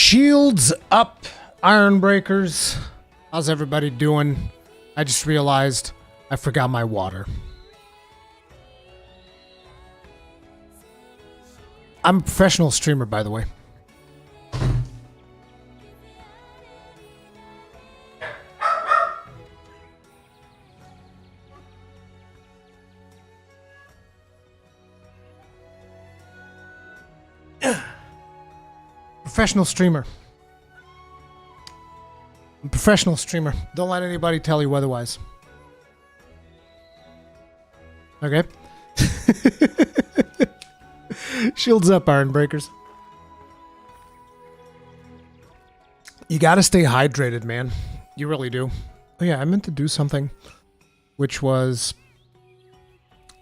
Shields up, Iron Breakers. How's everybody doing? I just realized I forgot my water. I'm a professional streamer, by the way. Professional streamer. I'm a professional streamer. Don't let anybody tell you otherwise. Okay? Shields up, Iron Breakers. You gotta stay hydrated, man. You really do. Oh yeah, I meant to do something, which was...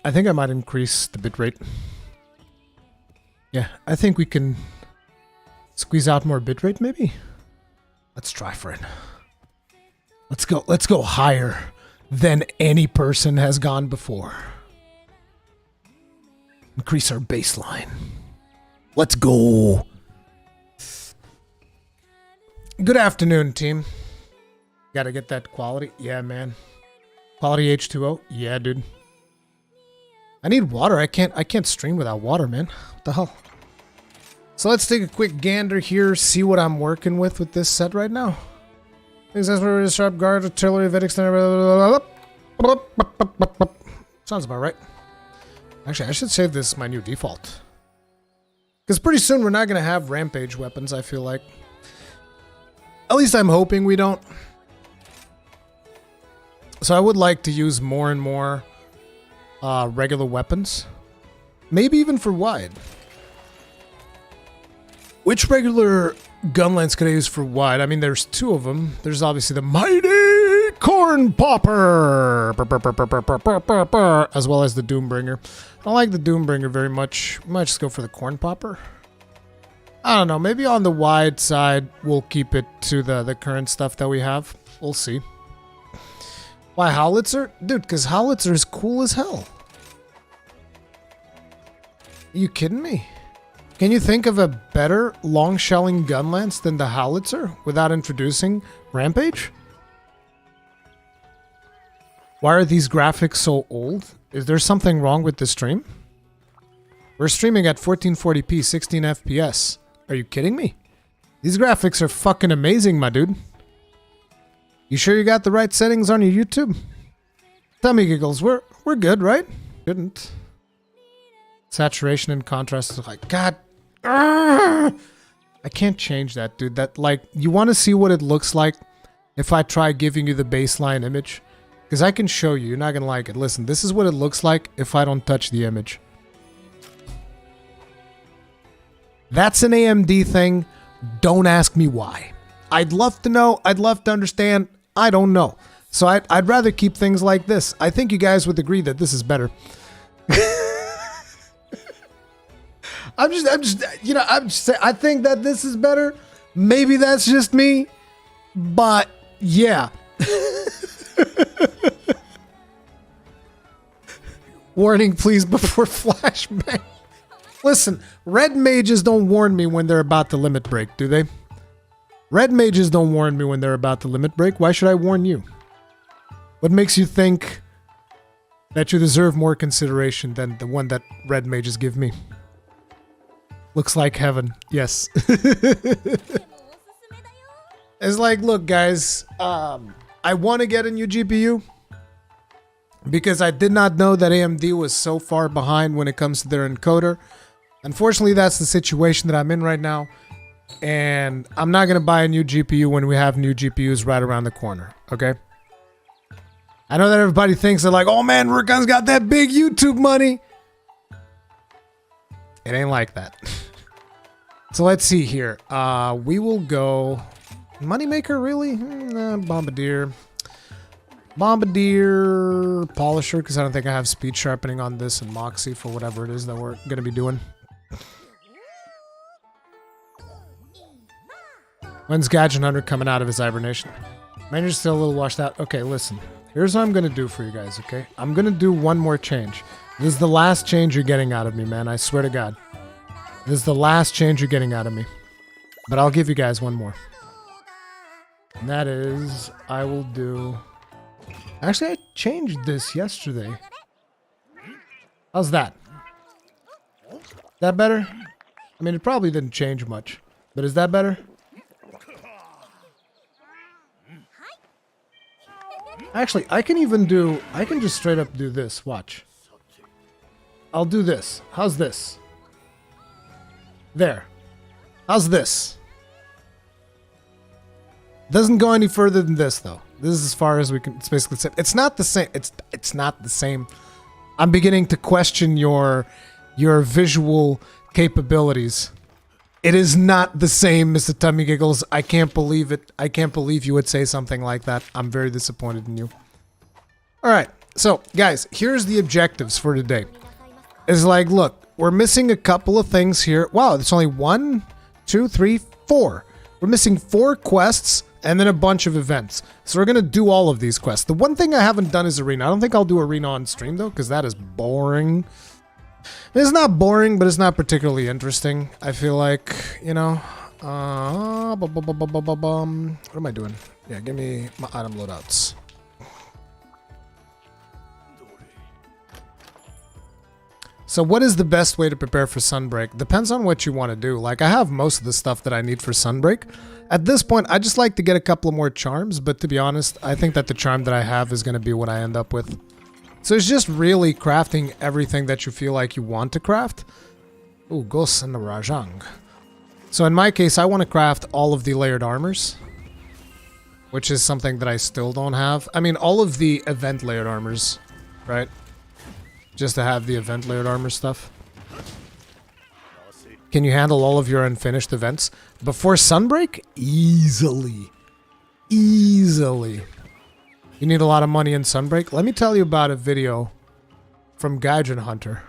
I think I might increase the bitrate. Yeah, I think we can squeeze out more bitrate, maybe? Let's try for it. Let's go higher than any person has gone before. Increase our baseline. Let's go. Good afternoon, team. Gotta get that quality. Yeah, man. Quality H2O. Yeah, dude. I need water. I can't stream without water, man. What the hell? So let's take a quick gander here, see what I'm working with this set right now. Accessory, sharp guard, artillery, vet extender. Sounds about right. Actually, I should save this as my new default. Because pretty soon we're not going to have Rampage weapons, I feel like. At least I'm hoping we don't. So I would like to use more and more regular weapons. Maybe even for wide. Which regular gunlance could I use for wide? I mean, there's two of them. There's obviously the Mighty Corn Popper, as well as the Doombringer. I don't like the Doombringer very much. We might just go for the Corn Popper. I don't know. Maybe on the wide side, we'll keep it to the current stuff that we have. We'll see. Why Howitzer? Dude, because Howitzer is cool as hell. Are you kidding me? Can you think of a better long-shelling gunlance than the Howitzer without introducing Rampage? Why are these graphics so old? Is there something wrong with the stream? We're streaming at 1440p, 16 FPS. Are you kidding me? These graphics are fucking amazing, my dude. You sure you got the right settings on your YouTube? Tell me, Giggles, we're good, right? Shouldn't. Saturation and contrast is like, God. I can't change that, dude. That, like, you want to see what it looks like if I try giving you the baseline image? Because I can show you. You're not going to like it. Listen, this is what it looks like if I don't touch the image. That's an AMD thing. Don't ask me why. I'd love to know. I'd love to understand. I don't know. So I'd rather keep things like this. I think you guys would agree that this is better. I'm just, you know, I'm just saying, I think that this is better. Maybe that's just me, but yeah. Warning, please, before flashbang. Listen, red mages don't warn me when they're about to limit break, do they? Red mages don't warn me when they're about to limit break. Why should I warn you? What makes you think that you deserve more consideration than the one that red mages give me? Looks like heaven. Yes. It's like, look, guys, I want to get a new GPU because I did not know that AMD was so far behind when it comes to their encoder. Unfortunately, that's the situation that I'm in right now. And I'm not going to buy a new GPU when we have new GPUs right around the corner. Okay? I know that everybody thinks they're like, oh man, Rurikhan's got that big YouTube money. It ain't like that. So let's see here. We will go... Moneymaker, really? Bombardier. Bombardier Polisher, because I don't think I have speed sharpening on this, and Moxie for whatever it is that we're going to be doing. When's Gadget Hunter coming out of his hibernation? Manager's still a little washed out. Okay, listen. Here's what I'm going to do for you guys, okay? I'm going to do one more change. This is the last change you're getting out of me, man. I swear to God. This is the last change you're getting out of me. But I'll give you guys one more. And that is, I will do... Actually, I changed this yesterday. How's that? That better? I mean, it probably didn't change much. But is that better? Actually, I can just straight up do this. Watch. I'll do this. How's this? There. How's this? Doesn't go any further than this, though. This is as far as we can. It's basically the same. It's not the same. It's not the same. I'm beginning to question your visual capabilities. It is not the same, Mr. Tummy Giggles. I can't believe it. I can't believe you would say something like that. I'm very disappointed in you. All right. So, guys, here's the objectives for today. It's like, look, we're missing a couple of things here. Wow, it's only 1, 2, 3, 4. We're missing 4 quests and then a bunch of events. So we're going to do all of these quests. The one thing I haven't done is Arena. I don't think I'll do Arena on stream, though, because that is boring. It's not boring, but it's not particularly interesting. I feel like, you know... what am I doing? Yeah, give me my item loadouts. So what is the best way to prepare for Sunbreak? Depends on what you want to do. Like, I have most of the stuff that I need for Sunbreak. At this point, I just like to get a couple of more charms, but to be honest, I think that the charm that I have is going to be what I end up with. So it's just really crafting everything that you feel like you want to craft. Ooh, Ghosts and the Rajang. So in my case, I want to craft all of the layered armors, which is something that I still don't have. I mean, all of the event layered armors, right? Just to have the event layered armor stuff. Can you handle all of your unfinished events before Sunbreak? Easily. Easily. You need a lot of money in Sunbreak? Let me tell you about a video from Gaijin Hunter.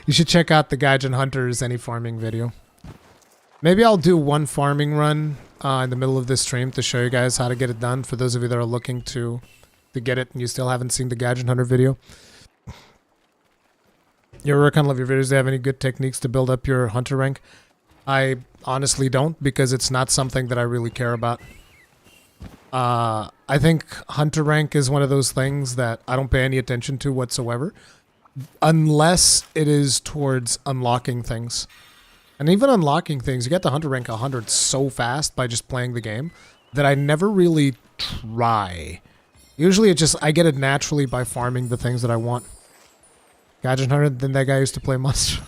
You should check out the Gaijin Hunter's any farming video. Maybe I'll do one farming run in the middle of this stream to show you guys how to get it done. For those of you that are looking to get it and you still haven't seen the Gaijin Hunter video. Your Rurikhan, love your videos. Do you have any good techniques to build up your hunter rank? I honestly don't, because it's not something that I really care about. I think hunter rank is one of those things that I don't pay any attention to whatsoever, unless it is towards unlocking things. And even unlocking things, you get to hunter rank 100 so fast by just playing the game that I never really try. Usually it just, I get it naturally by farming the things that I want. Gaijin Hunter, then that guy used to play Monster.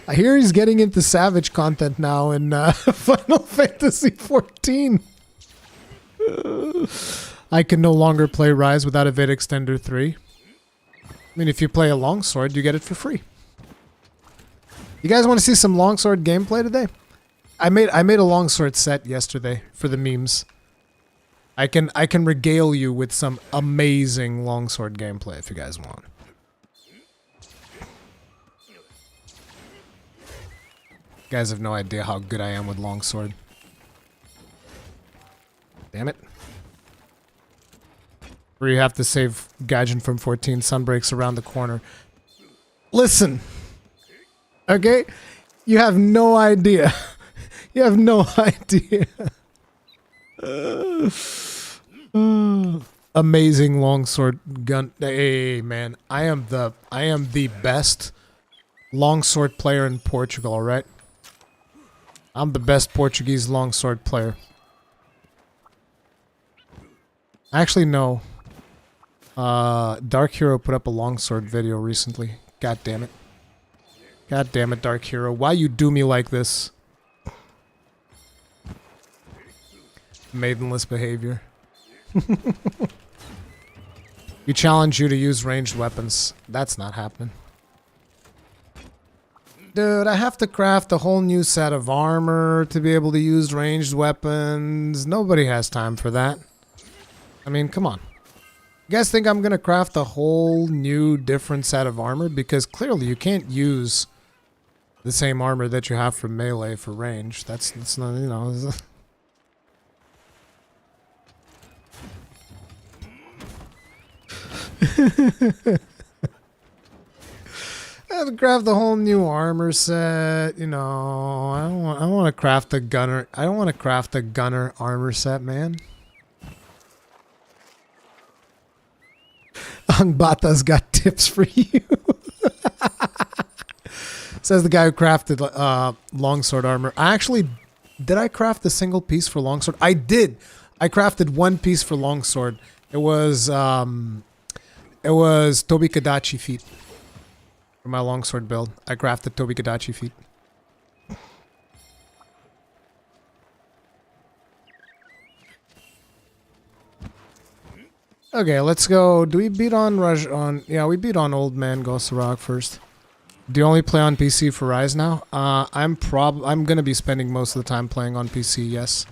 I hear he's getting into Savage content now in Final Fantasy XIV. I can no longer play Rise without a Vid Extender 3. I mean, if you play a longsword, you get it for free. You guys want to see some longsword gameplay today? I made a longsword set yesterday for the memes. I can regale you with some amazing longsword gameplay if you guys want. You guys have no idea how good I am with longsword. Damn it. Where you have to save Gaijin from 14 Sunbreaks around the corner. Listen. Okay? You have no idea. You have no idea. Amazing longsword gun. Hey man, I am the best longsword player in Portugal, alright? I'm the best Portuguese longsword player. Actually, no. Dark Hero put up a longsword video recently. God damn it. God damn it, Dark Hero. Why you do me like this? Maidenless behavior. We challenge you to use ranged weapons. That's not happening. Dude, I have to craft a whole new set of armor to be able to use ranged weapons. Nobody has time for that. I mean, come on. You guys think I'm gonna craft a whole new different set of armor? Because clearly you can't use the same armor that you have for melee for range. That's not, you know... I have to craft the whole new armor set. You know, I don't want to craft the gunner. I don't want to craft the gunner armor set, man. Angbata's got tips for you. Says the guy who crafted longsword armor. Did I craft a single piece for longsword? I did. I crafted one piece for longsword. It was Rakna-Kadaki feet for my longsword build. I crafted Rakna-Kadaki feet. Okay, let's go. Do we beat on Rajang? Yeah, we beat on Old Man Gosarag first. Do you only play on PC for Rise now? I'm gonna be spending most of the time playing on PC, yes.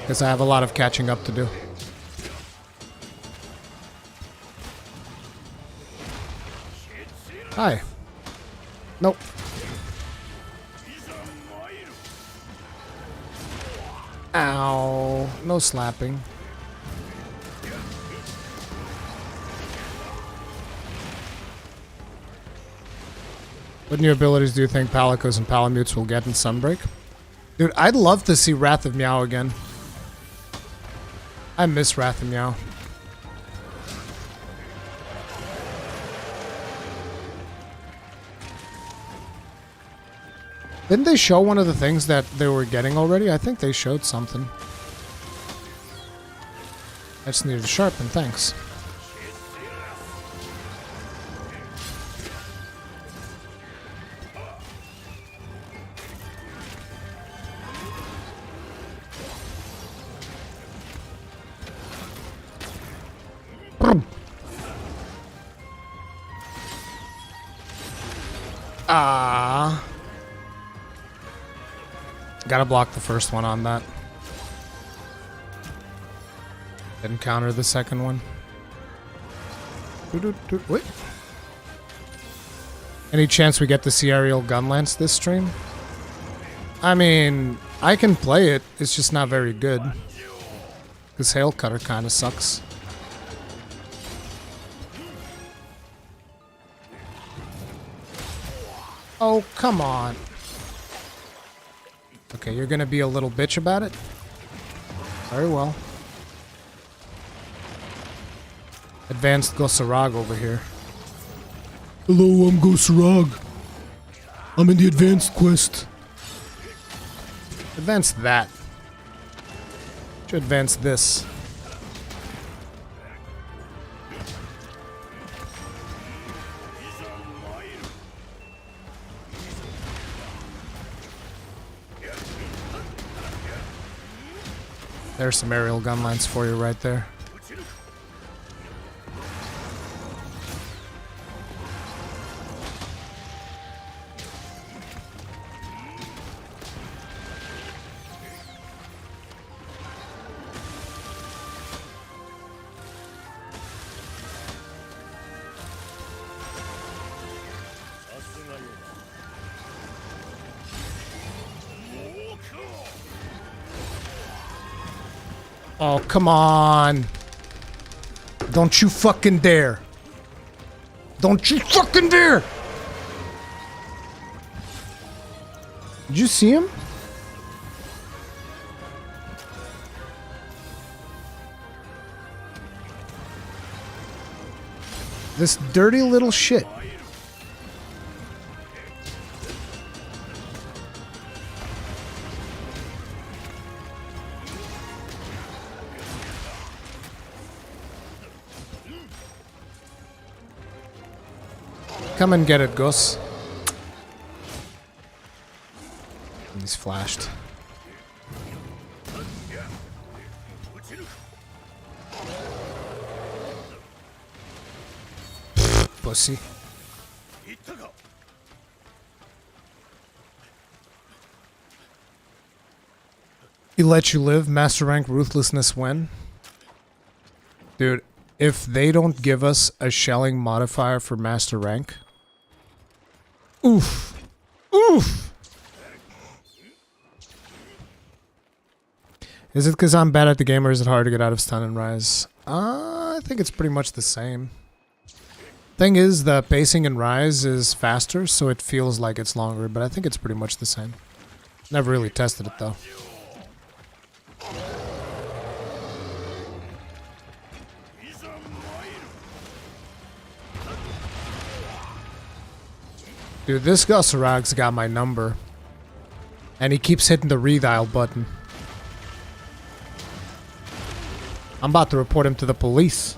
Because I have a lot of catching up to do. Hi. Nope. Ow. No slapping. What new abilities do you think Palicos and Palamutes will get in Sunbreak? Dude, I'd love to see Wrath of Meow again. I miss Wrath of Meow. Didn't they show one of the things that they were getting already? I think they showed something. I just needed to sharpen, thanks. Gotta block the first one on that. Didn't counter the second one. Wait. Any chance we get to see Aerial Gunlance this stream? I mean, I can play it. It's just not very good. This Hail Cutter kind of sucks. Oh, come on. Okay, you're gonna be a little bitch about it? Very well. Advanced Gosarag over here. Hello, I'm Gosarag. I'm in the advanced quest. Advance that. Should advance this. There's some aerial gunlance for you right there. Oh, come on. Don't you fucking dare. Don't you fucking dare. Did you see him? This dirty little shit. Come and get it, Gus. He's flashed. Pussy. He let you live, master rank ruthlessness when? Dude, if they don't give us a shelling modifier for master rank... Oof. Oof. Is it because I'm bad at the game or is it hard to get out of stun and rise? I think it's pretty much the same. Thing is, the pacing in Rise is faster, so it feels like it's longer, but I think it's pretty much the same. Never really tested it, though. Dude, this Gusarag's got my number. And he keeps hitting the redial button. I'm about to report him to the police.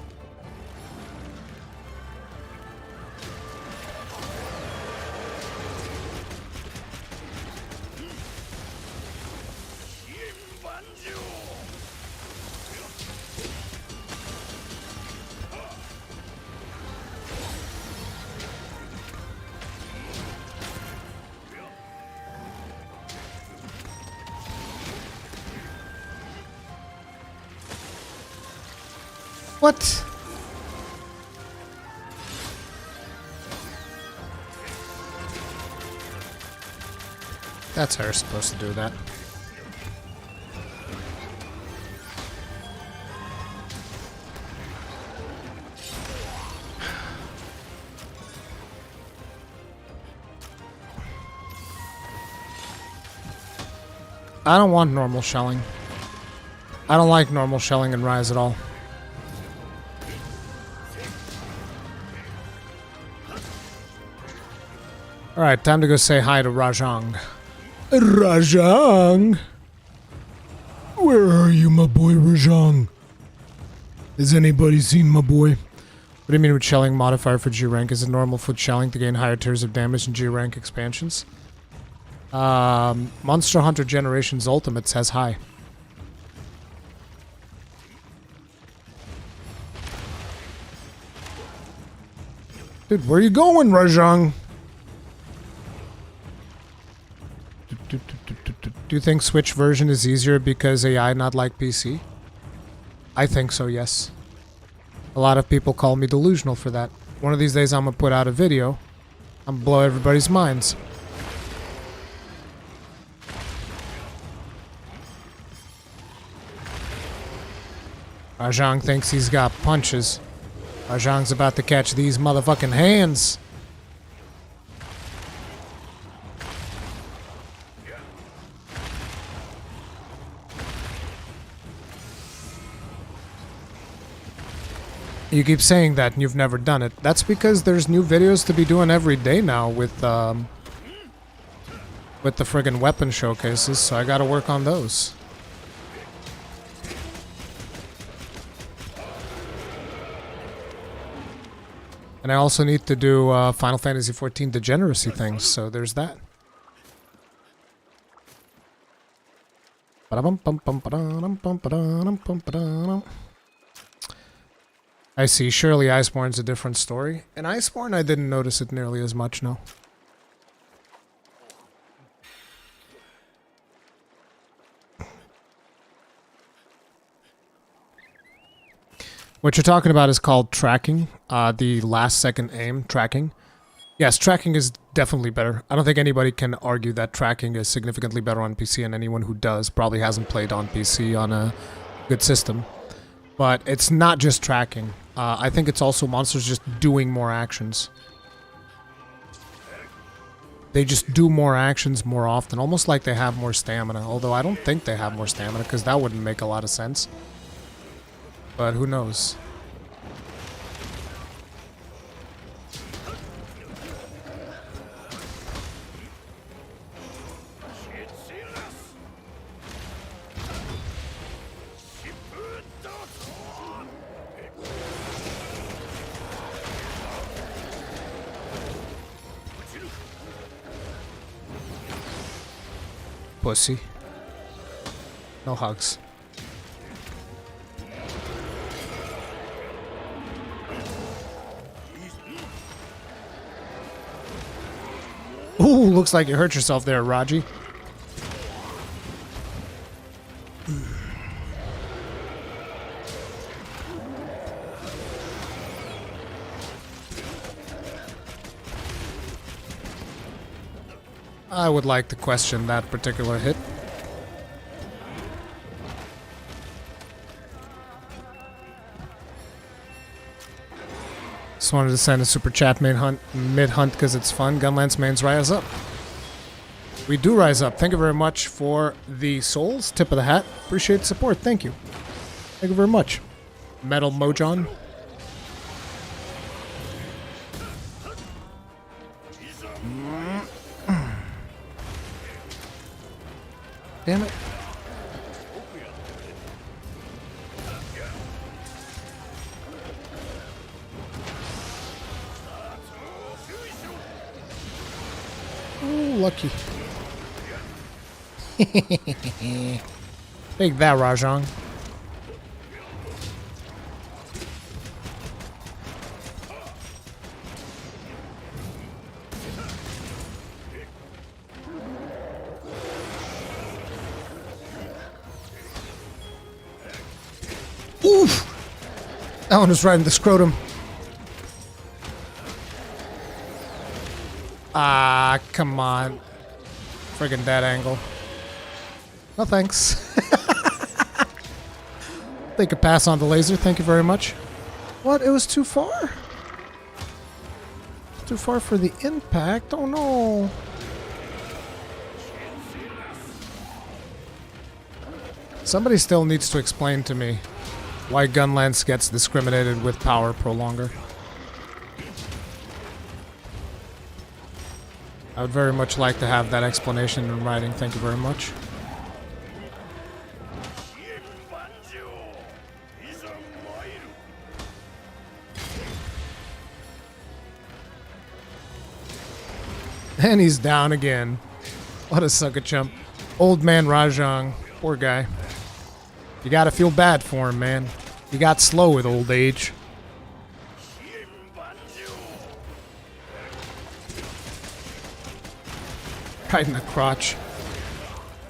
What? That's how you're supposed to do that. I don't want normal shelling. I don't like normal shelling in Rise at all. Alright, time to go say hi to Rajang. Rajang! Where are you, my boy Rajang? Has anybody seen my boy? What do you mean with shelling modifier for G rank? Is it normal for shelling to gain higher tiers of damage in G rank expansions? Monster Hunter Generations Ultimate says hi. Dude, where you going, Rajang? Do you think Switch version is easier because AI not like PC? I think so, yes. A lot of people call me delusional for that. One of these days I'm gonna put out a video. I'm gonna blow everybody's minds. Rajang thinks he's got punches. Rajang's about to catch these motherfucking hands. You keep saying that and you've never done it. That's because there's new videos to be doing every day now with the friggin' weapon showcases, so I gotta work on those. And I also need to do Final Fantasy XIV degeneracy things, so there's that. I see. Surely Iceborne's a different story. In Iceborne, I didn't notice it nearly as much, no. What you're talking about is called tracking, the last second aim tracking. Yes, tracking is definitely better. I don't think anybody can argue that tracking is significantly better on PC, and anyone who does probably hasn't played on PC on a good system. But it's not just tracking. I think it's also monsters just doing more actions. They just do more actions more often, almost like they have more stamina. Although I don't think they have more stamina, because that wouldn't make a lot of sense. But who knows? Pussy. No hugs. Ooh, looks like you hurt yourself there, Raji. I would like to question that particular hit. Just wanted to send a super chat mid-hunt because it's fun. Gunlance mains rise up. We do rise up. Thank you very much for the souls. Tip of the hat. Appreciate the support. Thank you. Thank you very much. Metal Mojon. Damn it. Oh, lucky. Take that, Rajang. Oof! That one was right in the scrotum. Ah, come on. Friggin' that angle. No thanks. Take a pass on the laser, thank you very much. What? It was too far? Too far for the impact? Oh no. Somebody still needs to explain to me why Gunlance gets discriminated with power Prolonger. I would very much like to have that explanation in writing. Thank you very much. And he's down again. What a sucker chump. Old man Rajang. Poor guy. You gotta feel bad for him, man. He got slow with old age. Right in the crotch.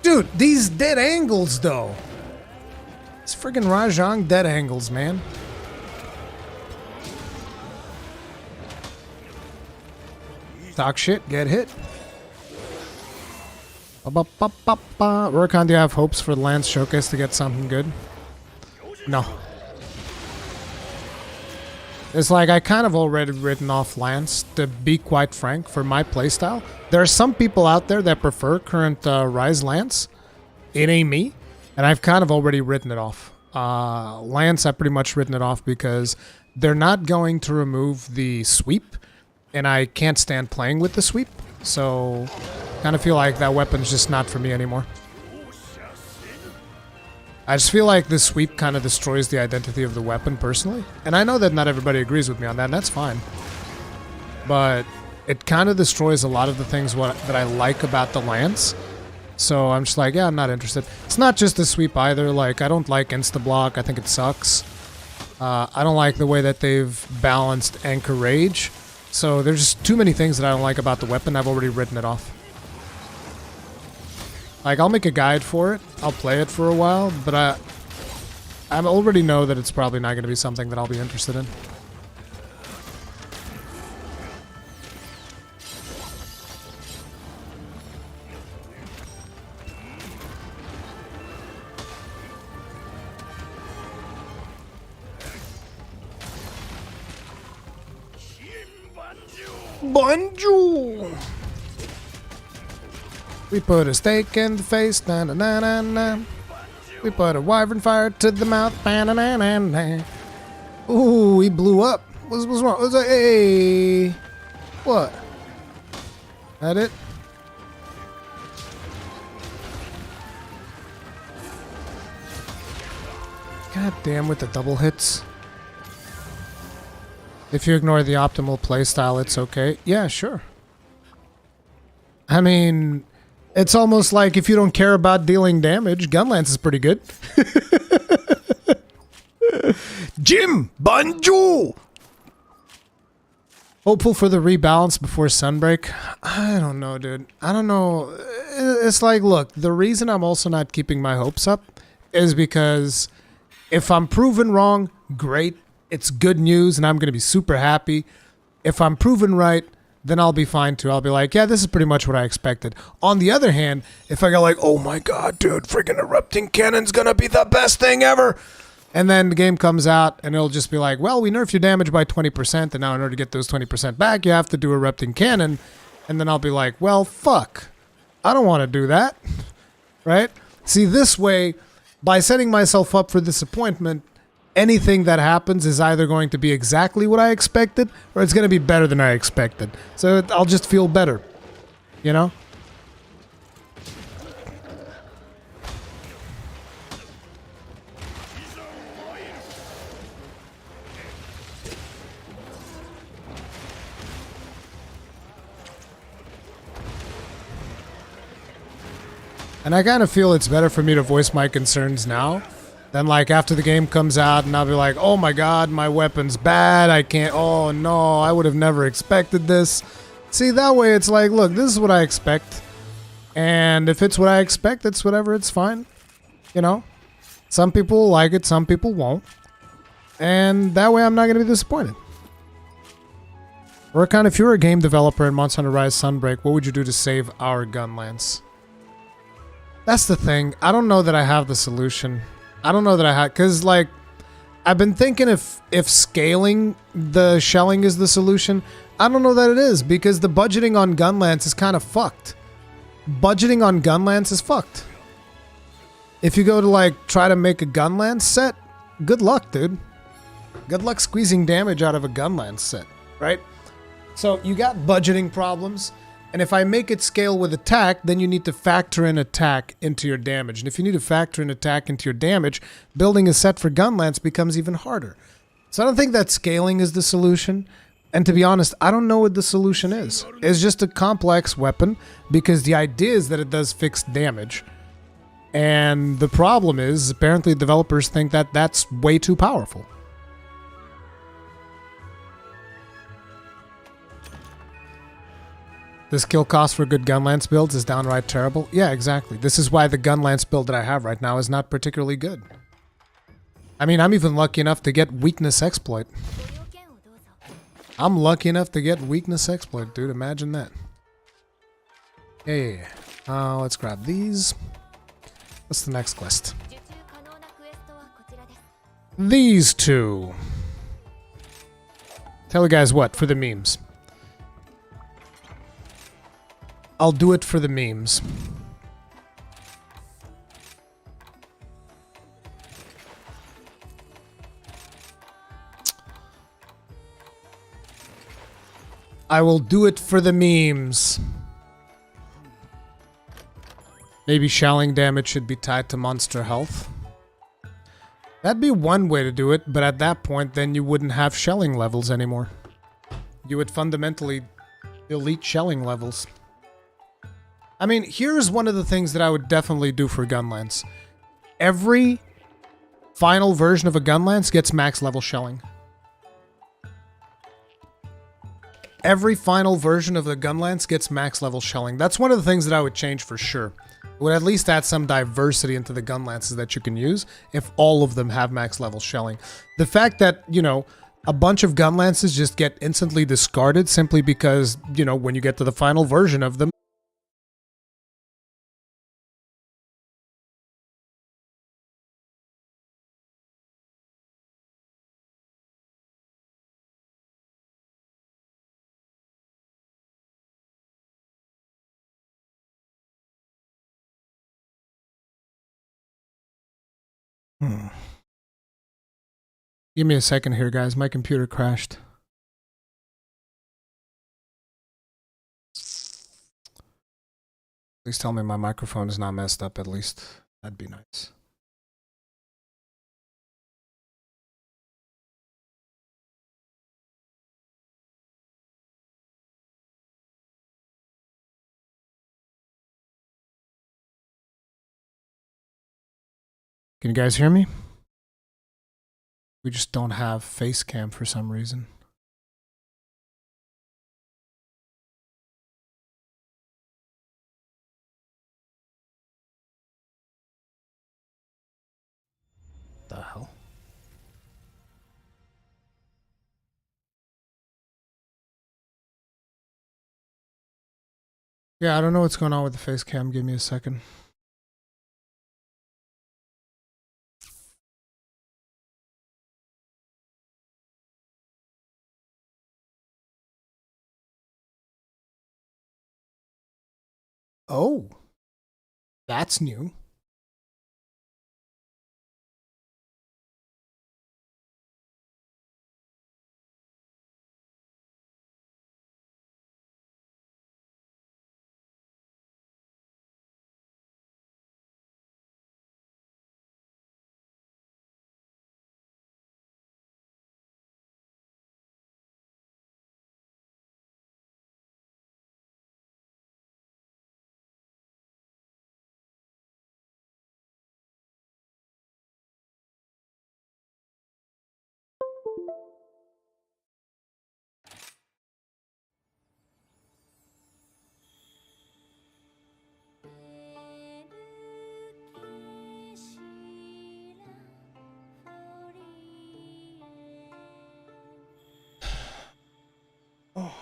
Dude, these dead angles, though. It's friggin' Rajang dead angles, man. Talk shit, get hit. Rurikhan, do you have hopes for the Lance Showcase to get something good? No. It's like I kind of already written off Lance, to be quite frank, for my playstyle. There are some people out there that prefer current Rise Lance. It ain't me. And I've kind of already written it off. Lance, I've pretty much written it off because they're not going to remove the sweep. And I can't stand playing with the sweep. So, kind of feel like that weapon's just not for me anymore. I just feel like the sweep kind of destroys the identity of the weapon, personally. And I know that not everybody agrees with me on that, and that's fine. But it kind of destroys a lot of the things that I like about the Lance. So I'm just like, yeah, I'm not interested. It's not just the sweep either. Like, I don't like insta-block. I think it sucks. I don't like the way that they've balanced Anchor Rage. So there's just too many things that I don't like about the weapon. I've already written it off. Like, I'll make a guide for it. I'll play it for a while, but I already know that it's probably not going to be something that I'll be interested in. Bonjour! We put a steak in the face, na na na na na. We put a Wyvern Fire to the mouth, na na na na na. Ooh, he blew up. What's wrong? What's that? Hey, what? That it? God damn with the double hits. If you ignore the optimal playstyle, it's okay. Yeah, sure. I mean, it's almost like if you don't care about dealing damage, Gunlance is pretty good. Jim! Bonjour! Hopeful for the rebalance before Sunbreak? I don't know, dude. I don't know. It's like, look, the reason I'm also not keeping my hopes up is because if I'm proven wrong, great. It's good news, and I'm going to be super happy. If I'm proven right, then I'll be fine, too. I'll be like, yeah, this is pretty much what I expected. On the other hand, if I go like, oh my god, dude, freaking Erupting Cannon's going to be the best thing ever, And then the game comes out and it'll just be like, well, we nerfed your damage by 20%, and now in order to get those 20% back, you have to do Erupting Cannon. And then I'll be like, well, fuck. I don't want to do that. Right? See, this way, by setting myself up for disappointment, anything that happens is either going to be exactly what I expected, or it's going to be better than I expected. So I'll just feel better. You know? And I kind of feel it's better for me to voice my concerns now than like after the game comes out and I'll be like, oh my god, my weapon's bad, I can't, oh no, I would have never expected this. See, that way it's like, look, this is what I expect. And if it's what I expect, it's whatever, it's fine. You know? Some people will like it, some people won't. And that way I'm not going to be disappointed. Rurikhan, if you were a game developer in Monster Hunter Rise Sunbreak, what would you do to save our Gunlance? That's the thing. I don't know that I have the solution. I don't know that I have, because like, I've been thinking if scaling the shelling is the solution. I don't know that it is, because the budgeting on Gunlance is kind of fucked. Budgeting on Gunlance is fucked. If you go to like try to make a Gunlance set, good luck, dude. Good luck squeezing damage out of a Gunlance set, right? So you got budgeting problems. And if I make it scale with attack, then you need to factor in attack into your damage. And if you need to factor in attack into your damage, building a set for Gunlance becomes even harder. So I don't think that scaling is the solution. And to be honest, I don't know what the solution is. It's just a complex weapon because the idea is that it does fixed damage. And the problem is, apparently developers think that that's way too powerful. The skill cost for good Gunlance builds is downright terrible. Yeah, exactly. This is why the Gunlance build that I have right now is not particularly good. I mean, I'm even lucky enough to get Weakness Exploit. I'm lucky enough to get Weakness Exploit, dude. Imagine that. Yeah. Let's grab these. What's the next quest? These two. Tell you guys what, for the memes. I'll do it for the memes. I will do it for the memes. Maybe shelling damage should be tied to monster health. That'd be one way to do it, but at that point then you wouldn't have shelling levels anymore. You would fundamentally delete shelling levels. I mean, here's one of the things that I would definitely do for Gunlance. Every final version of a Gunlance gets max level shelling. Every final version of the Gunlance gets max level shelling. That's one of the things that I would change for sure. It would at least add some diversity into the Gunlances that you can use if all of them have max level shelling. The fact that, you know, a bunch of Gunlances just get instantly discarded simply because, you know, when you get to the final version of them, Give me a second here, guys. My computer crashed. Please tell me my microphone is not messed up, at least. That'd be nice. Can you guys hear me? We just don't have face cam for some reason. The hell? Yeah, I don't know what's going on with the face cam. Give me a second. Oh, that's new. Oh.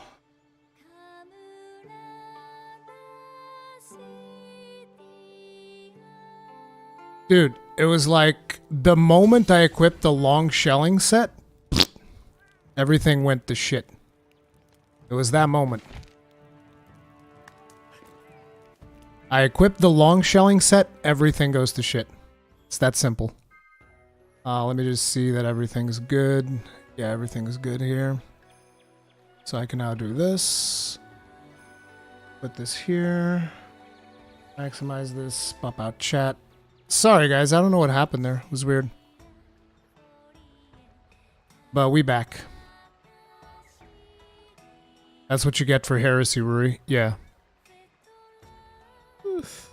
Dude, it was like the moment I equipped the long shelling set, everything went to shit. It was that moment. I equipped the long shelling set, everything goes to shit. It's that simple. Let me just see that everything's good. Yeah, everything's good here. So I can now do this. Put this here. Maximize this. Pop out chat. Sorry guys, I don't know what happened there. It was weird. But we back. That's what you get for heresy, Ruri. Yeah. Oof.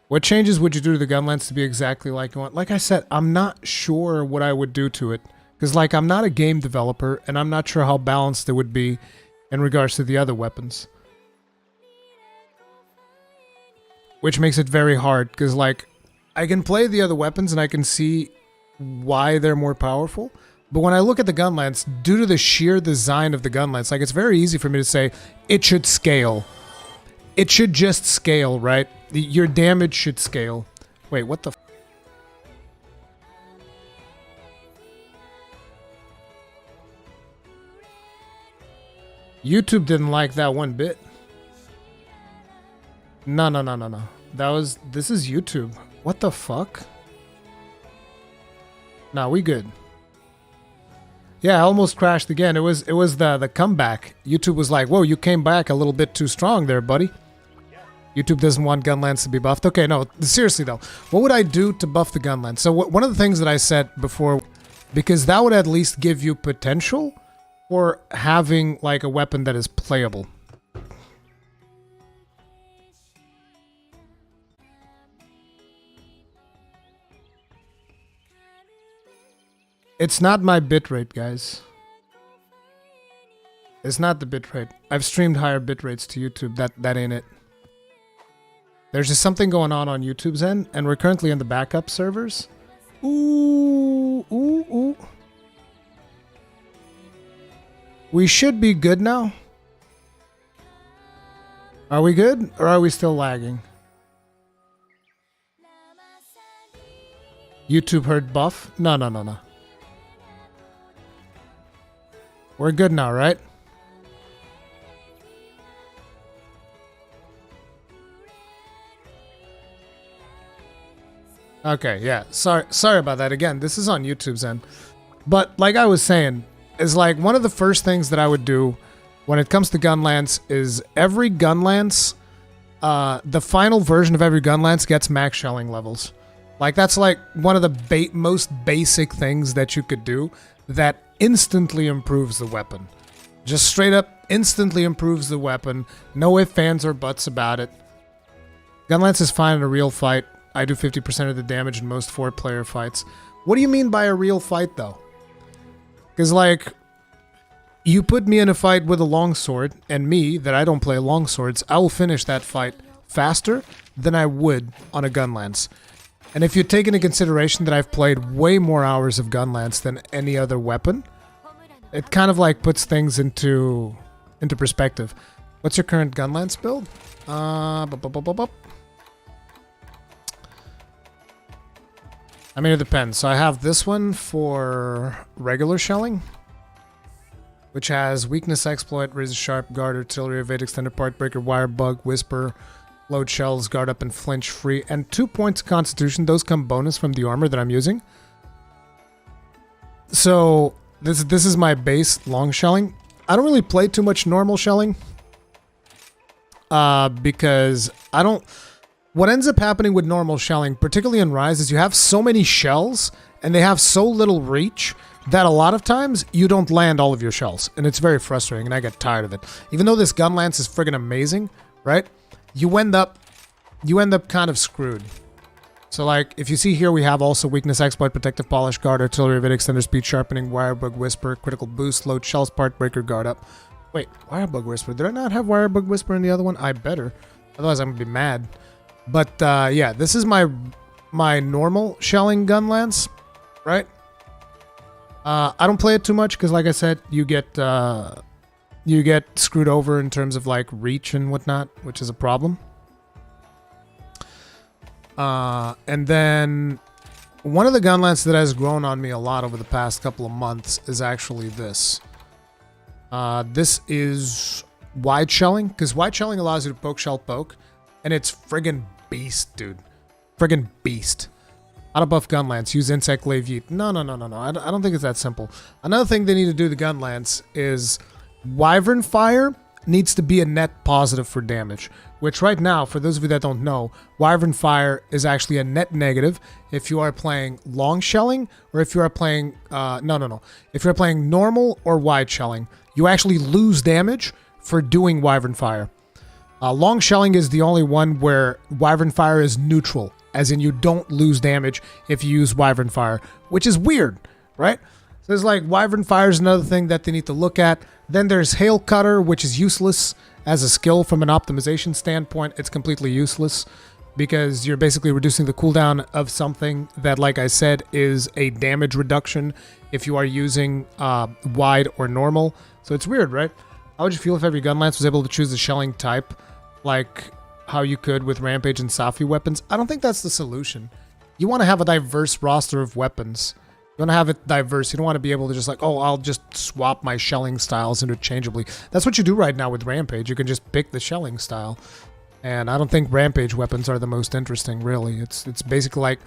What changes would you do to the Gunlance to be exactly like you want? Like I said, I'm not sure what I would do to it. Because, like, I'm not a game developer, and I'm not sure how balanced it would be in regards to the other weapons. Which makes it very hard, because, like, I can play the other weapons, and I can see why they're more powerful. But when I look at the Gunlance, due to the sheer design of the Gunlance, like, it's very easy for me to say, it should scale. It should just scale, right? Your damage should scale. Wait, what the f- YouTube didn't like that one bit. No. This is YouTube. What the fuck? Nah, we good. Yeah, I almost crashed again. It was the comeback. YouTube was like, whoa, you came back a little bit too strong there, buddy. YouTube doesn't want Gunlance to be buffed. Okay, no, seriously though. What would I do to buff the Gunlance? So one of the things that I said before, because that would at least give you potential for having like a weapon that is playable. It's not my bitrate, guys. It's not the bitrate. I've streamed higher bitrates to YouTube. That ain't it. There's just something going on YouTube's end, and we're currently in the backup servers. Ooh. We should be good now. Are we good, or are we still lagging? YouTube heard buff? No. We're good now, right? Okay, yeah. Sorry about that. Again, this is on YouTube's end. But like I was saying, is like one of the first things that I would do when it comes to Gunlance is every Gunlance, the final version of every Gunlance gets max shelling levels. Like that's like one of the most basic things that you could do that instantly improves the weapon. Just straight up instantly improves the weapon. No ifs, ands, or buts about it. Gunlance is fine in a real fight. I do 50% of the damage in most 4-player fights. What do you mean by a real fight, though? Because, like, you put me in a fight with a longsword, and me, that I don't play longswords, I will finish that fight faster than I would on a Gunlance. And if you take into consideration that I've played way more hours of Gunlance than any other weapon, it kind of, like, puts things into perspective. What's your current Gunlance build? I mean, it depends. So I have this one for regular shelling. which has weakness exploit, razor sharp, guard, artillery, evade, extended part breaker, wire bug, whisper, load shells, guard up and flinch free, and 2 points of constitution. Those come bonus from the armor that I'm using. So this is my base long shelling. I don't really play too much normal shelling. Because I don't... What ends up happening with normal shelling, particularly in Rise, is you have so many shells, and they have so little reach, that a lot of times, you don't land all of your shells. And it's very frustrating, and I get tired of it. Even though this Gunlance is friggin' amazing, right? You end up kind of screwed. So, like, if you see here, we have also weakness, exploit, protective polish, guard, artillery, evade, extender, speed, sharpening, wire bug, whisper, critical boost, load shells, part breaker, guard up. Wait, wire bug, whisper. Did I not have wire bug, whisper in the other one? I better. Otherwise, I'm gonna be mad. But, yeah, this is my normal shelling Gunlance, right? I don't play it too much, because, like I said, you get screwed over in terms of, like, reach and whatnot, which is a problem. And then one of the Gunlance that has grown on me a lot over the past couple of months is actually this. This is wide shelling, because wide shelling allows you to poke shell poke, and it's friggin' beast, dude. Friggin' beast. Auto buff Gunlance, use insect glaive yeet. No. I don't think it's that simple. Another thing they need to do to Gunlance is Wyvern Fire needs to be a net positive for damage, which right now, for those of you that don't know, Wyvern Fire is actually a net negative if you are playing long shelling, or if you are playing, no. If you're playing normal or wide shelling, you actually lose damage for doing Wyvern Fire. Long shelling is the only one where Wyvern Fire is neutral, as in you don't lose damage if you use Wyvern Fire, which is weird, right? So there's like Wyvern Fire is another thing that they need to look at. Then there's Hail Cutter, which is useless as a skill from an optimization standpoint. It's completely useless because you're basically reducing the cooldown of something that, like I said, is a damage reduction if you are using wide or normal. So it's weird, right? How would you feel if every Gunlance was able to choose the shelling type, like how you could with Rampage and Safi weapons? I don't think that's the solution. You want to have a diverse roster of weapons. You want to have it diverse. You don't want to be able to just like, oh, I'll just swap my shelling styles interchangeably. That's what you do right now with Rampage. You can just pick the shelling style. And I don't think Rampage weapons are the most interesting, really. It's basically like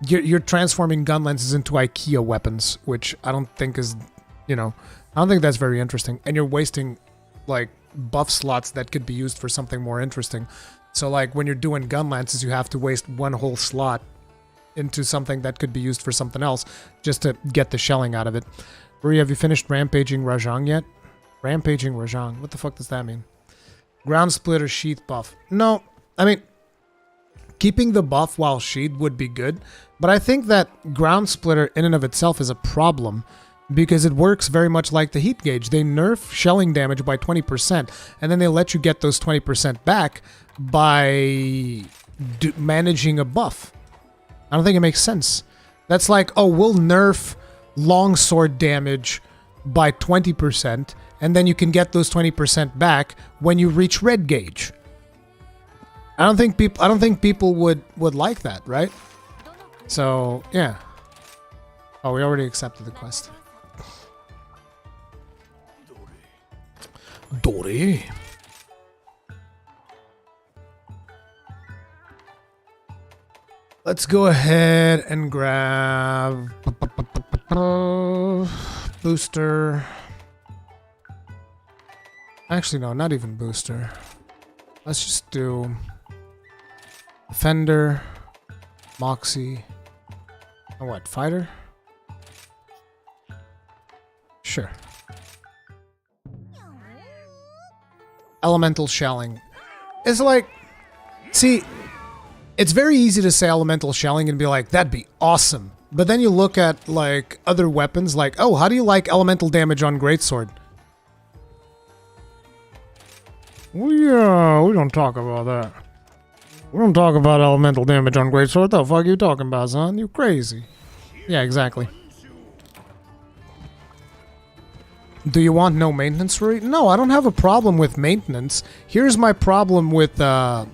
you're transforming Gunlances into IKEA weapons, which I don't think is, I don't think that's very interesting. And you're wasting, like, buff slots that could be used for something more interesting. So, like, when you're doing Gunlances, you have to waste one whole slot into something that could be used for something else just to get the shelling out of it. Ruri, have you finished Rampaging Rajang yet? Rampaging Rajang? What the fuck does that mean? Ground Splitter Sheath buff. No, I mean, keeping the buff while sheathed would be good, but I think that Ground Splitter in and of itself is a problem because it works very much like the heat gauge. They nerf shelling damage by 20%, and then they let you get those 20% back by managing a buff. I don't think it makes sense. That's like, oh, we'll nerf longsword damage by 20%, and then you can get those 20% back when you reach red gauge. I don't think people would like that, right? So, yeah. Oh, we already accepted the quest. Dory. Let's go ahead and grab booster. Actually, no, not even booster. Let's just do Defender, Moxie, and what, Fighter? Sure. Elemental shelling. It's like, see, it's very easy to say elemental shelling and be like, that'd be awesome. But then you look at, like, other weapons, like, oh, how do you like elemental damage on Greatsword? We don't talk about that. We don't talk about elemental damage on Greatsword. What the fuck are you talking about, son? You crazy. Yeah, exactly. Do you want no maintenance, Ruri? No, I don't have a problem with maintenance. Here's my problem with the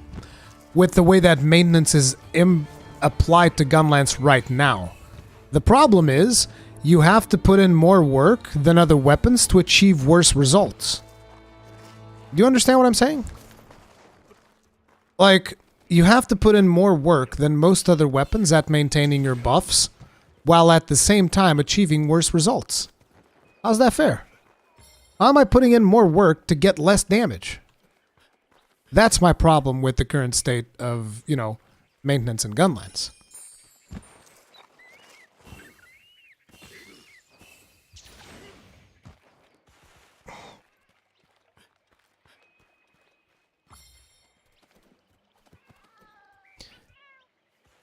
way that maintenance is applied to Gunlance right now. The problem is, you have to put in more work than other weapons to achieve worse results. Do you understand what I'm saying? Like, you have to put in more work than most other weapons at maintaining your buffs, while at the same time achieving worse results. How's that fair? How am I putting in more work to get less damage? That's my problem with the current state of, you know, maintenance and Gunlance.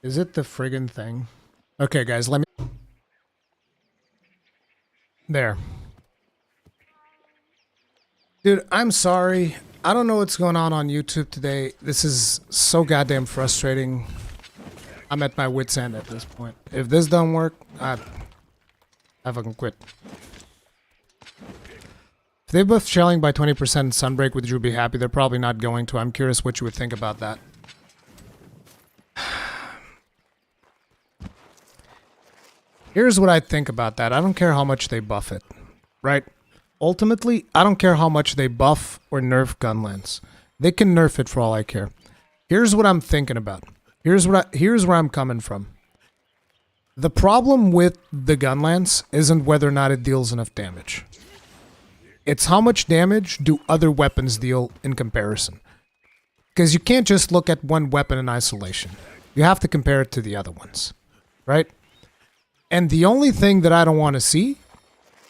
Is it the friggin' thing? Okay, guys, let me... There. Dude, I'm sorry. I don't know what's going on YouTube today. This is so goddamn frustrating. I'm at my wit's end at this point. If this don't work, I fucking quit. If they buff shelling by 20% in Sunbreak, would you be happy? They're probably not going to. I'm curious what you would think about that. Here's what I think about that. I don't care how much they buff it, right? Ultimately, I don't care how much they buff or nerf Gunlance. They can nerf it for all I care. Here's what I'm thinking about. Here's where I'm coming from. The problem with the Gunlance isn't whether or not it deals enough damage. It's how much damage do other weapons deal in comparison. Because you can't just look at one weapon in isolation. You have to compare it to the other ones, right? And the only thing that I don't want to see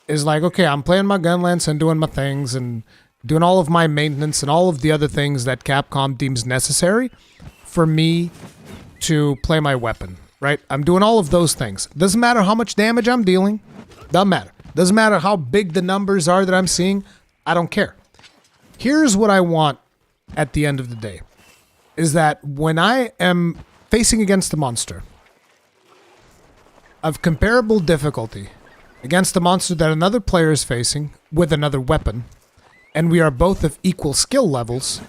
is like, okay, I'm playing my Gunlance and doing my things and doing all of my maintenance and all of the other things that Capcom deems necessary for me to play my weapon, right? I'm doing all of those things. Doesn't matter how much damage I'm dealing. Doesn't matter. Doesn't matter how big the numbers are that I'm seeing. I don't care. Here's what I want at the end of the day. Is that when I am facing against a monster of comparable difficulty against a monster that another player is facing with another weapon, and we are both of equal skill levels,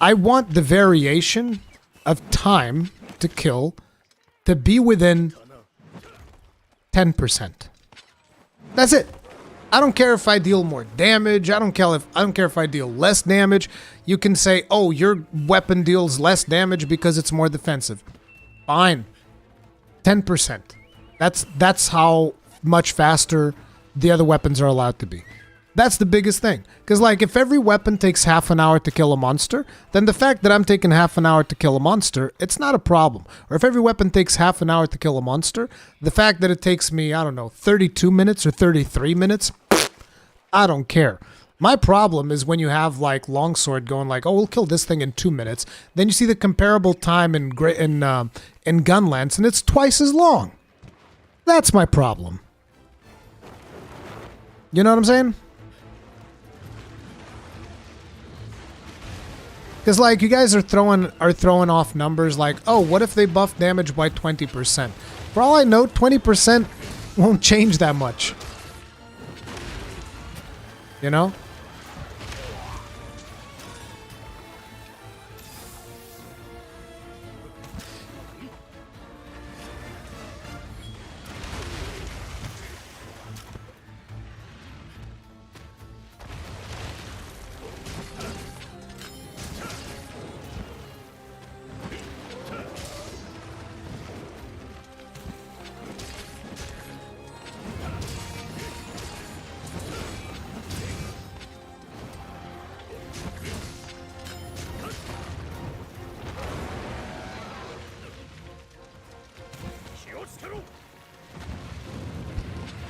I want the variation of time to kill to be within 10%. That's it. I don't care if I deal more damage. I don't care if I deal less damage. You can say, "Oh, your weapon deals less damage because it's more defensive." Fine. 10%. That's how much faster the other weapons are allowed to be. That's the biggest thing. Because, like, if every weapon takes half an hour to kill a monster, then the fact that I'm taking half an hour to kill a monster, it's not a problem. Or if every weapon takes half an hour to kill a monster, the fact that it takes me, I don't know, 32 minutes or 33 minutes, I don't care. My problem is when you have, like, Longsword going like, oh, we'll kill this thing in 2 minutes. Then you see the comparable time in Gunlance, and it's twice as long. That's my problem. You know what I'm saying? Because, like, you guys are throwing off numbers like, oh, what if they buff damage by 20%? For all I know, 20% won't change that much. You know?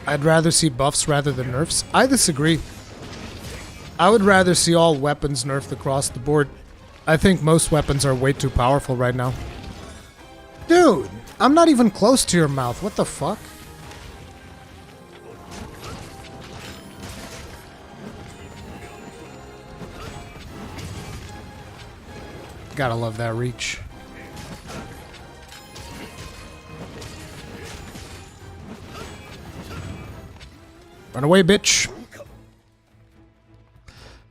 I'd rather see buffs rather than nerfs. I disagree. I would rather see all weapons nerfed across the board. I think most weapons are way too powerful right now. Dude, I'm not even close to your mouth. What the fuck? Gotta love that reach. Run away, bitch.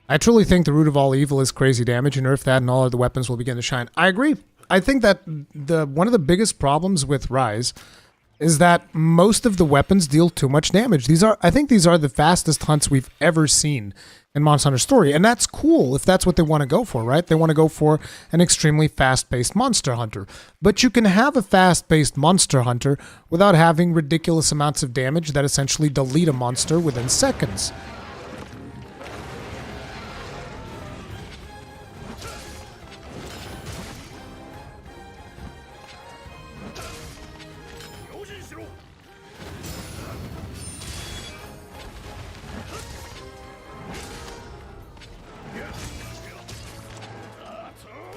I truly think the root of all evil is crazy damage, and nerf that and all other weapons will begin to shine. I agree. I think that one of the biggest problems with Rise is that most of the weapons deal too much damage. I think these are the fastest hunts we've ever seen in Monster Hunter Story, and that's cool if that's what they want to go for, right? They want to go for an extremely fast-paced Monster Hunter. But you can have a fast-paced Monster Hunter without having ridiculous amounts of damage that essentially delete a monster within seconds.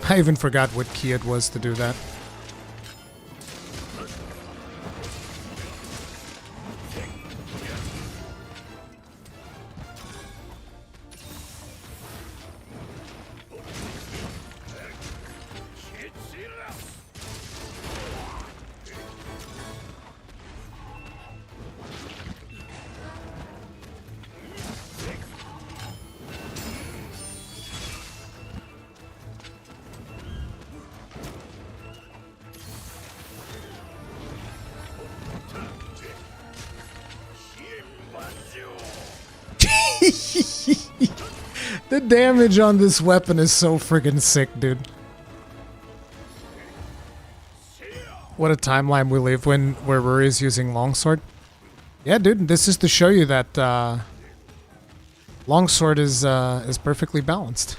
I even forgot what key it was to do that. The damage on this weapon is so friggin' sick, dude. What a timeline we live where Ruri is using longsword. Yeah, dude, this is to show you that longsword is perfectly balanced.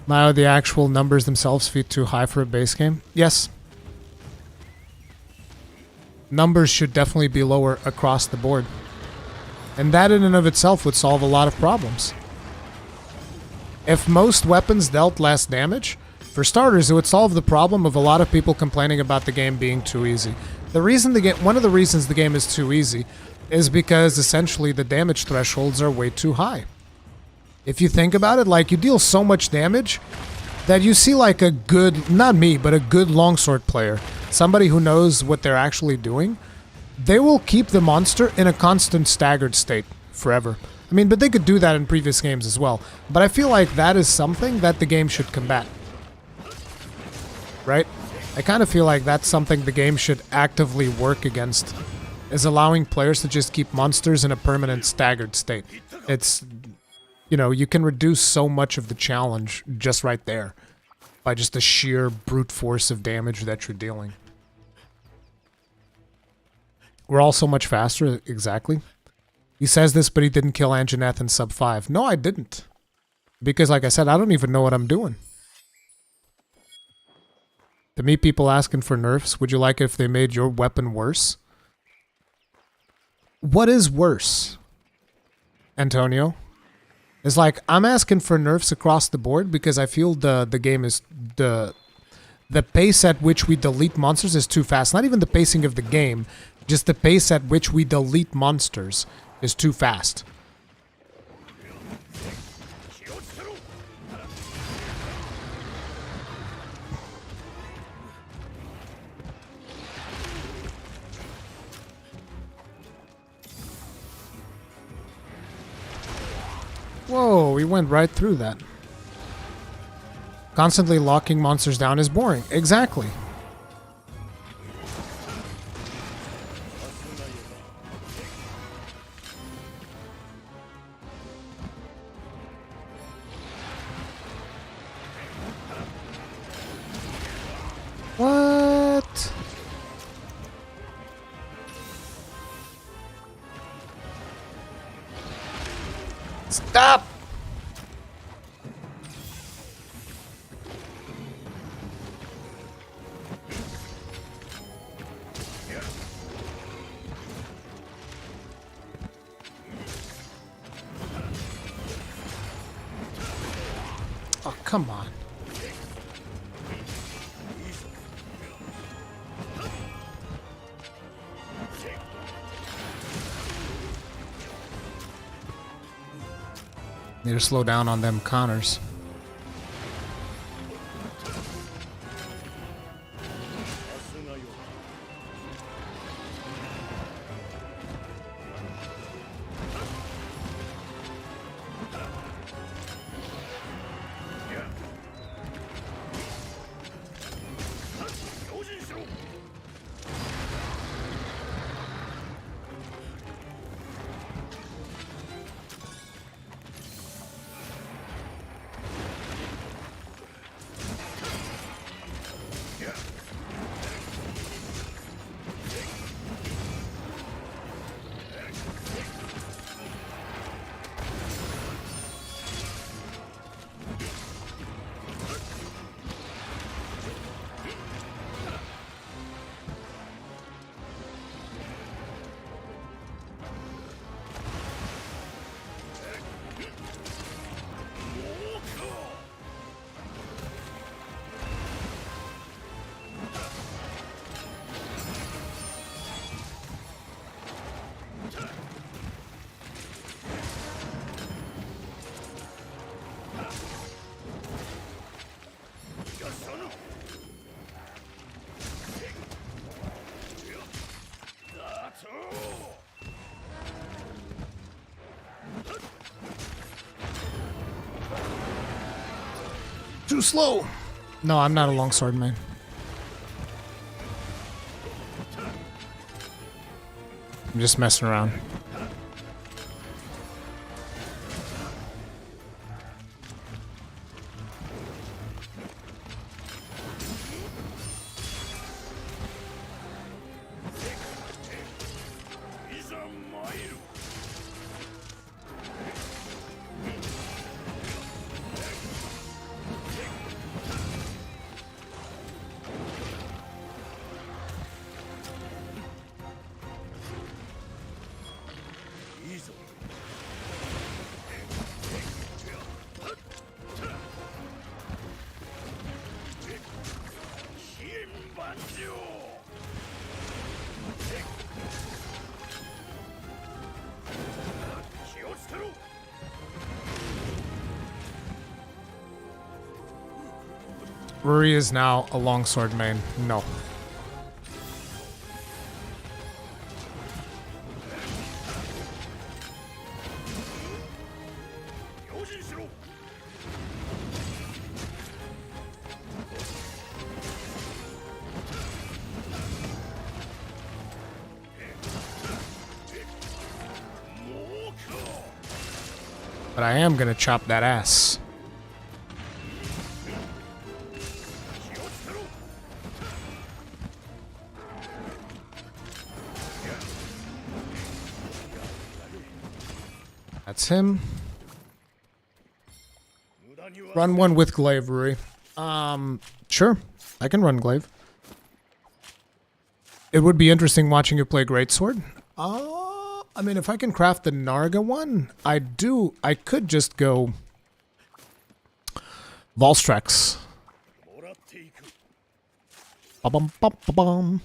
Now the actual numbers themselves feel too high for a base game. Yes. Numbers should definitely be lower across the board. And that in and of itself would solve a lot of problems. If most weapons dealt less damage, for starters, it would solve the problem of a lot of people complaining about the game being too easy. One of the reasons the game is too easy is because essentially the damage thresholds are way too high. If you think about it, like you deal so much damage that you see like a good, not me, but a good longsword player, somebody who knows what they're actually doing, they will keep the monster in a constant staggered state forever. I mean, but they could do that in previous games as well. But I feel like that is something that the game should combat. Right? I kind of feel like that's something the game should actively work against, is allowing players to just keep monsters in a permanent staggered state. It's, you know, you can reduce so much of the challenge just right there by just the sheer brute force of damage that you're dealing. We're all so much faster, exactly. He says this, but he didn't kill Anjaneth in sub 5. No, I didn't. Because, like I said, I don't even know what I'm doing. To me, people asking for nerfs, would you like it if they made your weapon worse? What is worse, Antonio? It's like, I'm asking for nerfs across the board because I feel the game is... The pace at which we delete monsters is too fast. Not even the pacing of the game, just the pace at which we delete monsters is too fast. Whoa, we went right through that. Constantly locking monsters down is boring. Exactly. What? Stop! Oh, come on. Need to slow down on them counters. too slow. No, I'm not a longsword main. I'm just messing around. Ruri is now a longsword main. No. But I am gonna chop that ass. That's him. Run one with glaive, Ruri. Sure. I can run glaive. It would be interesting watching you play Greatsword. I mean, if I can craft the Narga one, I could just go Volstrax. Ba-bum-bum-ba-bum.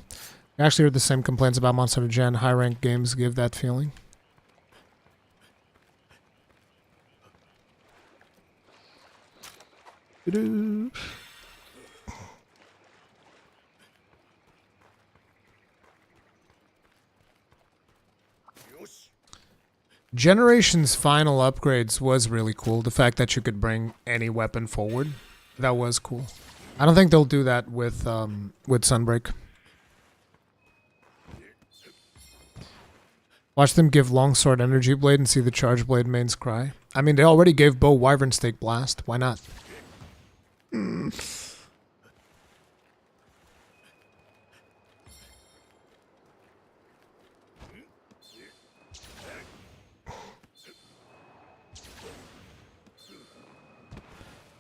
I actually heard the same complaints about Monster Hunter Gen. High ranked games give that feeling. Generation's final upgrades was really cool. The fact that you could bring any weapon forward, that was cool. I don't think they'll do that with Sunbreak. Watch them give Longsword Energy Blade and see the Charge Blade mains cry. I mean, they already gave Bow Wyvern Stake Blast. Why not?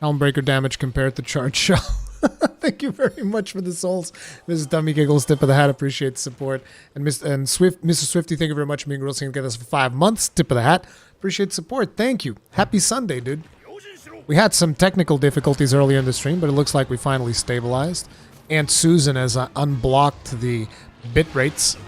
Helmbreaker damage compared to Charge Shell. Thank you very much for the souls. Mrs. Dummy Giggles, tip of the hat, appreciate the support. And Mr. Swifty, thank you very much for being Girls and get us for 5 months. Tip of the hat, appreciate the support. Thank you. Happy Sunday, dude. We had some technical difficulties earlier in the stream, but it looks like we finally stabilized. And Susan has unblocked the bit rates.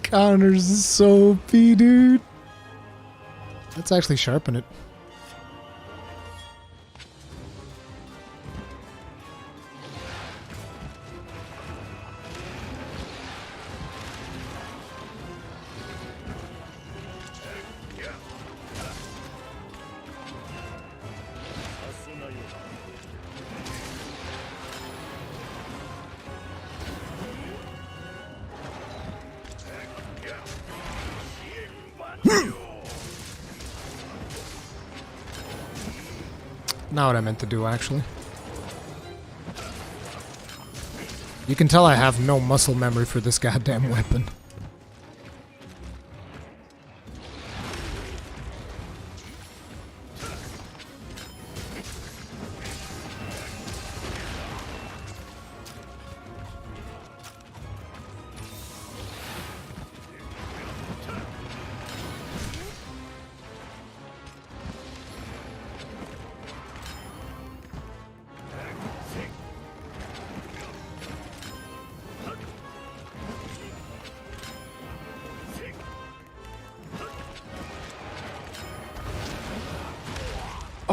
Counters is so OP, dude. Let's actually sharpen it. Not what I meant to do, actually. You can tell I have no muscle memory for this goddamn weapon.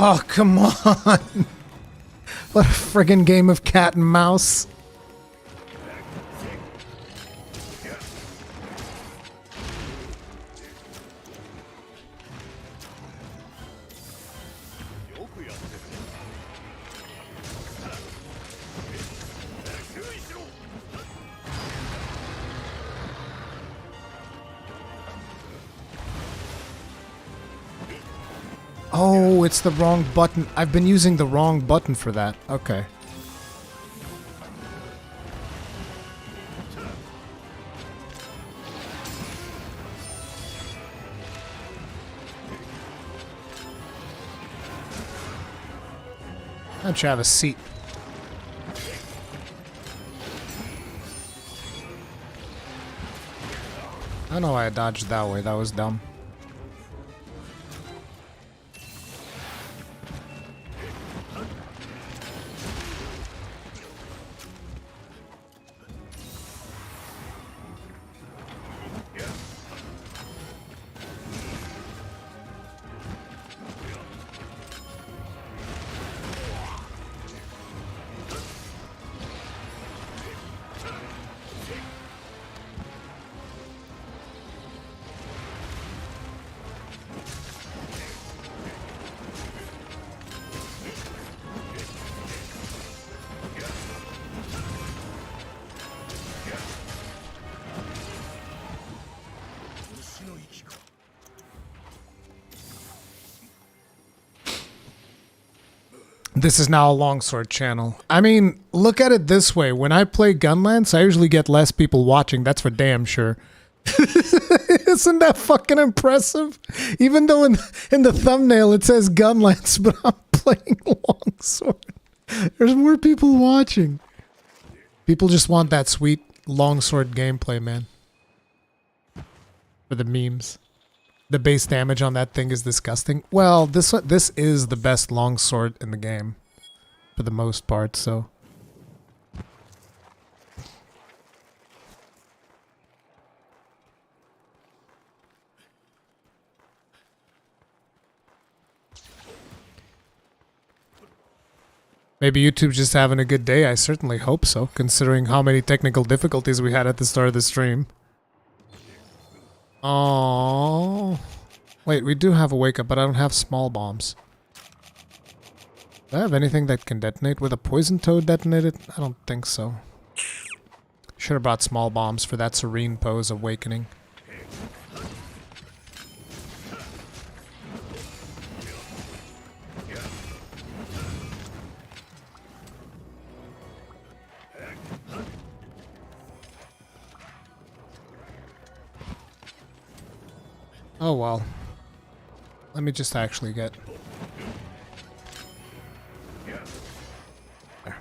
Oh, come on! What a friggin' game of cat and mouse. Oh, it's the wrong button. I've been using the wrong button for that. Okay. Why don't you have a seat? I don't know why I dodged that way. That was dumb. This is now a longsword channel. I mean, look at it this way. When I play Gunlance, I usually get less people watching. That's for damn sure. Isn't that fucking impressive? Even though in the thumbnail it says Gunlance, but I'm playing longsword. There's more people watching. People just want that sweet longsword gameplay, man. For the memes. The base damage on that thing is disgusting. Well, this is the best longsword in the game. For the most part, so... Maybe YouTube's just having a good day. I certainly hope so, considering how many technical difficulties we had at the start of the stream. Oh, wait, we do have a wake up, but I don't have small bombs. Do I have anything that can detonate with a poison toad detonated? I don't think so. Should have brought small bombs for that serene pose awakening. Oh well. Let me just actually get... There.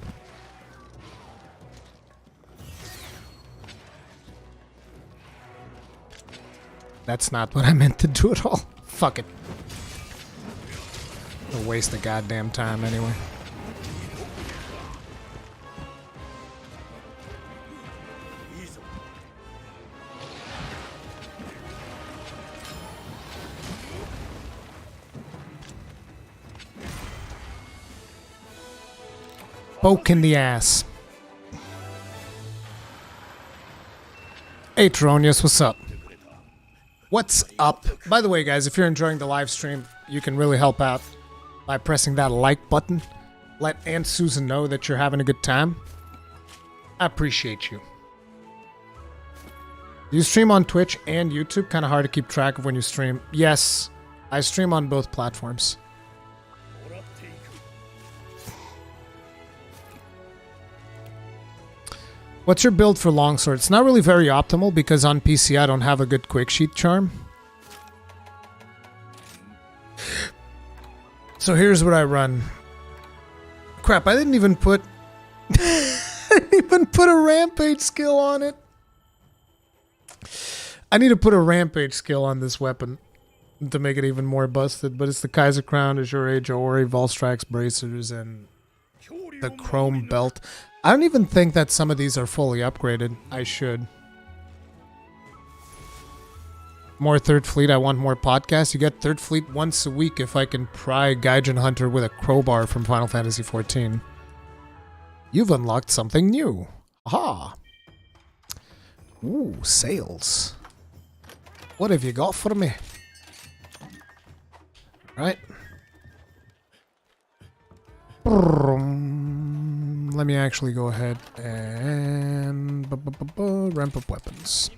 That's not what I meant to do at all. Fuck it. A waste of goddamn time anyway. Poke in the ass. Hey Tronius, what's up? What's up? By the way, guys, if you're enjoying the live stream, you can really help out by pressing that like button. Let Aunt Susan know that you're having a good time. I appreciate you. Do you stream on Twitch and YouTube? Kind of hard to keep track of when you stream. Yes, I stream on both platforms. What's your build for longsword? It's not really very optimal because on PC I don't have a good quick sheet charm. So here's what I run. Crap, I didn't even put I didn't even put a rampage skill on it. I need to put a rampage skill on this weapon to make it even more busted, but it's the Kaiser Crown, Azure Age, Ori, Volstrax Bracers, and the Chrome Belt. I don't even think that some of these are fully upgraded. I should. More Third Fleet. I want more podcasts. You get Third Fleet once a week if I can pry Gaijin Hunter with a crowbar from Final Fantasy XIV. You've unlocked something new. Aha. Ooh, sales. What have you got for me? Right. Let me actually go ahead and ramp up weapons.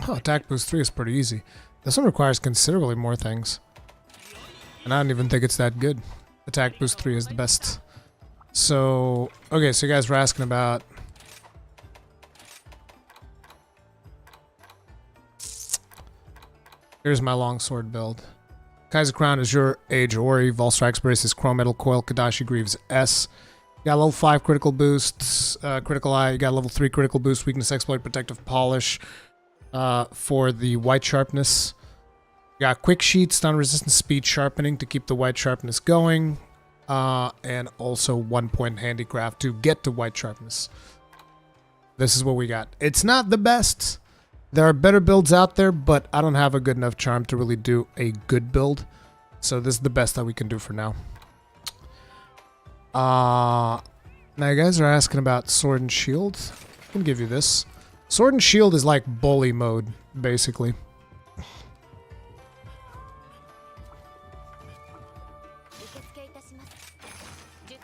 Oh, attack boost 3 is pretty easy. This one requires considerably more things. And I don't even think it's that good. Attack boost 3 is the best. So, okay, so you guys were asking about... Here's my longsword build. Kaiser Crown, Azure Age, Ori, Volstrax Braces, Chrome Metal Coil, Kadashi Greaves S. You got level 5 critical boosts, critical eye. You got level 3 critical boost, weakness, exploit, protective polish for the white sharpness. You got quick sheet, stun resistance, speed sharpening to keep the white sharpness going. And also 1 point handicraft to get to white sharpness. This is what we got. It's not the best. There are better builds out there, but I don't have a good enough charm to really do a good build. So this is the best that we can do for now. Now you guys are asking about Sword and Shield. I can give you this. Sword and Shield is like bully mode, basically.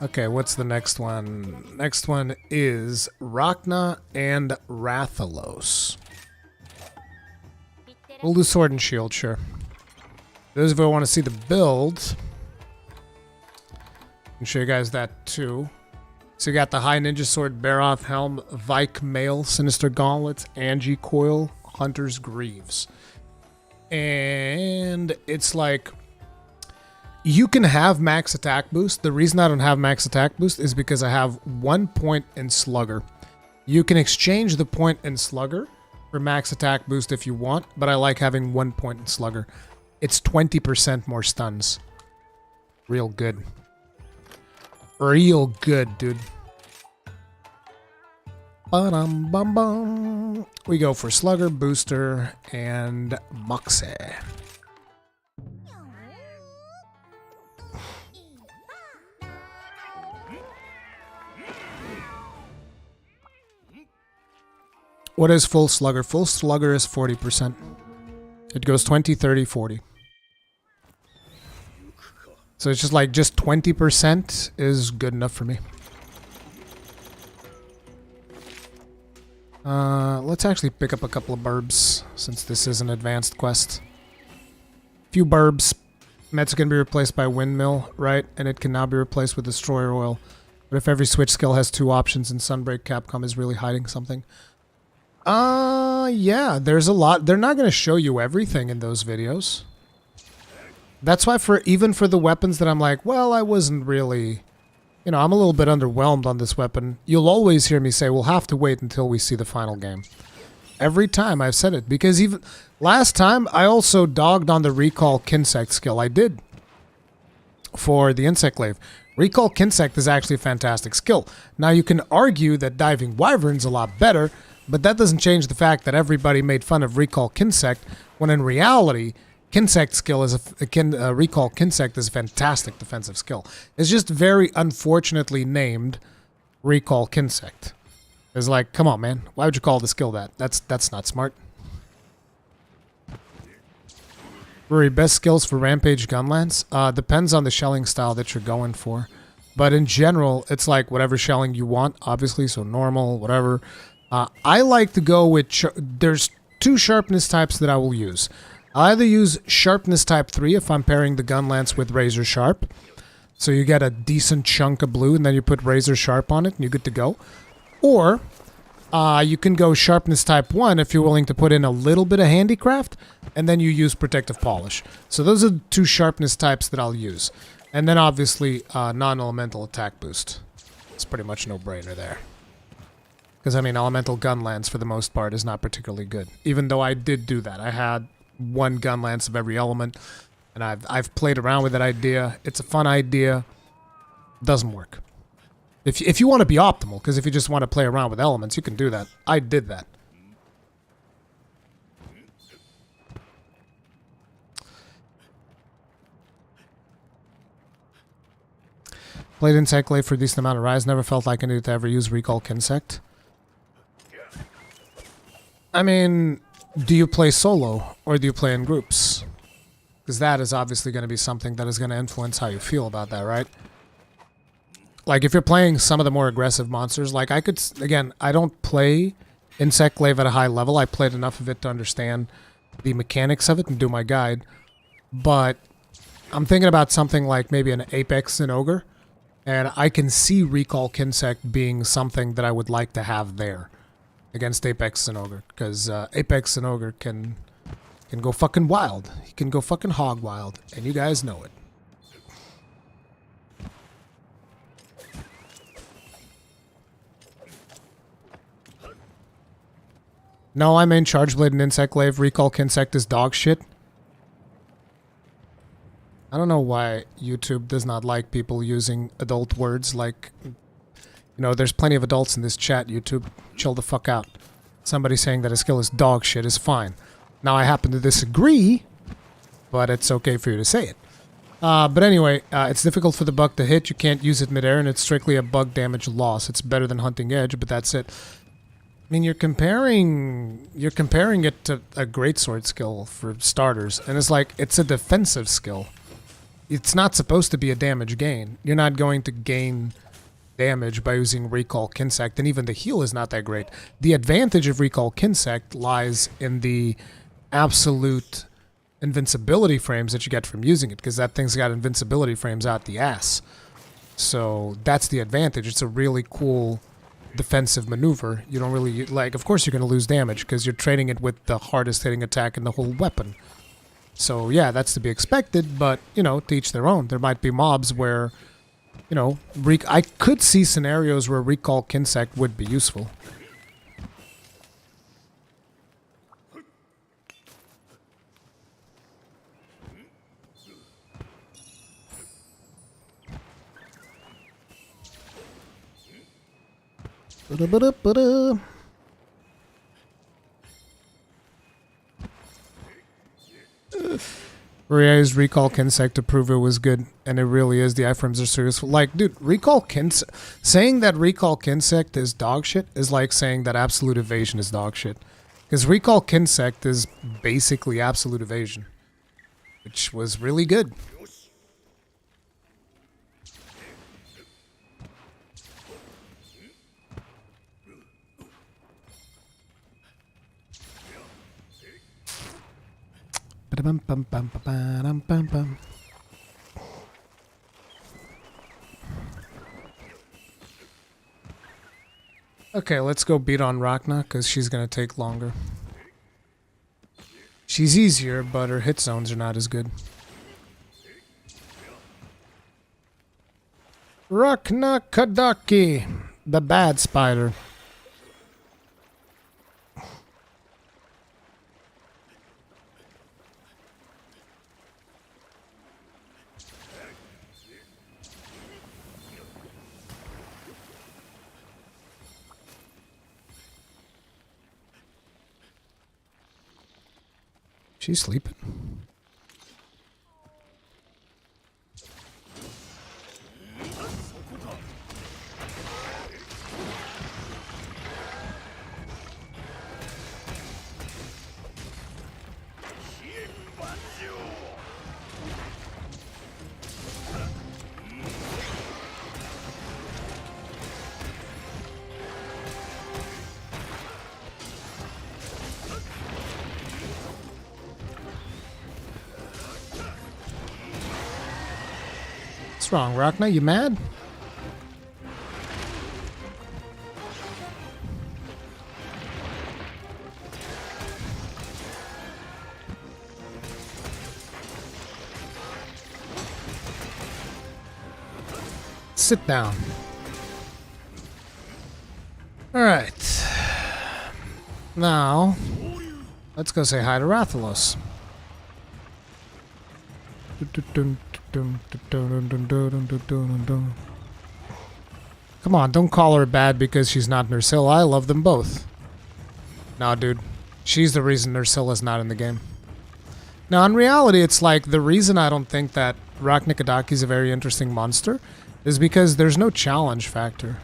Okay, what's the next one? Next one is Rakna and Rathalos. We'll do Sword and Shield, sure. Those of you who want to see the build, I can show you guys that too. So you got the High Ninja Sword, Baroth Helm, Vike Mail, Sinister Gauntlets, Angie Coil, Hunter's Greaves. And it's like, you can have max attack boost. The reason I don't have max attack boost is because I have 1 point in Slugger. You can exchange the point in Slugger for max attack boost if you want, but I like having 1 point in Slugger. It's 20% more stuns. Real good. Real good, dude. Ba-dum-bum-bum. We go for Slugger, Booster, and Moxie. What is full Slugger? Full Slugger is 40%. It goes 20, 30, 40. So it's just like, just 20% is good enough for me. Let's actually pick up a couple of burbs, since this is an advanced quest. Few burbs. Mets can be replaced by Windmill, right? And it can now be replaced with Destroyer Oil. But if every switch skill has 2 options in Sunbreak, Capcom is really hiding something. Yeah, there's a lot. They're not going to show you everything in those videos. That's why even for the weapons that I'm like, well, I wasn't really, you know, I'm a little bit underwhelmed on this weapon. You'll always hear me say, we'll have to wait until we see the final game. Every time I've said it, because even last time I also dogged on the Recall Kinsect skill. I did for the Insect Glaive. Recall Kinsect is actually a fantastic skill. Now you can argue that Diving Wyvern's a lot better, but that doesn't change the fact that everybody made fun of Recall Kinsect, when in reality, Kinsect skill is Recall Kinsect is a fantastic defensive skill. It's just very unfortunately named Recall Kinsect. It's like, come on, man, why would you call the skill that? That's not smart. Ruri, best skills for Rampage Gunlance? Depends on the shelling style that you're going for. But in general, it's like whatever shelling you want, obviously, so normal, whatever. I like to go with... There's 2 sharpness types that I will use. I'll either use sharpness type 3 if I'm pairing the Gunlance with Razor Sharp. So you get a decent chunk of blue, and then you put razor sharp on it, and you're good to go. Or you can go sharpness type 1 if you're willing to put in a little bit of handicraft, and then you use protective polish. So those are the 2 sharpness types that I'll use. And then obviously non-elemental attack boost. It's pretty much no-brainer there. Because I mean, elemental gunlance for the most part is not particularly good. Even though I did do that. I had 1 gunlance of every element. And I've played around with that idea. It's a fun idea. Doesn't work. If you want to be optimal, because if you just want to play around with elements, you can do that. I did that. Played Insect Glaive for a decent amount of Rise. Never felt like I needed to ever use Recall Kinsect. I mean, do you play solo or do you play in groups? Because that is obviously going to be something that is going to influence how you feel about that, right? Like, if you're playing some of the more aggressive monsters, like I could... Again, I don't play Insect Glaive at a high level. I played enough of it to understand the mechanics of it and do my guide. But I'm thinking about something like maybe an Apex and Ogre. And I can see Recall Kinsect being something that I would like to have there against Apex and Ogre. Because Apex and Ogre can go fucking wild. He can go fucking hog wild. And you guys know it. No, I main Charge Blade and Insect Glaive. Recall Kinsect is dog shit. I don't know why YouTube does not like people using adult words like... You know, there's plenty of adults in this chat, YouTube. Chill the fuck out. Somebody saying that a skill is dog shit is fine. Now, I happen to disagree, but it's okay for you to say it. But anyway, it's difficult for the bug to hit. You can't use it midair, and it's strictly a bug damage loss. It's better than Hunting Edge, but that's it. I mean, you're comparing it to a Greatsword skill for starters, and it's like, it's a defensive skill. It's not supposed to be a damage gain. You're not going to gain damage by using Recall Kinsect, and even the heal is not that great. The advantage of Recall Kinsect lies in the absolute invincibility frames that you get from using it, because that thing's got invincibility frames out the ass. So that's the advantage. It's a really cool defensive maneuver. You don't really, like, of course you're going to lose damage because you're trading it with the hardest hitting attack in the whole weapon. So yeah, that's to be expected, but, you know, to each their own. There might be mobs where, you know, I could see scenarios where Recall Kinsect would be useful. Rhea's Recall Kinsect to prove it was good, and it really is. The iframes are serious. Like, dude, saying that Recall Kinsect is dog shit is like saying that Absolute Evasion is dog shit. Because Recall Kinsect is basically Absolute Evasion, which was really good. Okay, let's go beat on Rakna, because she's going to take longer. She's easier, but her hit zones are not as good. Rakna-Kadaki, the bad spider. She's sleeping. What's wrong, Rakna? You mad? Sit down. Alright. Now, let's go say hi to Rathalos. Come on, don't call her bad because she's not Nursilla. I love them both. Nah, dude. She's the reason Nursilla's not in the game. Now, in reality, it's like the reason I don't think that Rakna-Kadaki is a very interesting monster is because there's no challenge factor.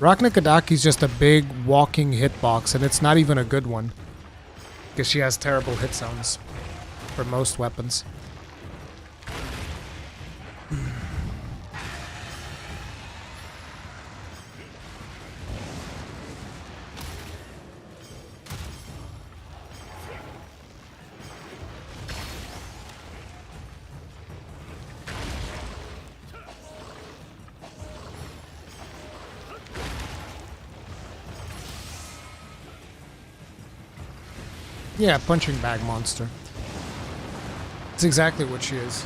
Rakna-Kadaki is just a big walking hitbox, and it's not even a good one. Because she has terrible hit zones for most weapons. Yeah, punching bag monster. That's exactly what she is.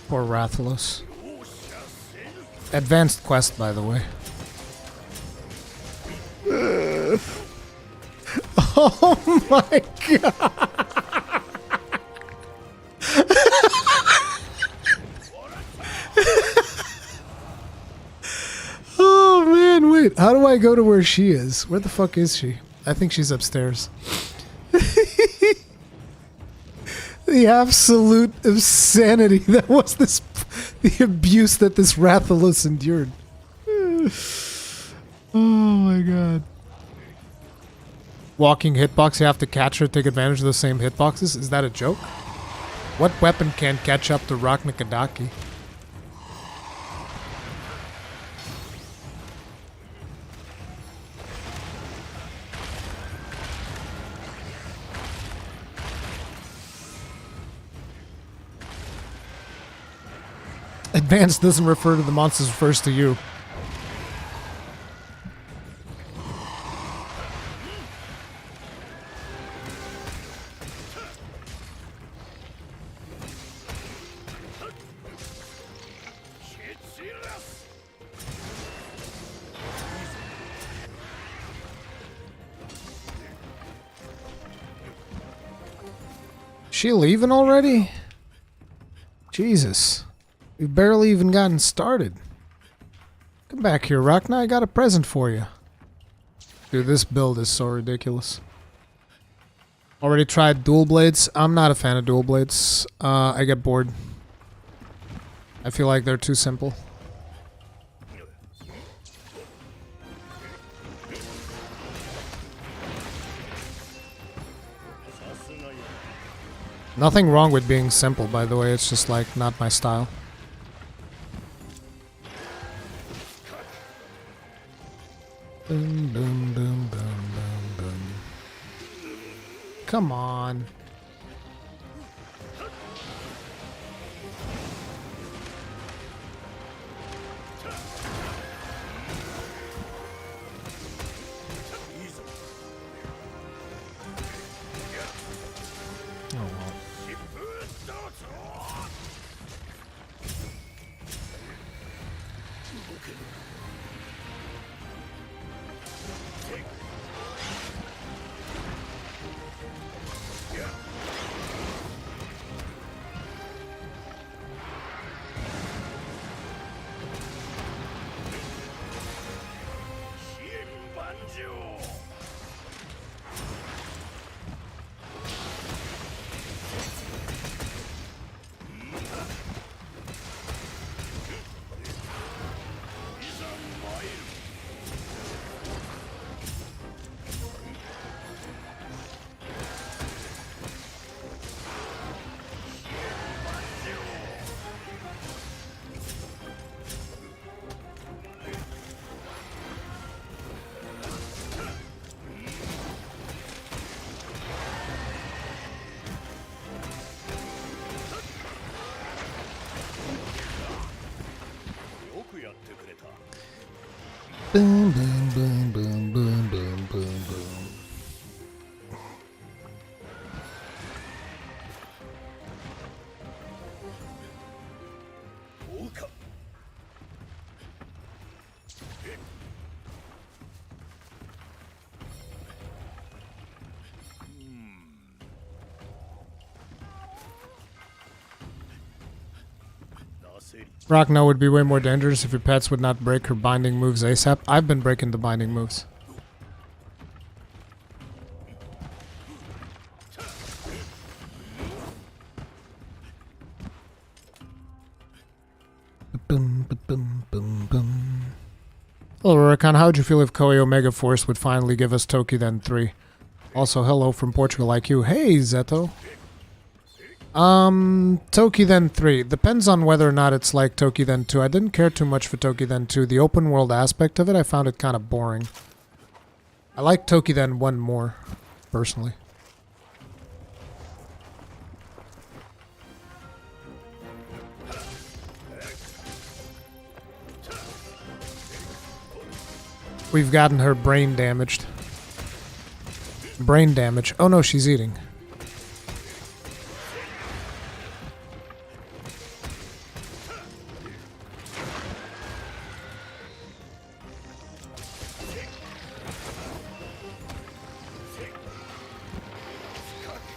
Poor Rathalos. Advanced quest, by the way. Oh my god! Oh man, wait. How do I go to where she is? Where the fuck is she? I think she's upstairs. The absolute insanity that was this, the abuse that this Rathalos endured. Oh my god. Walking hitbox, you have to catch her to take advantage of the same hitboxes? Is that a joke? What weapon can't catch up to Rakna-Kadaki? Advanced doesn't refer to the monsters, refers to you. She leaving already? Jesus. We've barely even gotten started. Come back here, Rakna. I got a present for you. Dude, this build is so ridiculous. Already tried dual blades. I'm not a fan of dual blades. I get bored. I feel like they're too simple. Nothing wrong with being simple, by the way. It's just like not my style. Boom, boom, boom, boom, boom, boom. Come on. Boom, boom, boom, boom, boom, boom, boom, boom. Rakna would be way more dangerous if your pets would not break her binding moves ASAP. I've been breaking the binding moves. Boom, boom, boom, boom. Hello, Rurikhan. How would you feel if Koei Omega Force would finally give us Toki Then 3? Also, hello from Portugal IQ. Hey, Zeto. Toki Then 3. Depends on whether or not it's like Toki Then 2. I didn't care too much for Toki Then 2. The open world aspect of it, I found it kind of boring. I like Toki Then 1 more, personally. We've gotten her brain damaged. Brain damage. Oh no, she's eating.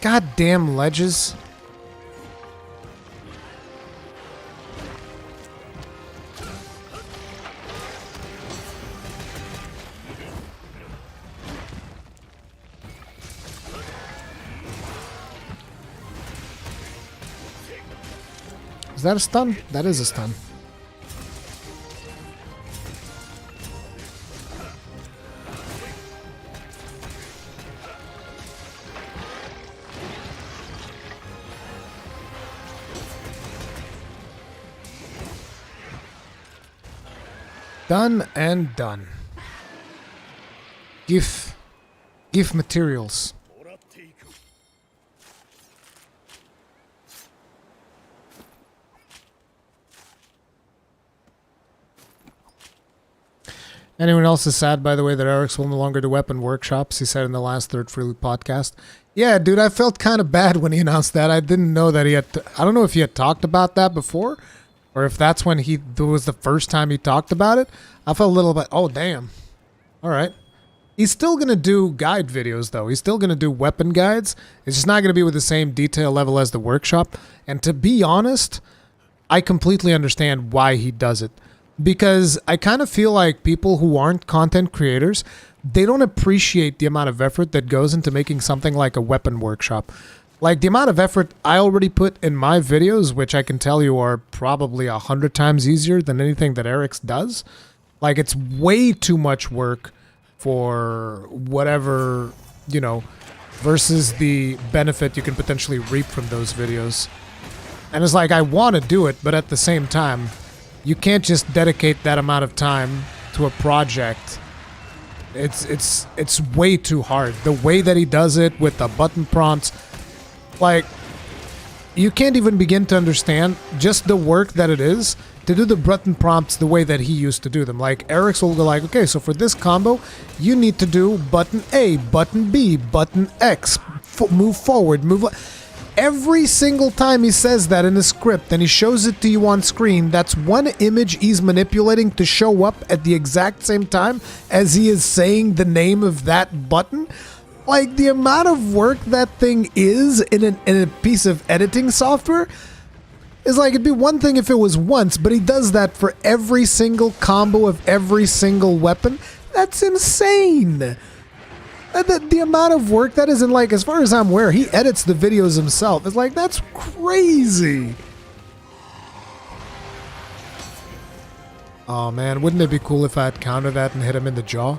Goddamn ledges. Is that a stun? That is a stun. Done and done. GIF materials. Anyone else is sad, by the way, that Eric's will no longer do weapon workshops, he said in the last Third Free Loot podcast. Yeah, dude, I felt kind of bad when he announced that. I didn't know that he had... I don't know if he had talked about that before, or if that's when it was the first time he talked about it. I felt a little bit... Oh, damn. All right. He's still going to do guide videos, though. He's still going to do weapon guides. It's just not going to be with the same detail level as the workshop. And to be honest, I completely understand why he does it. Because I kind of feel like people who aren't content creators, they don't appreciate the amount of effort that goes into making something like a weapon workshop. Like the amount of effort I already put in my videos, which I can tell you are probably 100 times easier than anything that Eric's does. Like it's way too much work for whatever, you know, versus the benefit you can potentially reap from those videos. And it's like, I want to do it, but at the same time, you can't just dedicate that amount of time to a project. It's way too hard. The way that he does it with the button prompts, like, you can't even begin to understand just the work that it is to do the button prompts the way that he used to do them. Like, Eric's will go like, okay, so for this combo, you need to do button A, button B, button X, move forward, move... Every single time he says that in the script and he shows it to you on screen, that's one image he's manipulating to show up at the exact same time as he is saying the name of that button. Like, the amount of work that thing is in a piece of editing software is like, it'd be one thing if it was once, but he does that for every single combo of every single weapon. That's insane. The amount of work that is, in, like, as far as I'm aware, he edits the videos himself. It's like, that's crazy. Oh man, wouldn't it be cool if I had countered that and hit him in the jaw?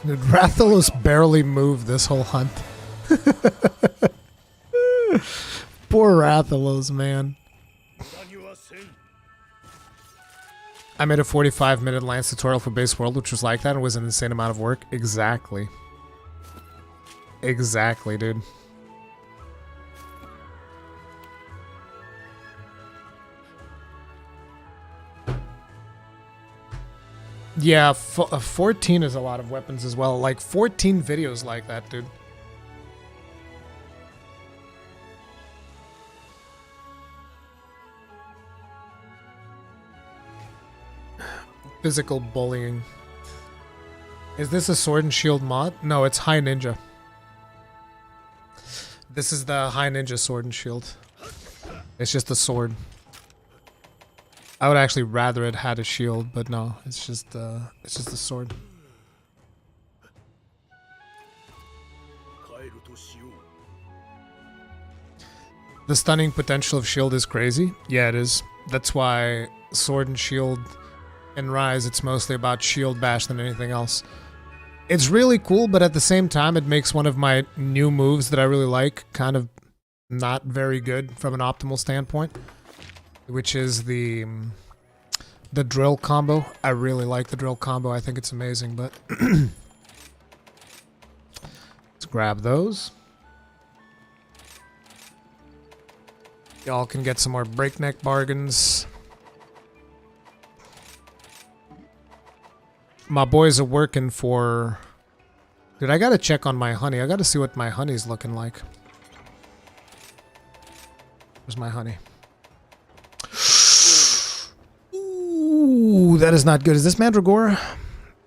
Dude, Rathalos barely moved this whole hunt. Poor Rathalos, man. I made a 45-minute Lance tutorial for Base World, which was like that and was an insane amount of work. Exactly. Exactly, dude. Yeah, 14 is a lot of weapons as well. Like 14 videos like that, dude. Physical bullying. Is this a sword and shield mod? No, it's High Ninja. This is the High Ninja sword and shield. It's just a sword. I would actually rather it had a shield, but no, it's just a sword. The stunning potential of shield is crazy. Yeah, it is. That's why sword and shield in Rise, it's mostly about shield bash than anything else. It's really cool, but at the same time, it makes one of my new moves that I really like kind of not very good from an optimal standpoint, which is the drill combo. I really like the drill combo. I think it's amazing, but let's grab those. Y'all can get some more breakneck bargains. My boys are working for... Dude, I gotta check on my honey. I gotta see what my honey's looking like. Where's my honey? Ooh, that is not good. Is this Mandragora?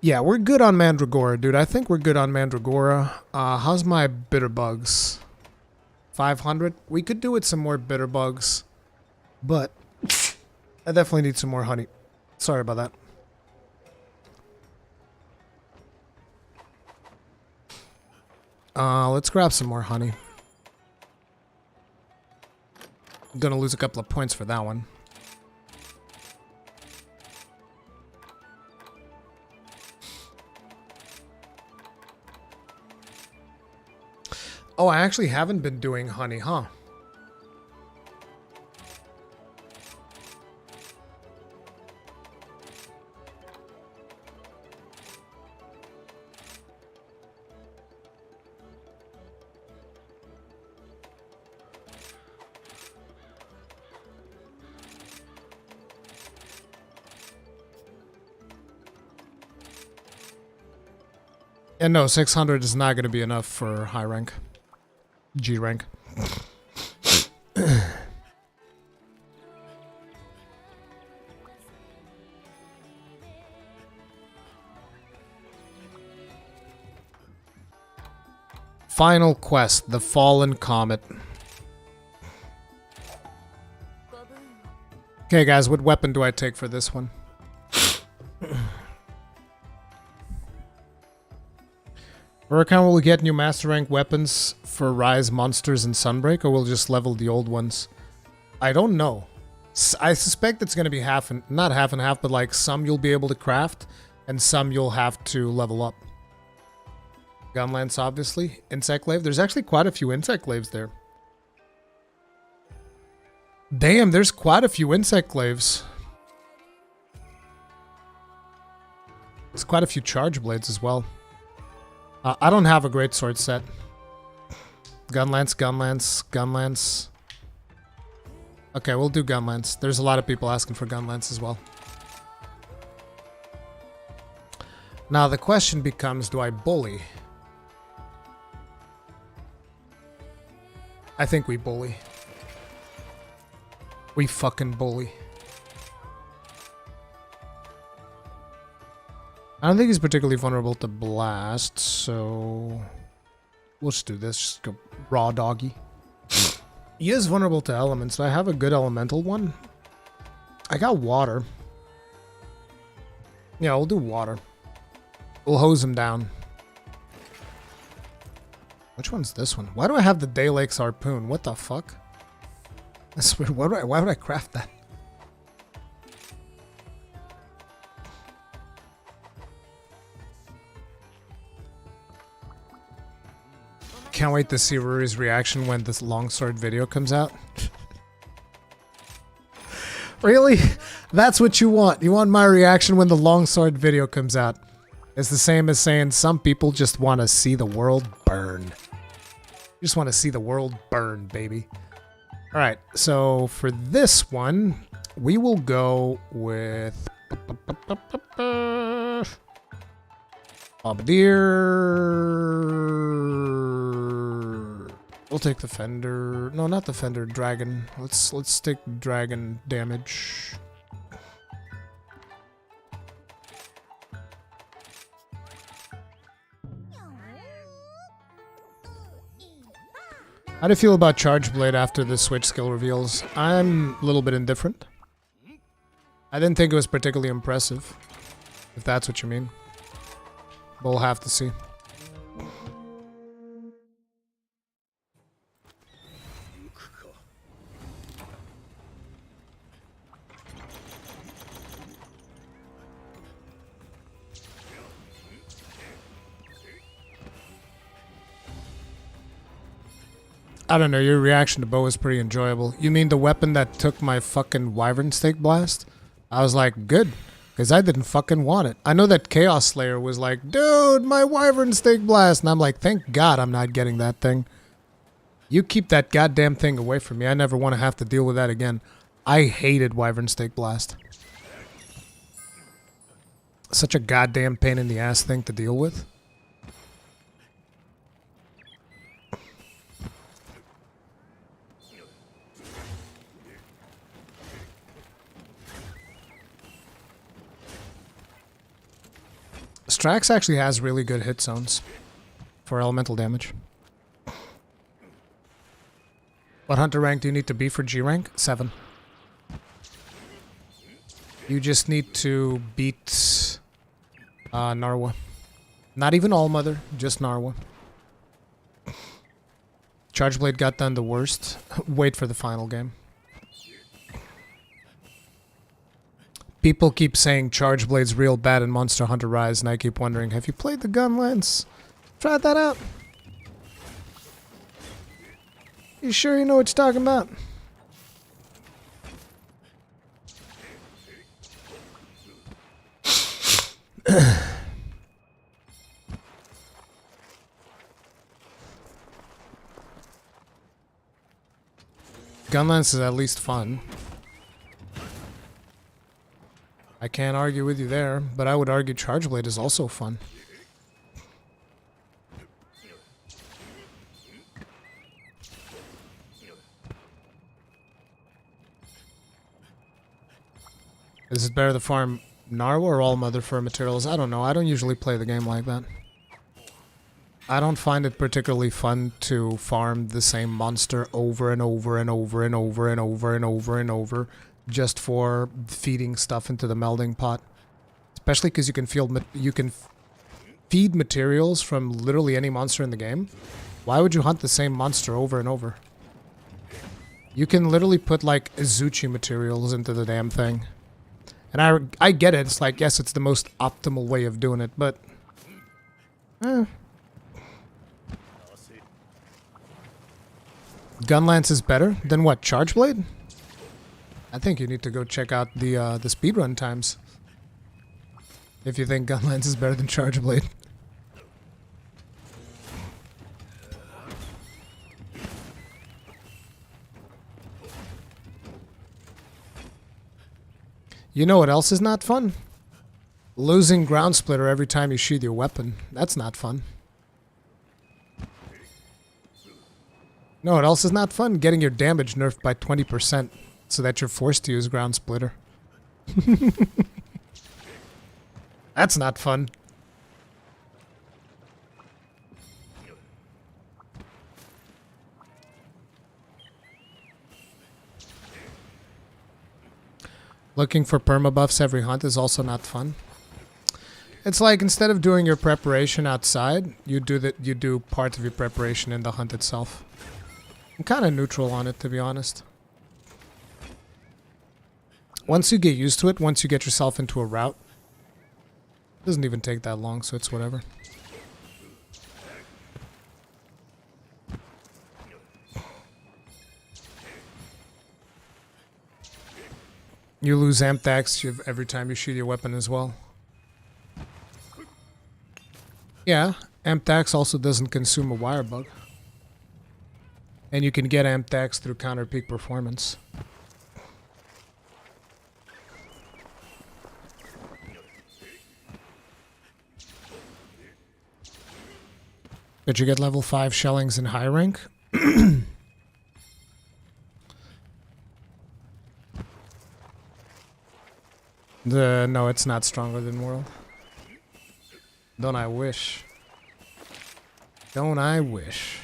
Yeah, we're good on Mandragora, dude. I think we're good on Mandragora. How's my bitter bugs? 500? We could do with some more bitter bugs, but I definitely need some more honey. Sorry about that. Let's grab some more honey. I'm gonna lose a couple of points for that one. Oh, I actually haven't been doing honey, huh? And no, 600 is not going to be enough for high rank. G rank. Final quest, the Fallen Comet. Okay guys, what weapon do I take for this one? Rurikhan, will we get new master rank weapons for Rise monsters in Sunbreak, or we'll just level the old ones? I don't know. I suspect it's going to be half and not half and half, but like some you'll be able to craft, and some you'll have to level up. Gunlance, obviously. Insect Glaive. There's actually quite a few Insect Glaives there. Damn, there's quite a few Insect Glaives. There's quite a few Charge Blades as well. I don't have a Greatsword set. Gunlance, Gunlance, Gunlance. Okay, we'll do Gunlance. There's a lot of people asking for Gunlance as well. Now the question becomes, do I bully? I think we bully. We fucking bully. I don't think he's particularly vulnerable to blast, so we'll just do this. Just go raw doggy. He is vulnerable to elements, so I have a good elemental one. I got water. Yeah, we'll do water. We'll hose him down. Which one's this one? Why do I have the Day Lake's harpoon? What the fuck? That's weird. Why would I craft that? Can't wait to see Ruri's reaction when this longsword video comes out. Really? That's what you want? You want my reaction when the longsword video comes out? It's the same as saying some people just want to see the world burn. You just want to see the world burn, baby. Alright, so for this one, we will go with... Bombardier. We'll take the Fender. No, not the Fender. Dragon. Let's take dragon damage. How do you feel about Charge Blade after the switch skill reveals? I'm a little bit indifferent. I didn't think it was particularly impressive, if that's what you mean. We'll have to see. I don't know, your reaction to bow was pretty enjoyable. You mean the weapon that took my fucking Wyvern Stake Blast? I was like, good, because I didn't fucking want it. I know that Chaos Slayer was like, dude, my Wyvern Stake Blast. And I'm like, thank God I'm not getting that thing. You keep that goddamn thing away from me. I never want to have to deal with that again. I hated Wyvern Stake Blast. Such a goddamn pain in the ass thing to deal with. Strax actually has really good hit zones for elemental damage. What hunter rank do you need to be for G rank? 7. You just need to beat Narwa. Not even Allmother, just Narwa. Charge Blade got done the worst. Wait for the final game. People keep saying Charge Blade's real bad in Monster Hunter Rise, and I keep wondering, have you played the Gunlance? Tried that out? You sure you know what you're talking about? Gunlance is at least fun. I can't argue with you there, but I would argue Charge Blade is also fun. Is it better to farm Narwa or Allmother for materials? I don't know. I don't usually play the game like that. I don't find it particularly fun to farm the same monster over and over and over and over and over and over and over just for feeding stuff into the melding pot. Especially because you can feed materials from literally any monster in the game. Why would you hunt the same monster over and over? You can literally put like Izuchi materials into the damn thing. And I get it. It's like, yes, it's the most optimal way of doing it, but Gunlance is better than what? Charge Blade? I think you need to go check out the speedrun times if you think Gunlance is better than Charge Blade. You know what else is not fun? Losing Ground Splitter every time you sheath your weapon. That's not fun. No, what else is not fun? Getting your damage nerfed by 20% so that you're forced to use Ground Splitter. That's not fun. Looking for permabuffs every hunt is also not fun. It's like instead of doing your preparation outside, you do part of your preparation in the hunt itself. I'm kind of neutral on it, to be honest. Once you get used to it, once you get yourself into a route, it doesn't even take that long, so it's whatever. You lose amp tax every time you shoot your weapon as well. Yeah, amp tax also doesn't consume a wire bug. And you can get amp tax through counter peak performance. Did you get level 5 shellings in high rank? No, it's not stronger than world. Don't I wish? Don't I wish?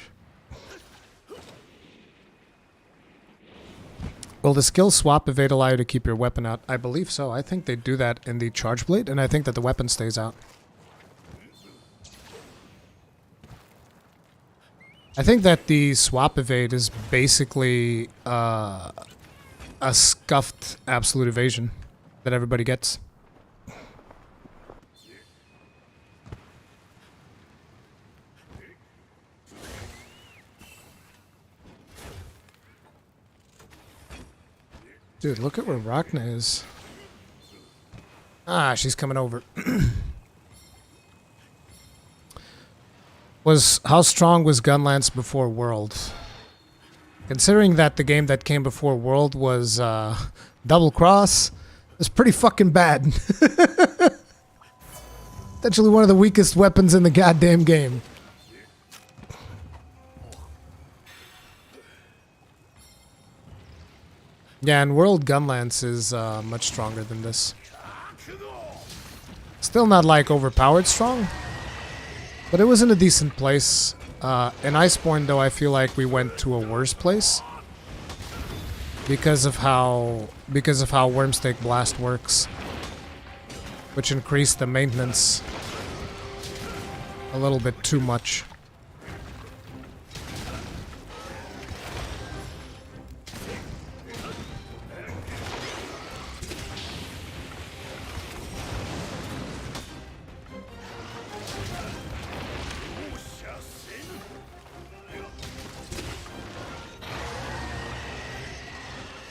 Will the skill swap evade allow you to keep your weapon out? I believe so. I think they do that in the charge blade, and I think that the weapon stays out. I think that the swap evade is basically a scuffed absolute evasion that everybody gets. Dude, look at where Rakna is. Ah, she's coming over. How strong was Gunlance before World? Considering that the game that came before World was Double Cross, it's pretty fucking bad. Potentially one of the weakest weapons in the goddamn game. Yeah, and World Gunlance is much stronger than this. Still not like overpowered strong, but it was in a decent place. In Iceborne, though, I feel like we went to a worse place because of how Wormstake Blast works, which increased the maintenance a little bit too much.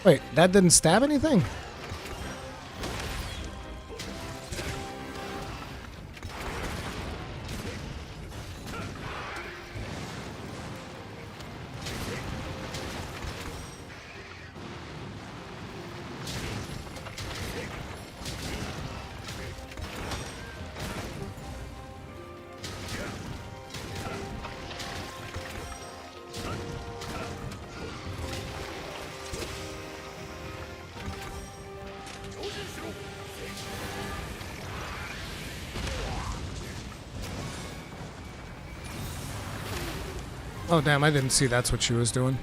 Wait, that didn't stab anything? Oh damn, I didn't see that's what she was doing.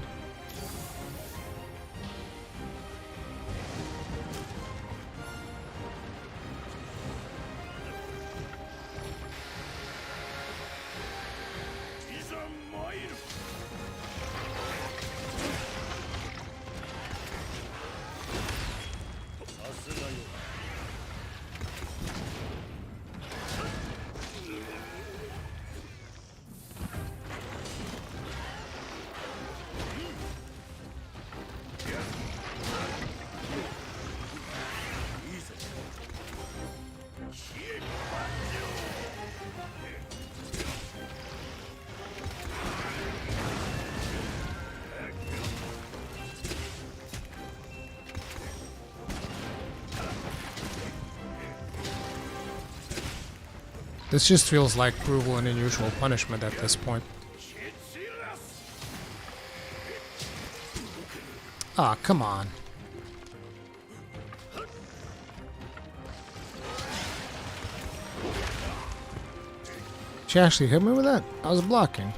This just feels like cruel and unusual punishment at this point. Ah, come on. She actually hit me with that? I was blocking.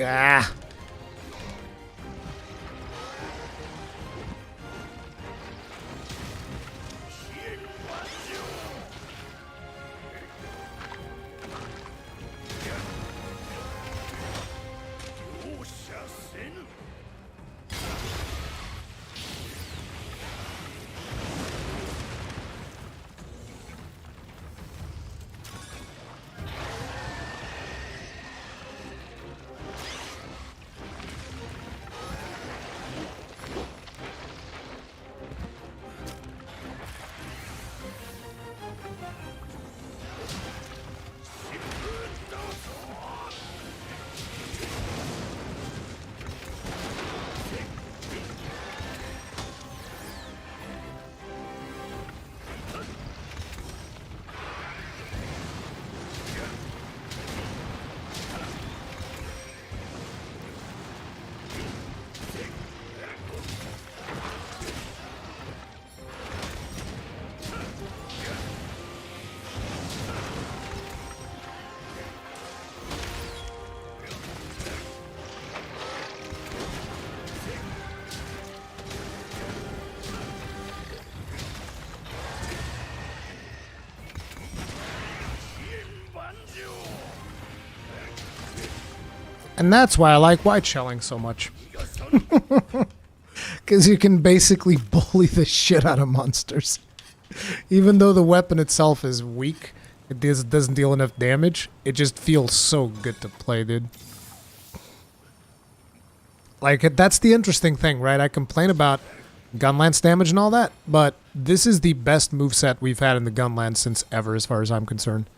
Ah. And that's why I like white shelling so much. Because you can basically bully the shit out of monsters. Even though the weapon itself is weak, it doesn't deal enough damage, it just feels so good to play, dude. Like, that's the interesting thing, right? I complain about Gunlance damage and all that, but this is the best moveset we've had in the Gunlance since ever, as far as I'm concerned.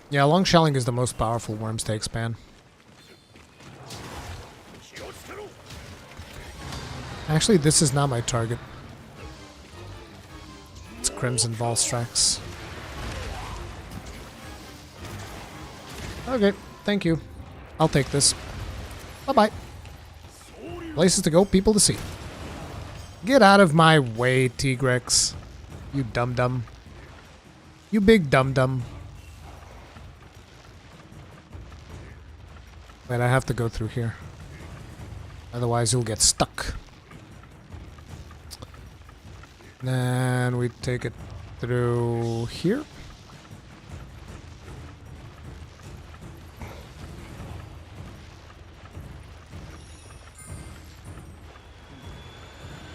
Yeah, long shelling is the most powerful Worms to expand. Actually, this is not my target. It's Crimson Volstrax. Okay, thank you. I'll take this. Bye-bye. Places to go, people to see. Get out of my way, Tigrex. You dum-dum. You big dum-dum. Wait, I have to go through here. Otherwise, you'll get stuck. Then we take it through here.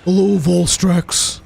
Hello, Volstrax.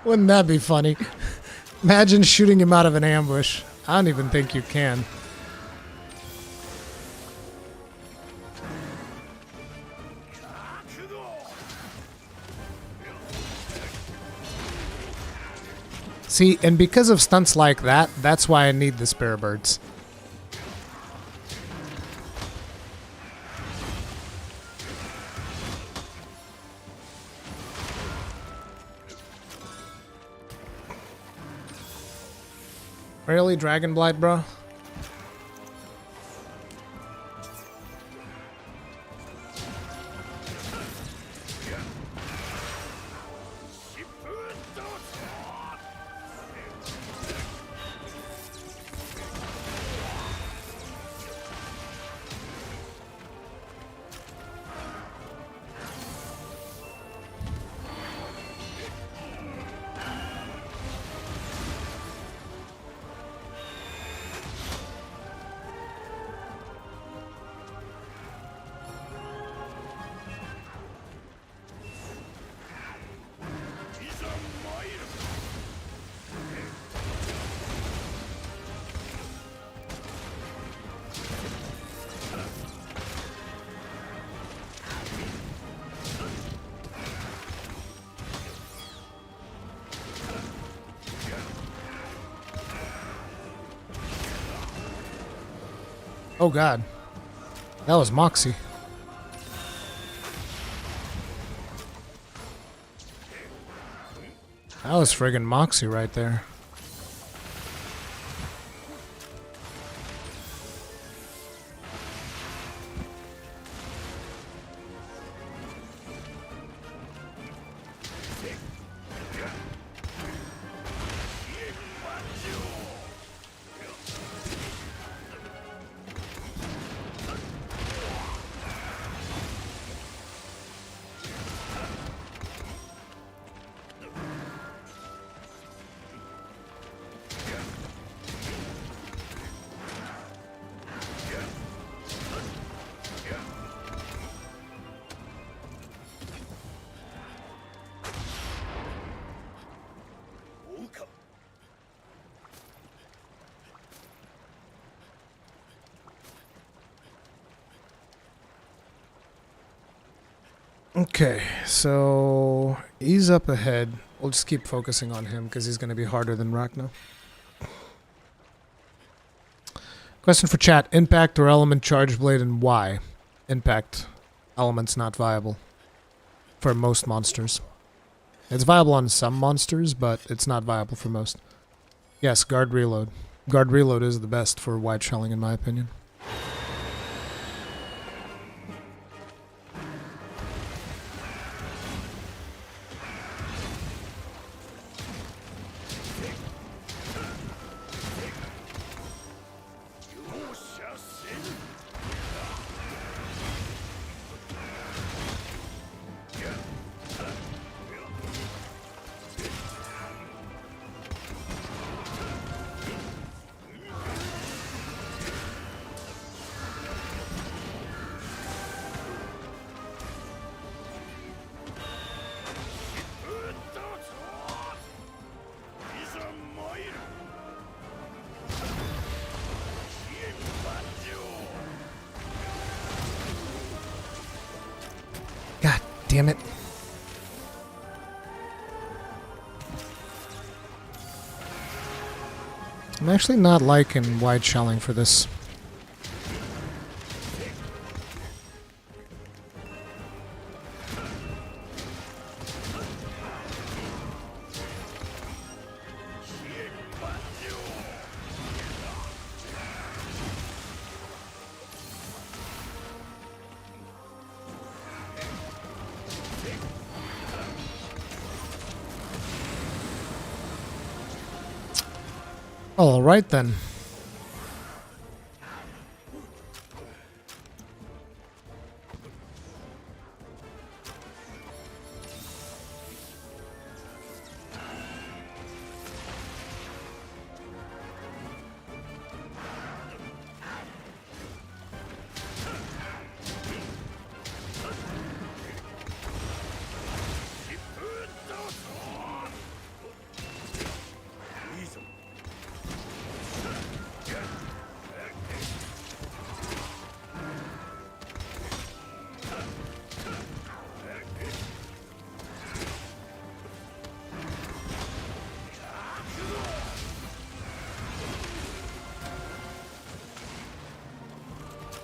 Wouldn't that be funny? Imagine shooting him out of an ambush. I don't even think you can. See, and because of stunts like that, that's why I need the spare birds. Really, Dragonblight, bro? Oh god. That was Moxie. That was friggin' Moxie right there. Okay, so he's up ahead. We'll just keep focusing on him because he's going to be harder than Rakna. Question for chat. Impact or element charge blade and why? Impact. Element's not viable for most monsters. It's viable on some monsters, but it's not viable for most. Yes, guard reload. Guard reload is the best for wide shelling in my opinion. God damn it. I'm actually not liking wide shelling for this. All right then.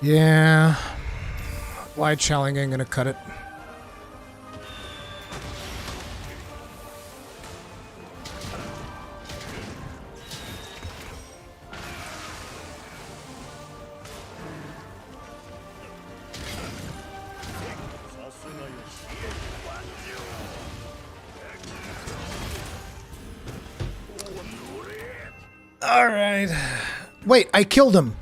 Yeah. Wide shelling ain't gonna cut it. All right. Wait, I killed him.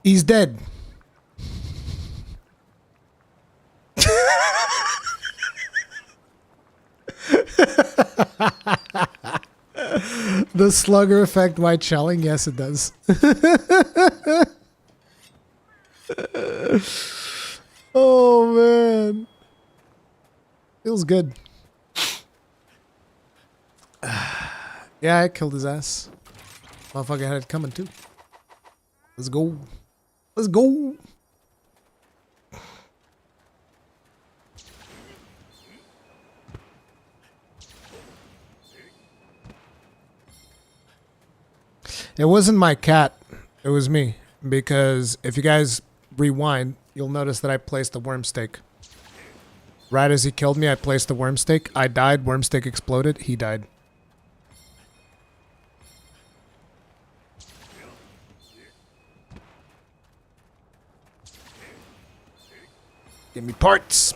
He's dead. The slugger effect white shelling? Yes, it does. Oh, man. Feels good. Yeah, I killed his ass. Motherfucker had it coming, too. Let's go. Let's go. It wasn't my cat. It was me. Because if you guys rewind, you'll notice that I placed the worm stake. Right as he killed me, I placed the worm stake. I died. Worm stake exploded. He died. Give me parts.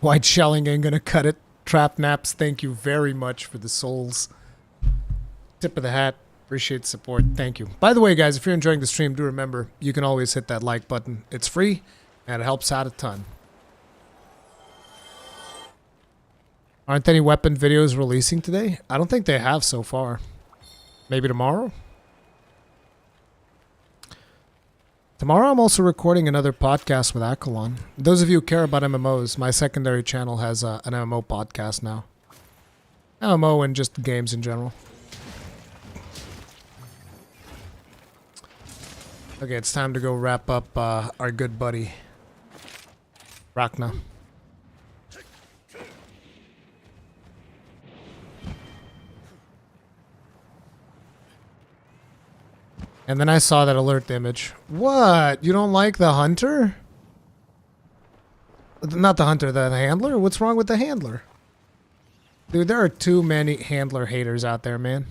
White shelling ain't gonna cut it. Trap naps, thank you very much for the souls. Tip of the hat. Appreciate the support. Thank you. By the way, guys, if you're enjoying the stream, do remember, you can always hit that like button. It's free, and it helps out a ton. Aren't any weapon videos releasing today? I don't think they have so far. Maybe tomorrow? Tomorrow I'm also recording another podcast with Akalon. Those of you who care about MMOs, my secondary channel has an MMO podcast now. MMO and just games in general. Okay, it's time to go wrap up our good buddy, Rakna. And then I saw that alert image. What? You don't like the hunter? Not the hunter, the handler? What's wrong with the handler? Dude, there are too many handler haters out there, man.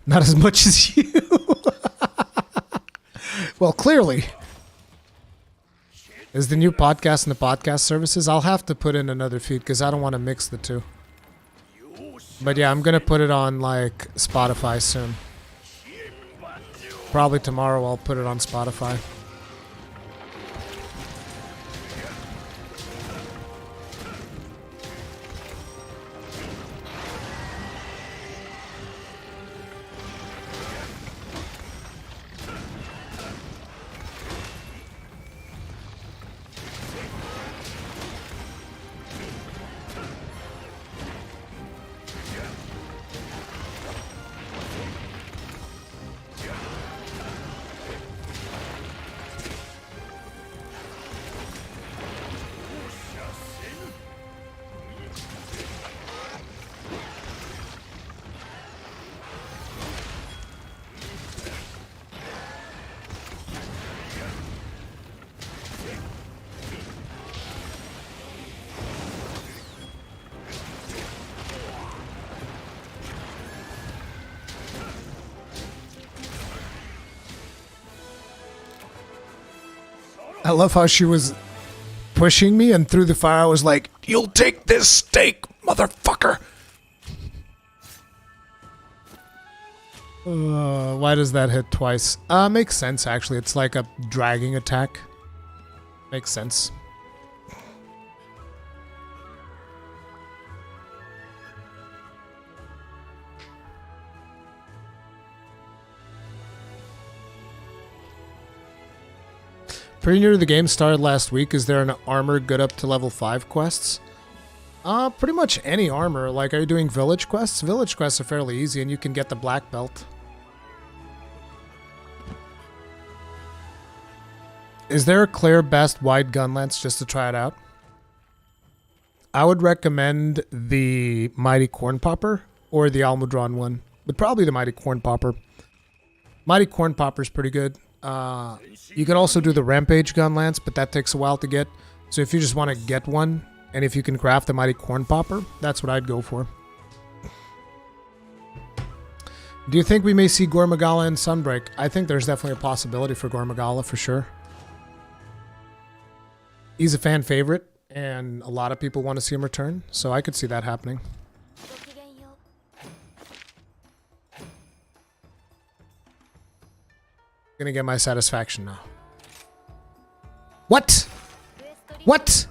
Not as much as you. Well, clearly. Is the new podcast in the podcast services? I'll have to put in another feed because I don't want to mix the two. But yeah, I'm going to put it on like Spotify soon. Probably tomorrow I'll put it on Spotify. I love how she was pushing me, and through the fire I was like, "You'll take this steak, motherfucker!" Why does that hit twice? Makes sense, actually. It's like a dragging attack. Makes sense. Pretty new to the game, started last week. Is there an armor good up to level 5 quests? Pretty much any armor. Like, are you doing village quests? Village quests are fairly easy and you can get the black belt. Is there a clear best wide gunlance just to try it out? I would recommend the Mighty Corn Popper or the Almudron one, but probably the Mighty Corn Popper. Mighty Corn Popper is pretty good. You can also do the Rampage Gunlance, but that takes a while to get. So if you just want to get one, and if you can craft the Mighty Corn Popper, that's what I'd go for. Do you think we may see Gormagala in Sunbreak? I think there's definitely a possibility for Gormagala for sure. He's a fan favorite, and a lot of people want to see him return, so I could see that happening. Gonna get my satisfaction now. What? What?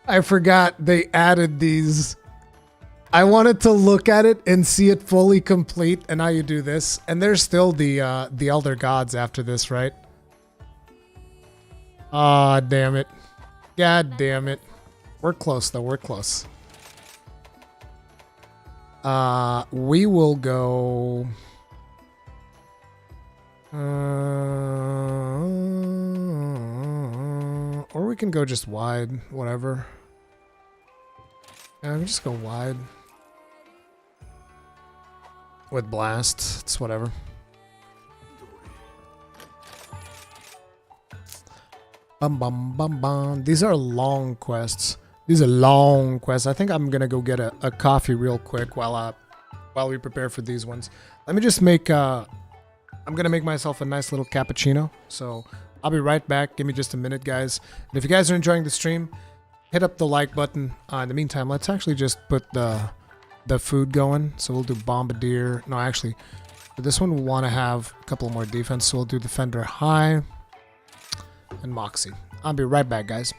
I forgot they added these. I wanted to look at it and see it fully complete, and now you do this. And there's still the Elder Gods after this, right? Ah, damn it. God damn it. We're close, though. We're close. We will go... or we can go just wide, whatever. Yeah, we just go wide. With blast, it's whatever. Bum bum bum bum. These are long quests. These are long quests. I think I'm gonna go get a coffee real quick while we prepare for these ones. Let me just make I'm gonna make myself a nice little cappuccino. So I'll be right back. Give me just a minute, guys. And if you guys are enjoying the stream, hit up the like button. In the meantime, let's actually just put the food going. So we'll do bombardier. No, actually, For this one, we want to have a couple more defense, so we'll do Defender High and Moxie. I'll be right back, guys.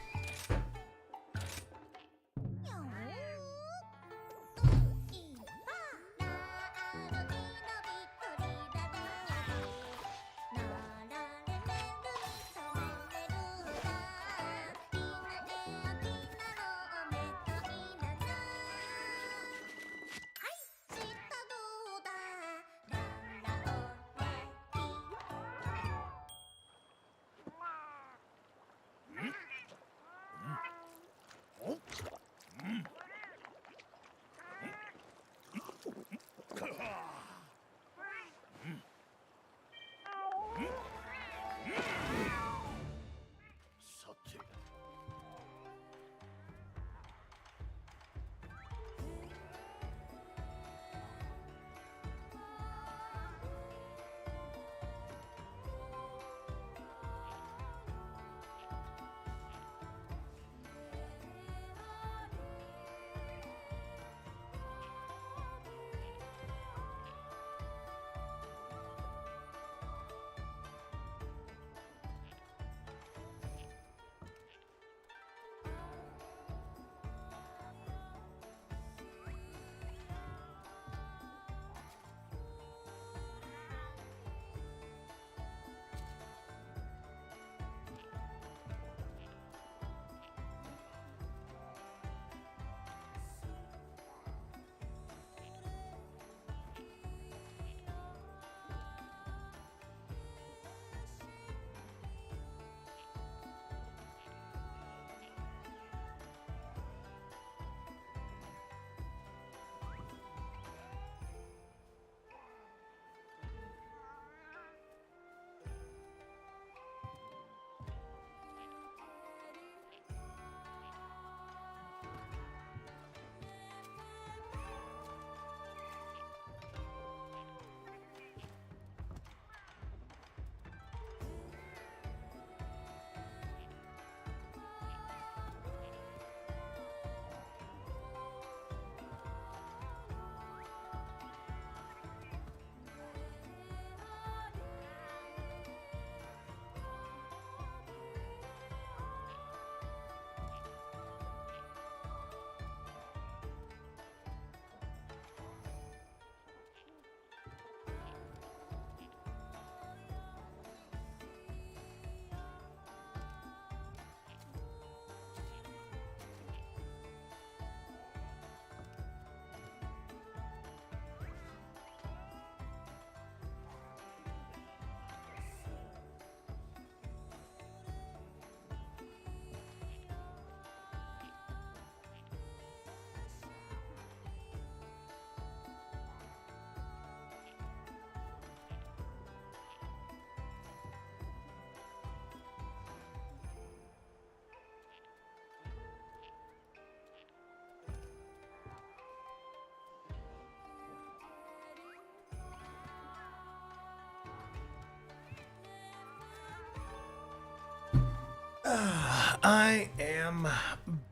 I am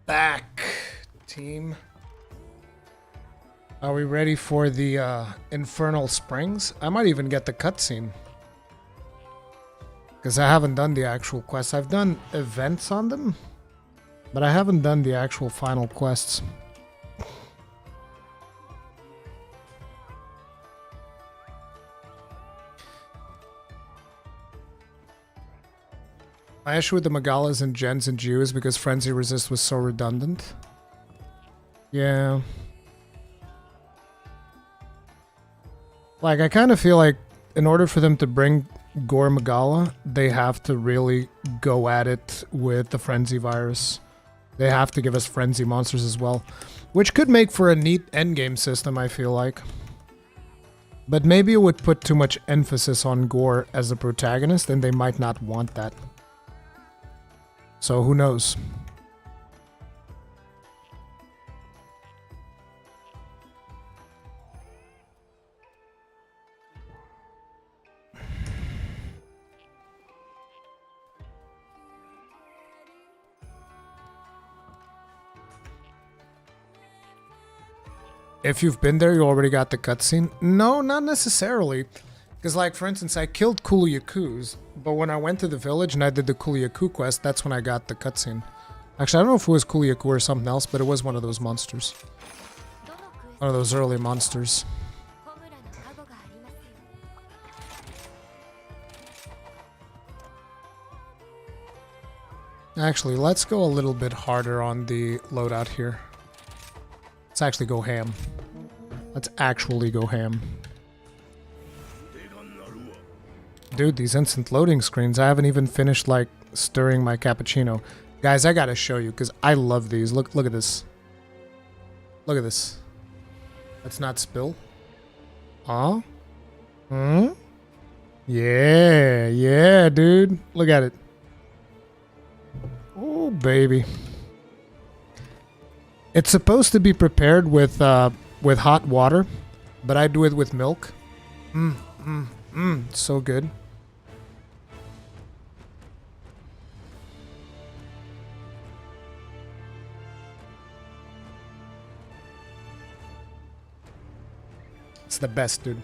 back, team. Are we ready for the Infernal Springs? I might even get the cutscene. Because I haven't done the actual quests. I've done events on them, but I haven't done the actual final quests. My issue with the Magalas and Gens and Jew is because Frenzy Resist was so redundant. Yeah. Like, I kind of feel like in order for them to bring Gore Magala, they have to really go at it with the Frenzy virus. They have to give us Frenzy monsters as well. Which could make for a neat endgame system, I feel like. But maybe it would put too much emphasis on Gore as a protagonist, and they might not want that. So who knows? If you've been there, you already got the cutscene. No, not necessarily. Because, like, for instance, I killed Kuliyakus, but when I went to the village and I did the Kuliyaku quest, that's when I got the cutscene. Actually, I don't know if it was Kuliyaku or something else, but it was one of those monsters. One of those early monsters. Actually, let's go a little bit harder on the loadout here. Let's actually go ham. Let's actually go ham. Dude, these instant loading screens, I haven't even finished, like, stirring my cappuccino. Guys, I gotta show you, because I love these. Look at this. Look at this. Let's not spill. Huh? Hmm? Yeah, dude. Look at it. Oh, baby. It's supposed to be prepared with hot water, but I do it with milk. So good. It's the best, dude.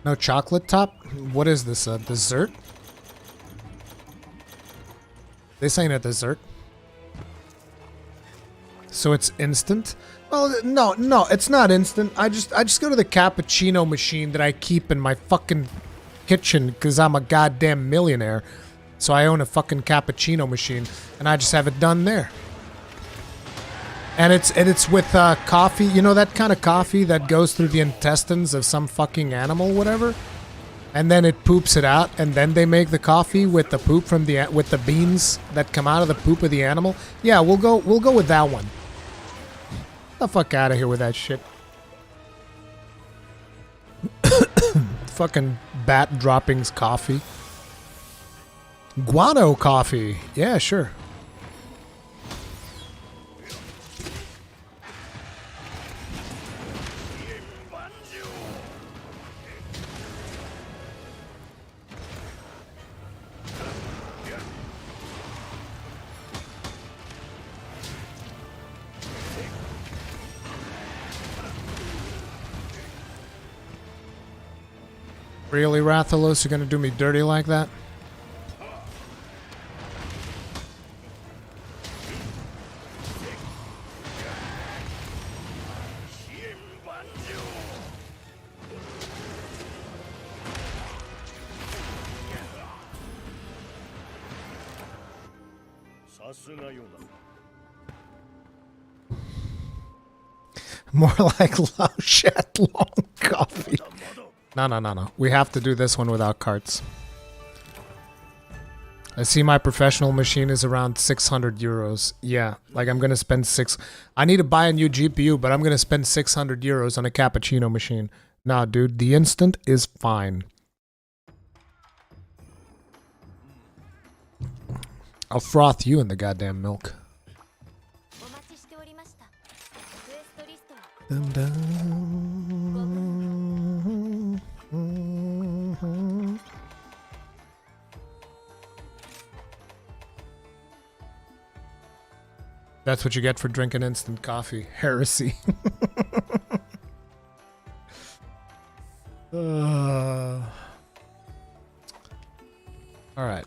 No chocolate top? What is this, a dessert? This ain't a dessert. So it's instant? Well, no, it's not instant. I just go to the cappuccino machine that I keep in my fucking kitchen because I'm a goddamn millionaire. So I own a fucking cappuccino machine and I just have it done there. And it's with coffee, you know, that kind of coffee that goes through the intestines of some fucking animal, whatever, and then it poops it out, and then they make the coffee with the poop from with the beans that come out of the poop of the animal. Yeah, we'll go with that one. Get the fuck out of here with that shit. Fucking bat droppings coffee. Guano coffee. Yeah, sure. Really, Rathalos, you're gonna do me dirty like that? More like Lao Shat long coffee. No. We have to do this one without carts. I see my professional machine is around 600 euros. Yeah, like I'm gonna spend I need to buy a new GPU, but I'm gonna spend 600 euros on a cappuccino machine. Nah, dude, the instant is fine. I'll froth you in the goddamn milk. Dum dum. That's what you get for drinking instant coffee. Heresy. All right.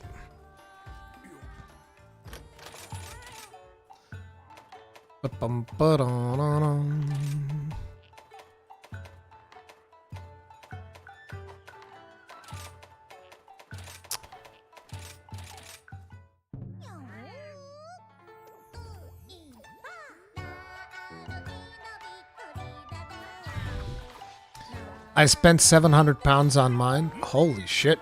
I spent 700 pounds on mine. Holy shit.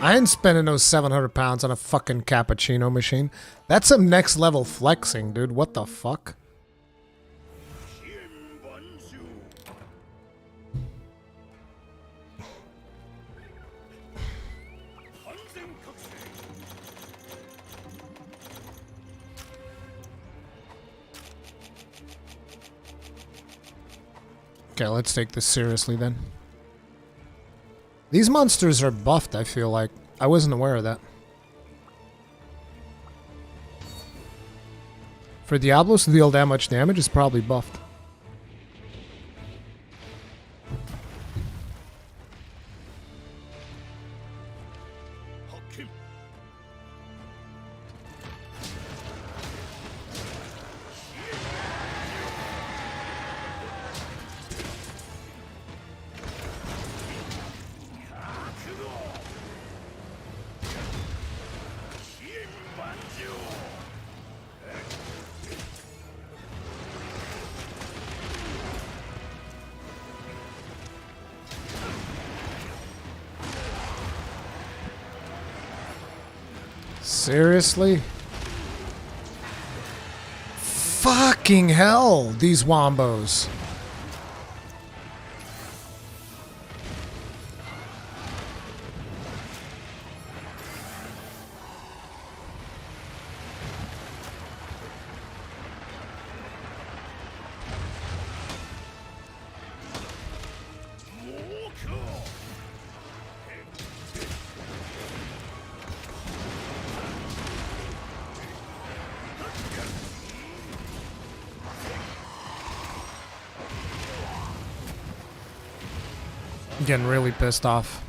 I ain't spending those 700 pounds on a fucking cappuccino machine. That's some next level flexing, dude. What the fuck? Okay, let's take this seriously then. These monsters are buffed, I feel like. I wasn't aware of that. For Diablos to deal that much damage is probably buffed. Seriously? Fucking hell, these wombos. I'm getting really pissed off.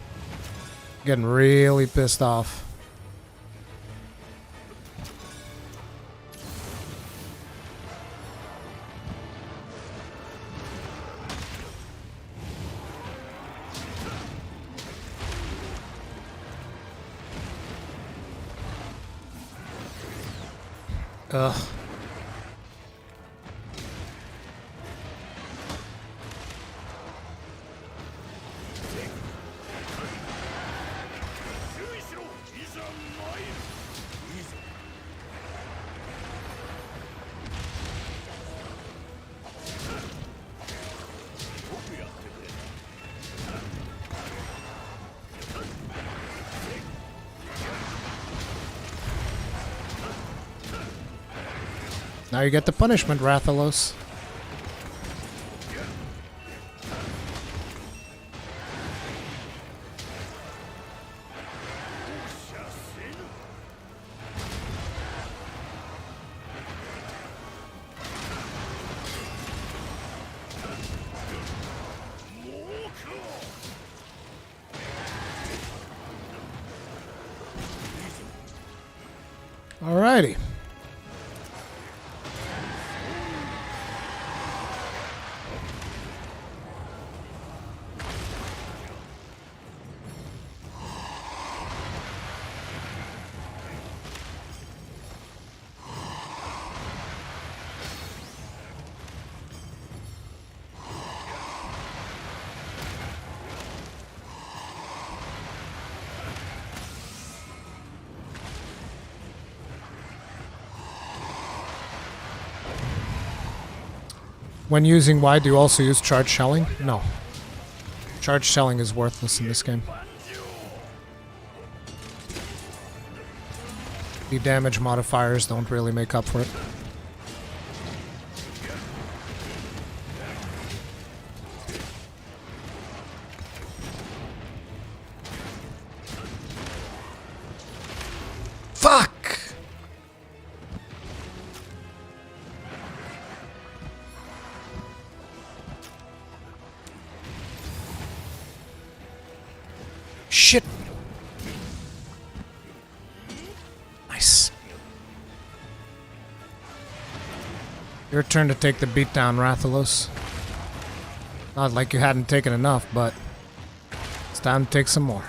Getting really pissed off. Ugh. Now you get the punishment, Rathalos. Alrighty. When using Y, do you also use charge shelling? No. Charge shelling is worthless in this game. The damage modifiers don't really make up for it. Fuck! Shit! Nice. Your turn to take the beat down, Rathalos. Not like you hadn't taken enough, but it's time to take some more.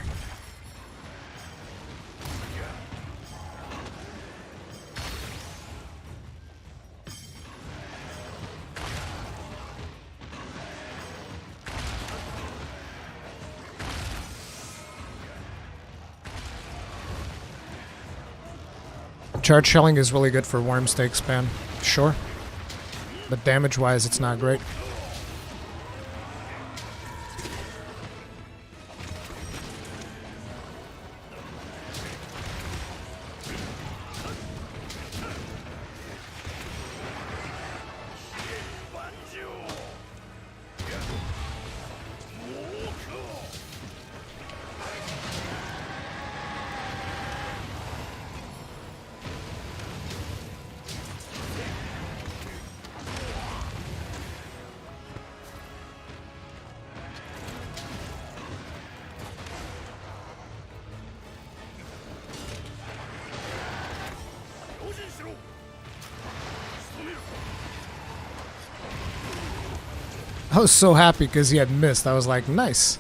Charge shelling is really good for worm stake spam, sure. But damage-wise, it's not great. I was so happy because he had missed. I was like, nice.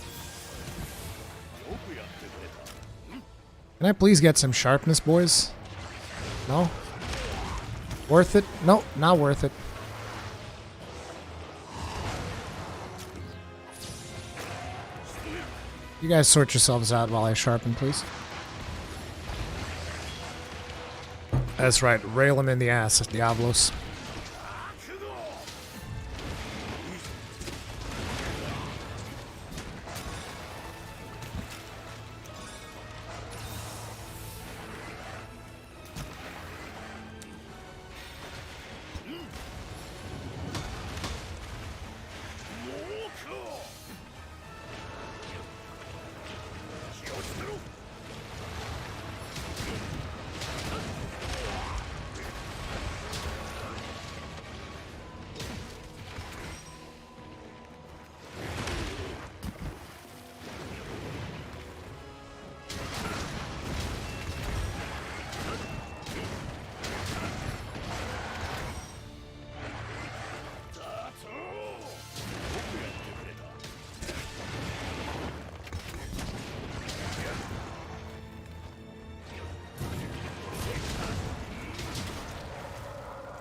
Can I please get some sharpness, boys? No? Worth it? No, not worth it. You guys sort yourselves out while I sharpen, please. That's right. Rail him in the ass, Diablos.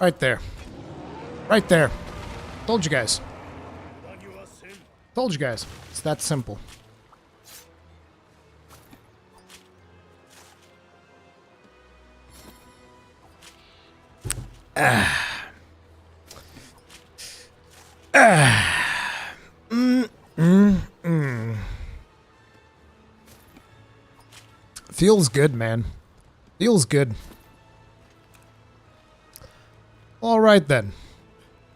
Right there. Right there. Told you guys. Told you guys. It's that simple. Feels good, man. Feels good. Alright then.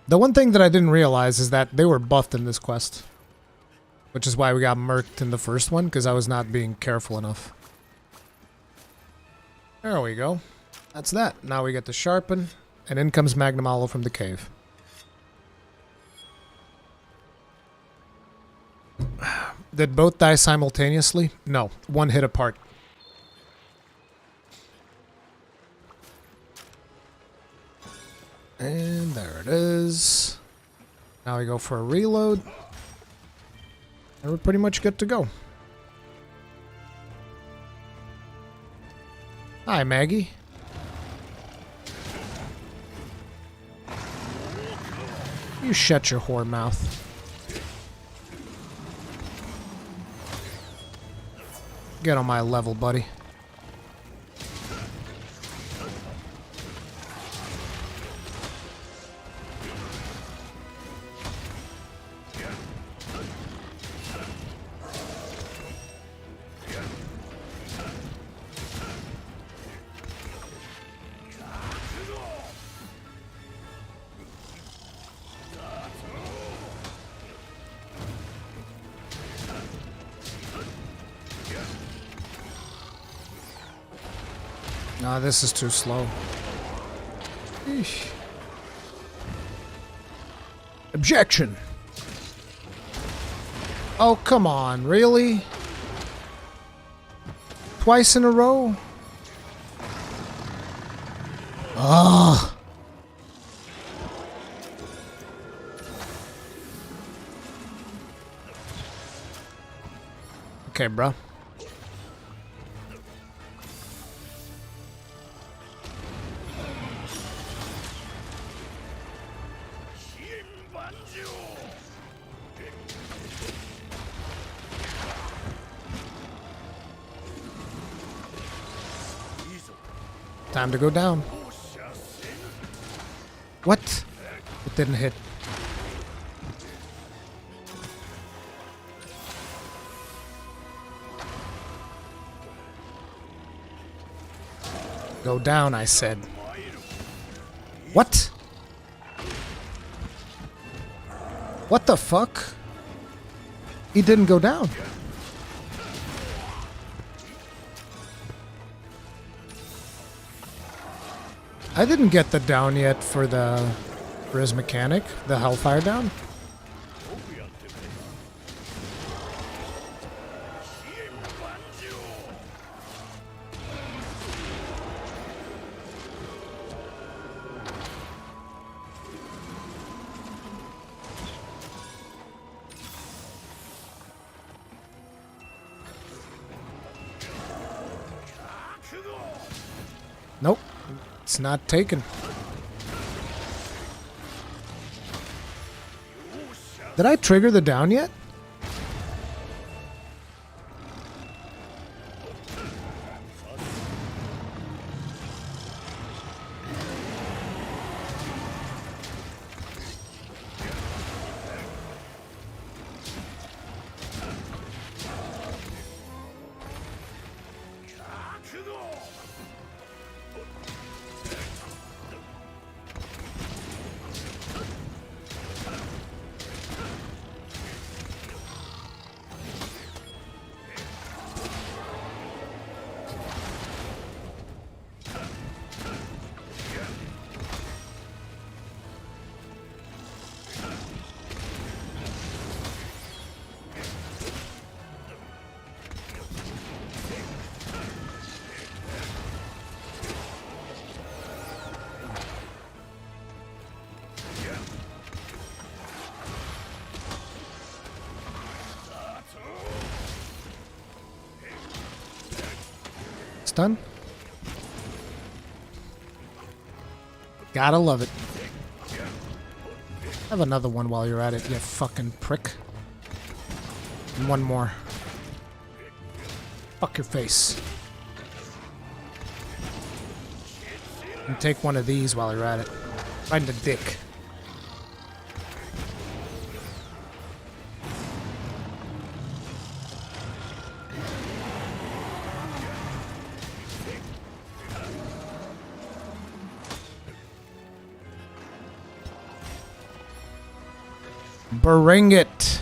The one thing that I didn't realize is that they were buffed in this quest. Which is why we got murked in the first one, because I was not being careful enough. There we go. That's that. Now we get to sharpen, and in comes Magnum Hollow from the cave. Did both die simultaneously? No. One hit apart. And there it is. Now we go for a reload. And we're pretty much good to go. Hi, Maggie. You shut your whore mouth. Get on my level, buddy. Nah, this is too slow. Eesh. Objection! Oh, come on, really? Twice in a row? Ugh. Okay, bro. Time to go down. What? It didn't hit. Go down, I said. What? What the fuck? He didn't go down. I didn't get the down yet for his mechanic, the Hellfire down. Nope. It's not taken. Did I trigger the down yet? Done. Gotta love it. Have another one while you're at it, you fucking prick. And one more. Fuck your face. And take one of these while you're at it. Right in the dick. Bring it.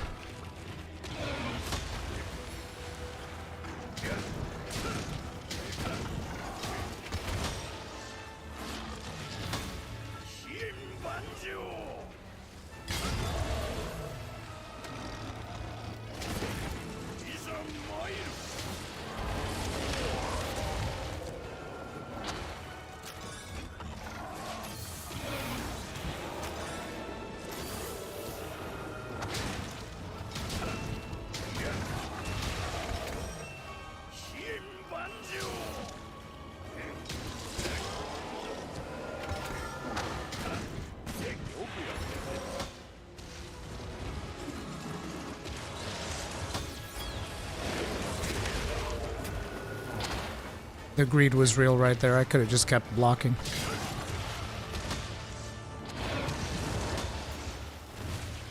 The greed was real right there. I could have just kept blocking.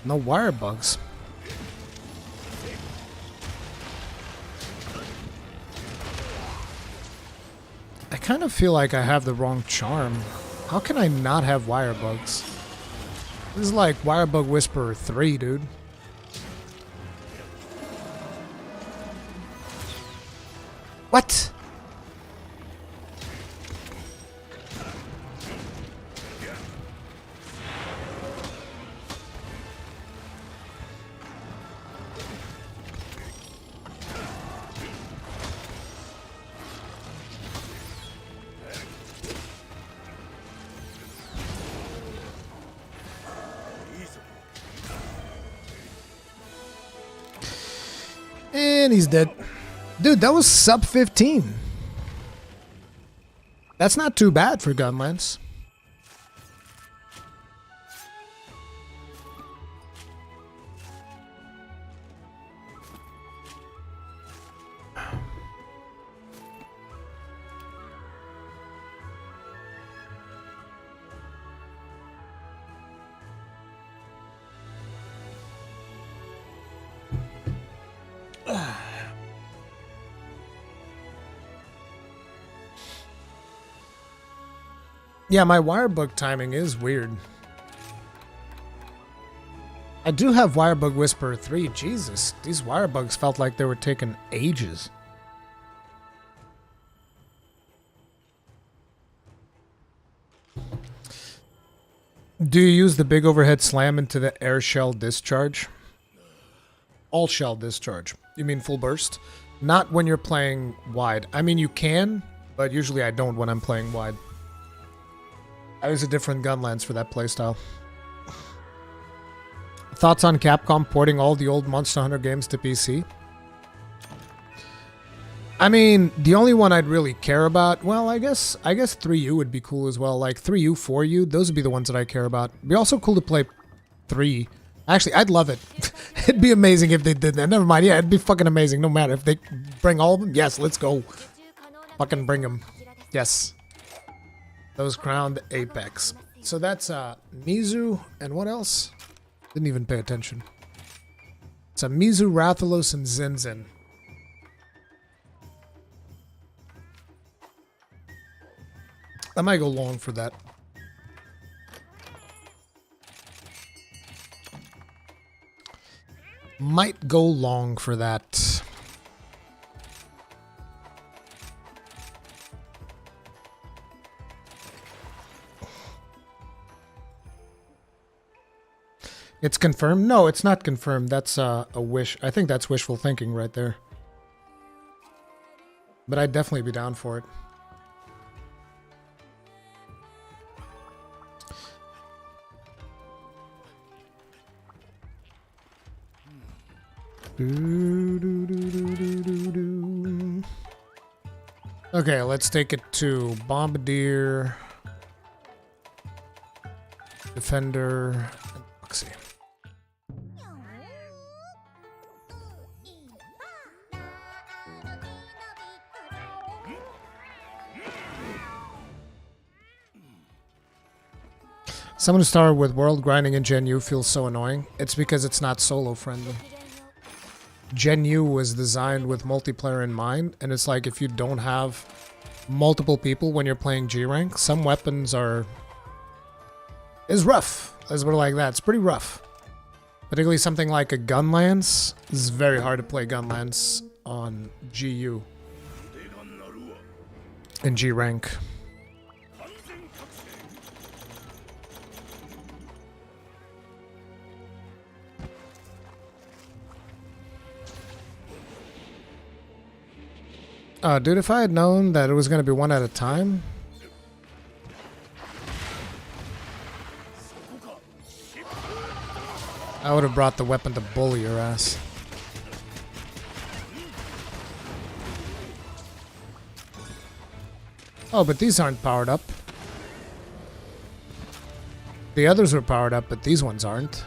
No wire bugs. I kind of feel like I have the wrong charm. How can I not have wire bugs? This is like Wirebug Whisperer 3, dude. What? And he's dead. Dude, that was sub 15. That's not too bad for Gunlance. Yeah, my Wirebug timing is weird. I do have Wirebug Whisperer 3. Jesus, these Wirebugs felt like they were taking ages. Do you use the big overhead slam into the air shell discharge? All shell discharge. You mean full burst? Not when you're playing wide. I mean, you can, but usually I don't when I'm playing wide. I use a different Gunlance for that playstyle. Thoughts on Capcom porting all the old Monster Hunter games to PC? I mean, the only one I'd really care about, well, I guess 3U would be cool as well. Like 3U, 4U, those would be the ones that I care about. It'd be also cool to play 3. Actually, I'd love it. It'd be amazing if they did that. Never mind. Yeah, it'd be fucking amazing. No matter if they bring all of them. Yes, let's go. Fucking bring them. Yes. Those crowned Apex. So that's Mizu and what else? Didn't even pay attention. It's a Mizu, Rathalos, and Zinzin. I might go long for that. Might go long for that. It's confirmed? No, it's not confirmed. That's a wish. I think that's wishful thinking right there. But I'd definitely be down for it. Okay, let's take it to Bombardier, Defender, and Boxy. Someone who started with world grinding in Gen U feels so annoying. It's because it's not solo friendly. Gen U was designed with multiplayer in mind, and it's like if you don't have multiple people when you're playing G rank, some weapons is rough. Let's put it like that. It's pretty rough. Particularly something like a Gunlance. This is very hard to play Gunlance on GU in G rank. Dude, if I had known that it was going to be one at a time... I would have brought the weapon to bully your ass. Oh, but these aren't powered up. The others were powered up, but these ones aren't.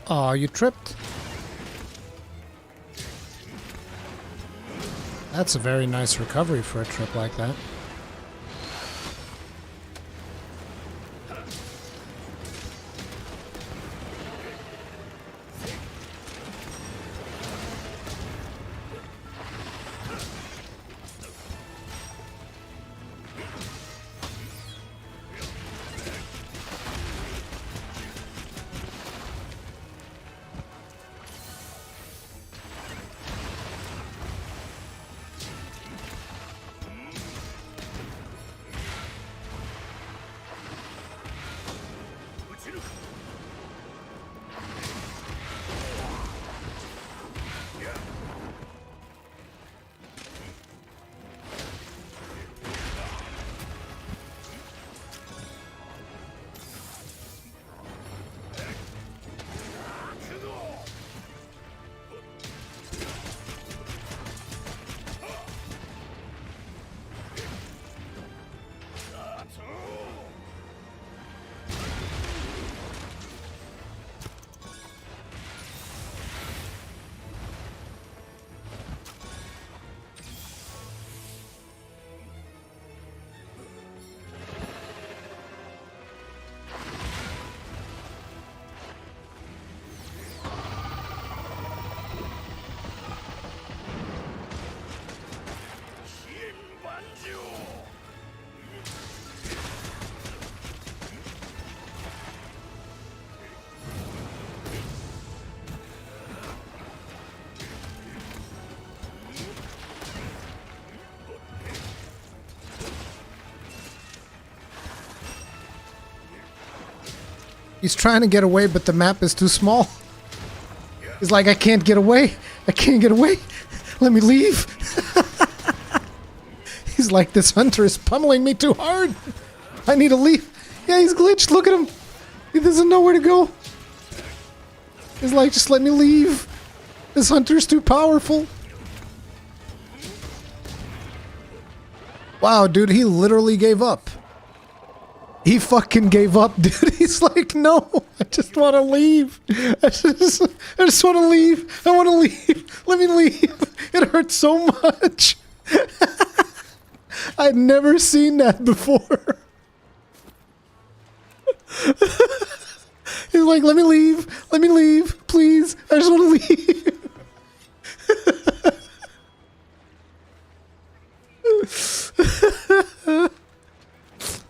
Aw, you tripped. That's a very nice recovery for a trip like that. He's trying to get away, but the map is too small. He's like, I can't get away. I can't get away. Let me leave. He's like, this hunter is pummeling me too hard. I need to leave. Yeah, he's glitched. Look at him. He doesn't know where to go. He's like, just let me leave. This hunter's too powerful. Wow, dude, he literally gave up. He fucking gave up, dude. He's like, no, I just want to leave. I just want to leave. I want to leave. Let me leave. It hurts so much. I'd never seen that before. He's like, let me leave. Let me leave. Please. I just want to leave.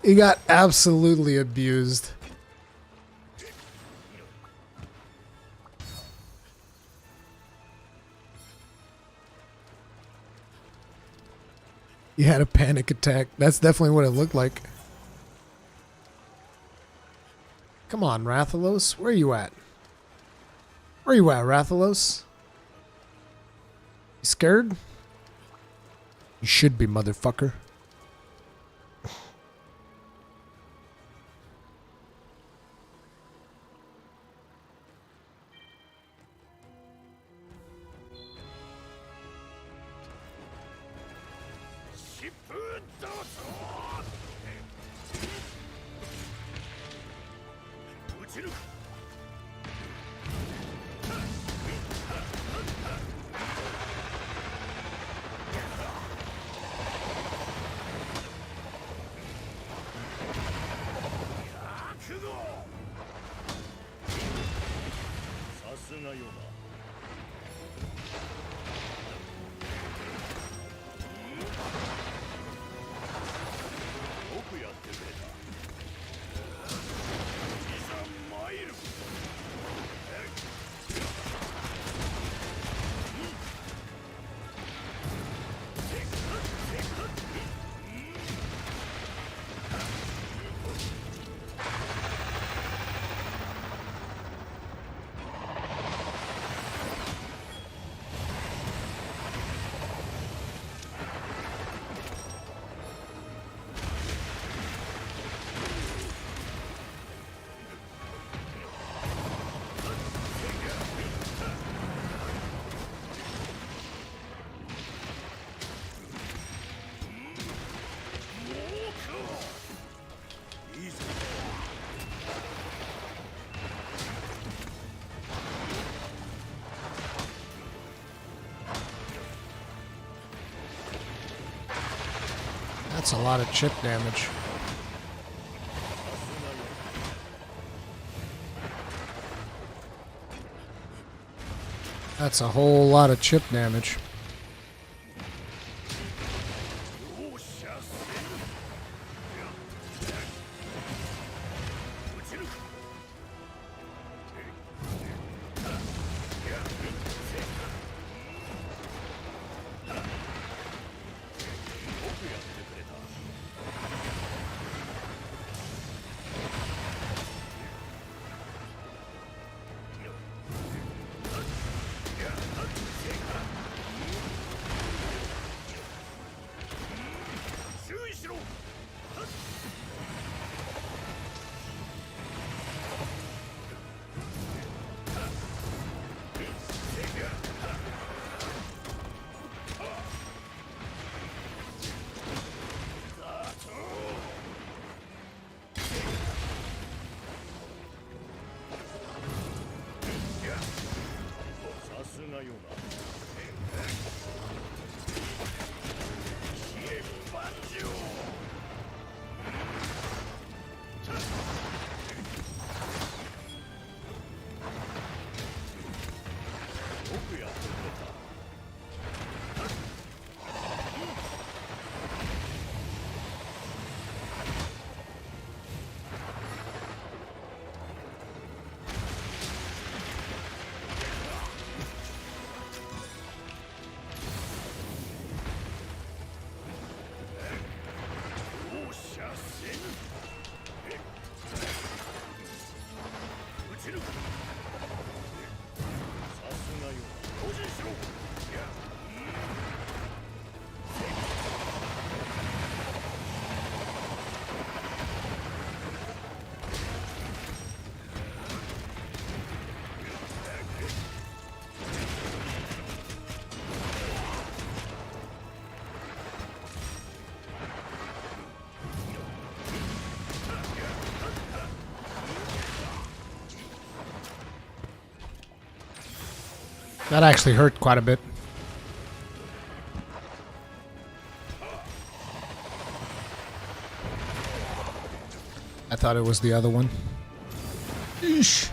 He got absolutely abused. He had a panic attack. That's definitely what it looked like. Come on, Rathalos. Where are you at? Where are you at, Rathalos? You scared? You should be, motherfucker. That's a lot of chip damage. That's a whole lot of chip damage. That actually hurt quite a bit. I thought it was the other one. Eesh.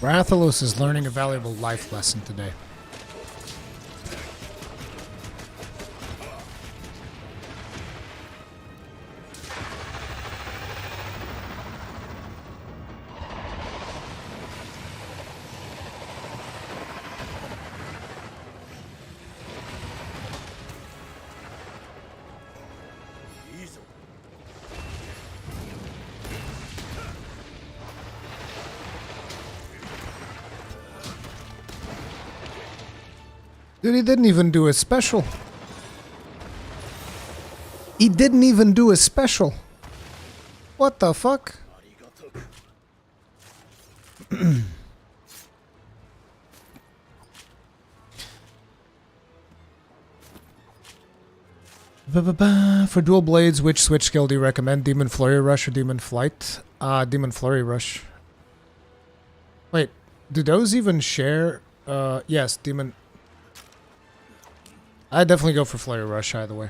Rathalos is learning a valuable life lesson today. Dude, he didn't even do a special. He didn't even do a special. What the fuck? For dual blades, which switch skill do you recommend? Demon Flurry Rush or Demon Flight? Demon Flurry Rush. Wait, do those even share? Yes, Demon... I'd definitely go for Flurry Rush either way.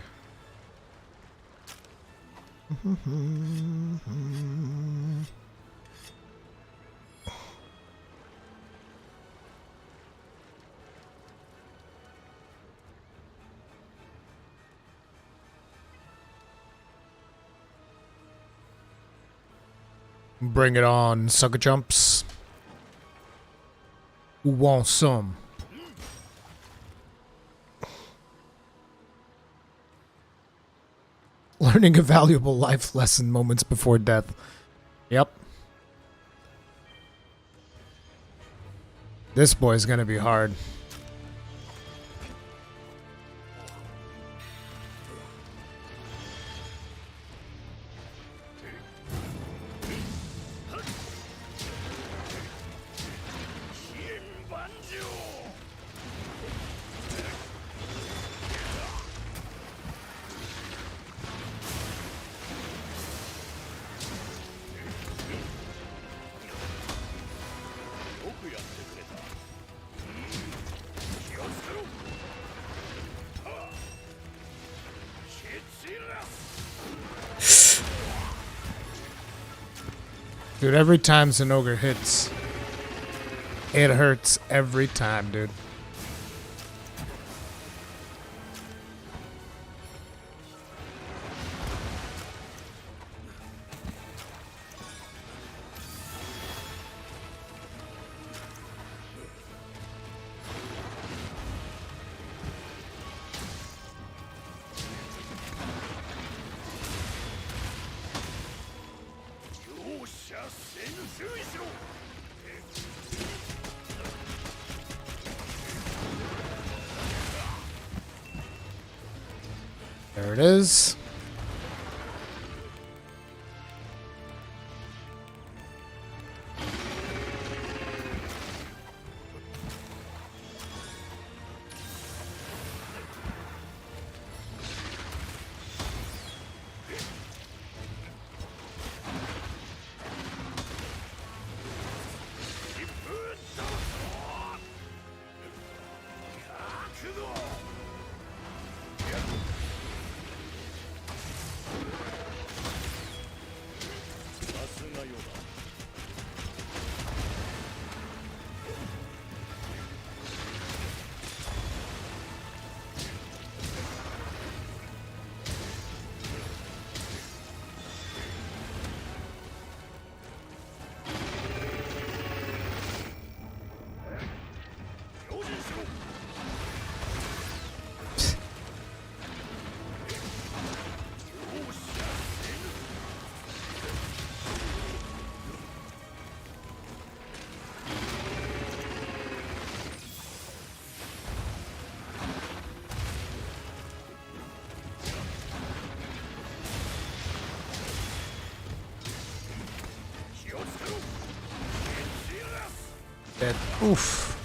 Bring it on, sucker jumps. Who wants some? Learning a valuable life lesson moments before death. Yep. This boy's gonna be hard. Dude, every time Zenogre hits, it hurts every time, dude. There it is. Dead. Oof.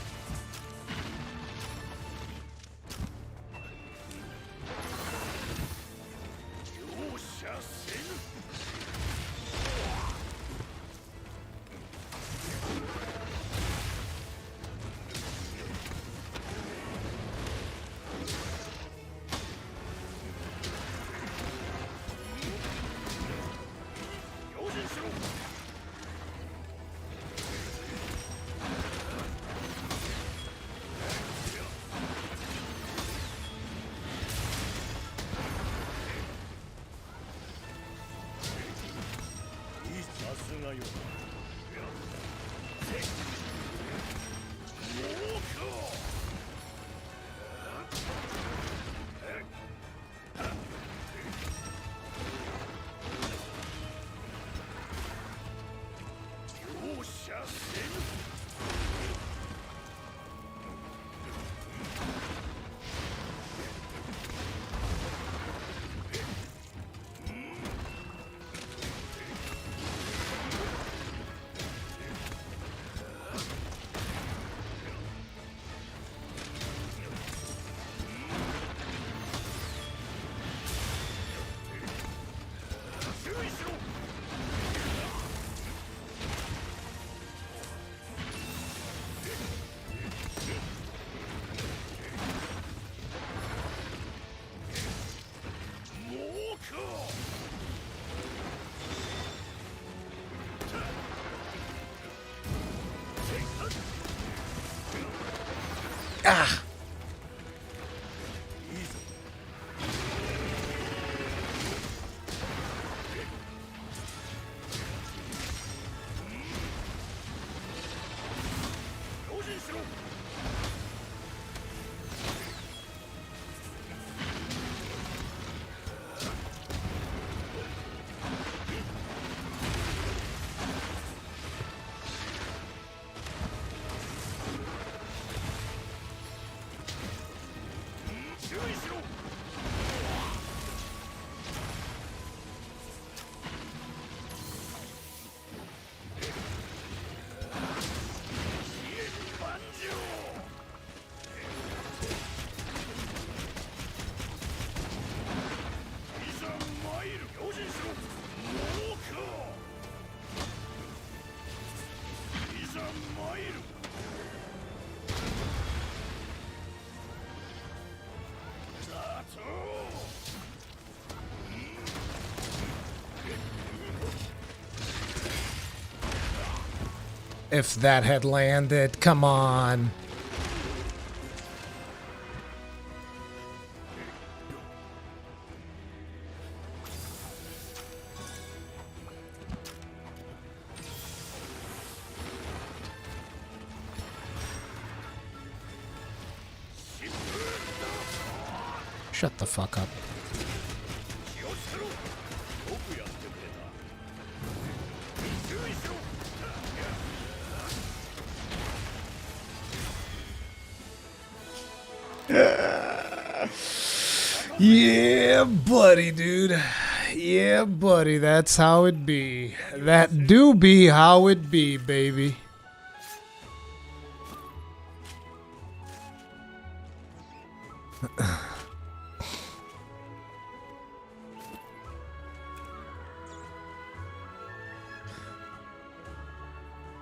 Ah! If that had landed, come on. Shut the fuck up. Yeah, buddy, dude. Yeah, buddy, that's how it be. That do be how it be, baby.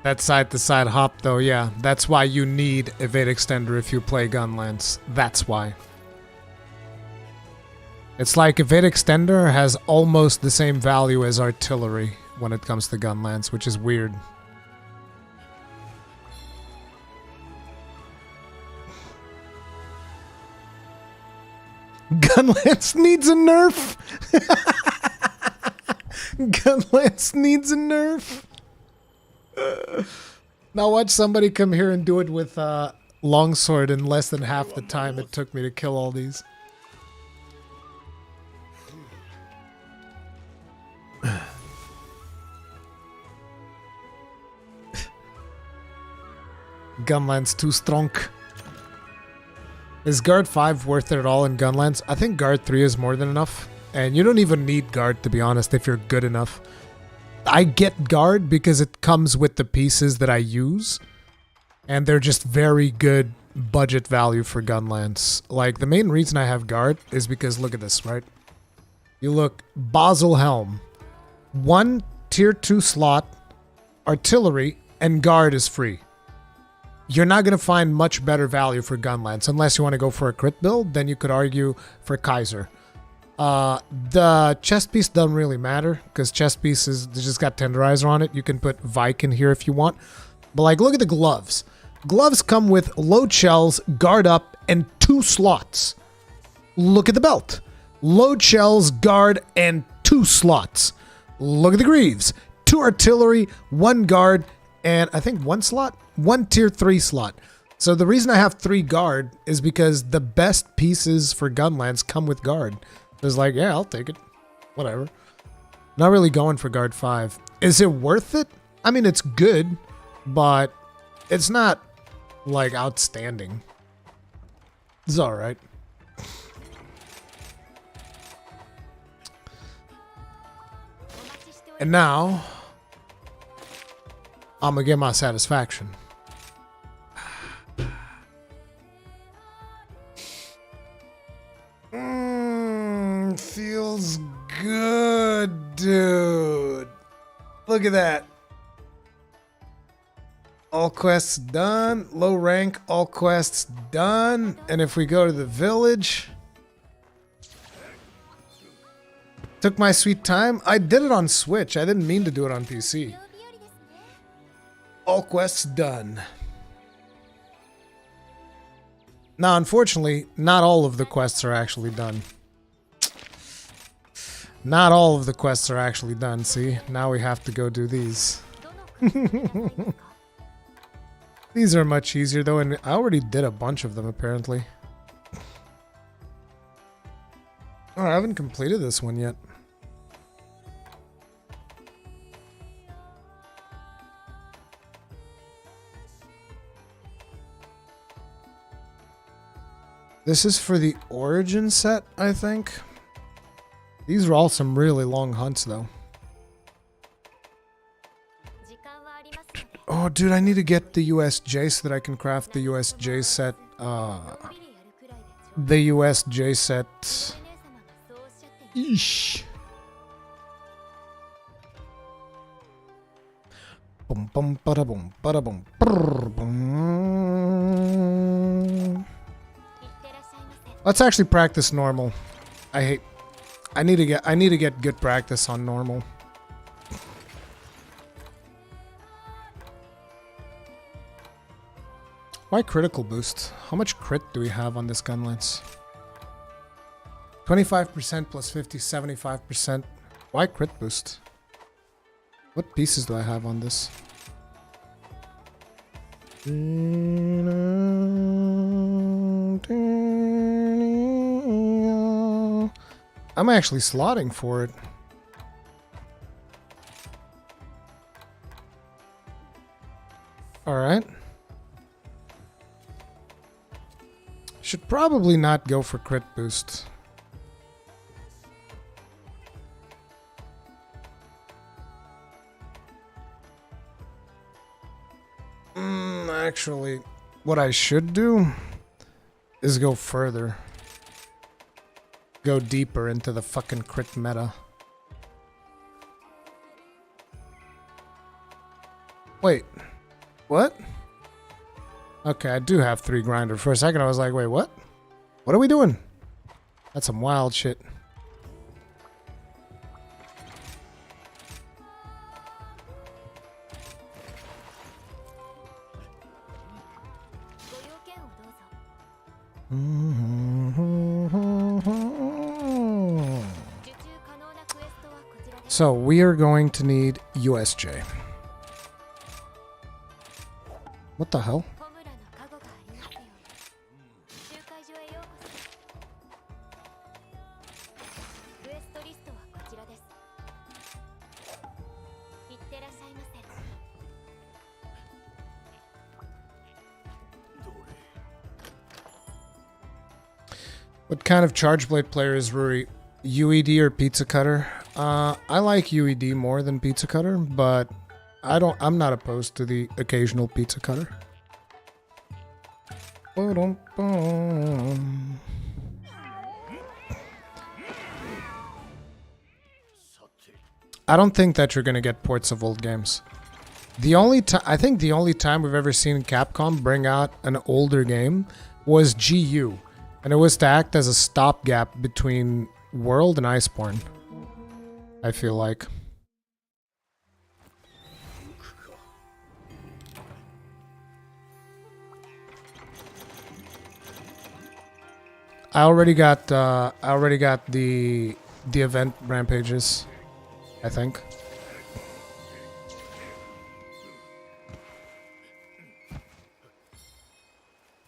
That side-to-side hop, though, yeah. That's why you need evade extender if you play Gunlance. That's why. It's like evade extender has almost the same value as artillery when it comes to Gunlance, which is weird. Gunlance needs a nerf! Gunlance needs a nerf! Now watch somebody come here and do it with longsword in less than half the time it took me to kill all these. Gunlance too strong. Is guard 5 worth it at all in Gunlance? I think guard 3 is more than enough. And you don't even need guard, to be honest, if you're good enough. I get guard because it comes with the pieces that I use. And they're just very good budget value for Gunlance. Like, the main reason I have guard is because, look at this, right? You look, Basel Helm. 1 tier 2 slot, artillery, and guard is free. You're not going to find much better value for Gunlance. Unless you want to go for a crit build, then you could argue for Kaiser. The chest piece doesn't really matter, because chest piece is just got tenderizer on it. You can put Vike in here if you want. But like, look at the gloves. Gloves come with load shells, guard up, and 2 slots. Look at the belt. Load shells, guard, and 2 slots. Look at the greaves. 2 artillery, 1 guard, and I think 1 slot? 1 tier 3 slot. So the reason I have 3 guard is because the best pieces for Gunlance come with guard. It's like, yeah, I'll take it. Whatever. Not really going for guard 5. Is it worth it? I mean, it's good, but it's not, like, outstanding. It's alright. And now, I'm gonna get my satisfaction. Feels good, dude. Look at that. All quests done. Low rank, all quests done. And if we go to the village... Took my sweet time. I did it on Switch. I didn't mean to do it on PC. All quests done. Now, unfortunately, not all of the quests are actually done. Not all of the quests are actually done, see? Now we have to go do these. These are much easier, though, and I already did a bunch of them, apparently. Oh, I haven't completed this one yet. This is for the Origin set, I think. These are all some really long hunts, though. Oh, dude, I need to get the USJ so that I can craft the USJ set. The USJ set. Eesh. Boom, boom, bada boom, bada boom, brrr, boom. Let's actually practice normal. I need to get good practice on normal. Why critical boost? How much crit do we have on this Gunlance? 25% plus 50, 75%. Why crit boost? What pieces do I have on this? I'm actually slotting for it. Alright. Should probably not go for crit boost. Actually, what I should do is go further. Go deeper into the fucking crit meta. Wait. What? Okay, I do have 3 grinder. For a second I was like, wait, what? What are we doing? That's some wild shit. So we are going to need USJ. What the hell? What kind of charge blade player is Ruri? UED or pizza cutter? I like UED more than pizza cutter, but I'm not opposed to the occasional pizza cutter. I don't think that you're gonna get ports of old games. The only time I think the only time we've ever seen Capcom bring out an older game was GU, and it was to act as a stopgap between World and Iceborne. I feel like. I already got the event rampages, I think.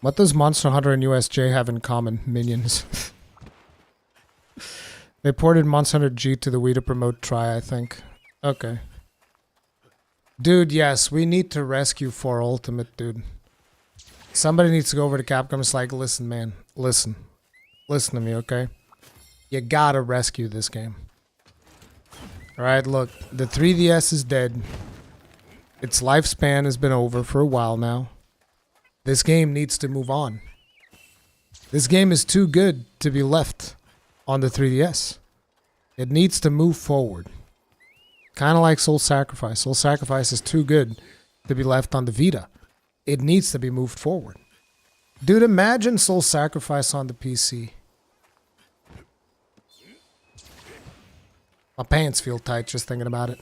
What does Monster Hunter and USJ have in common? Minions. They ported Monster Hunter G to the Wii to promote Try, I think. Okay. Dude, yes, we need to rescue 4 Ultimate, dude. Somebody needs to go over to Capcom. It's like, listen, man, listen. Listen to me, okay? You gotta rescue this game. Alright, look, the 3DS is dead. Its lifespan has been over for a while now. This game needs to move on. This game is too good to be left on the 3DS. It needs to move forward. Kind of like Soul Sacrifice. Soul Sacrifice is too good to be left on the Vita. It needs to be moved forward. Dude, imagine Soul Sacrifice on the PC. My pants feel tight just thinking about it.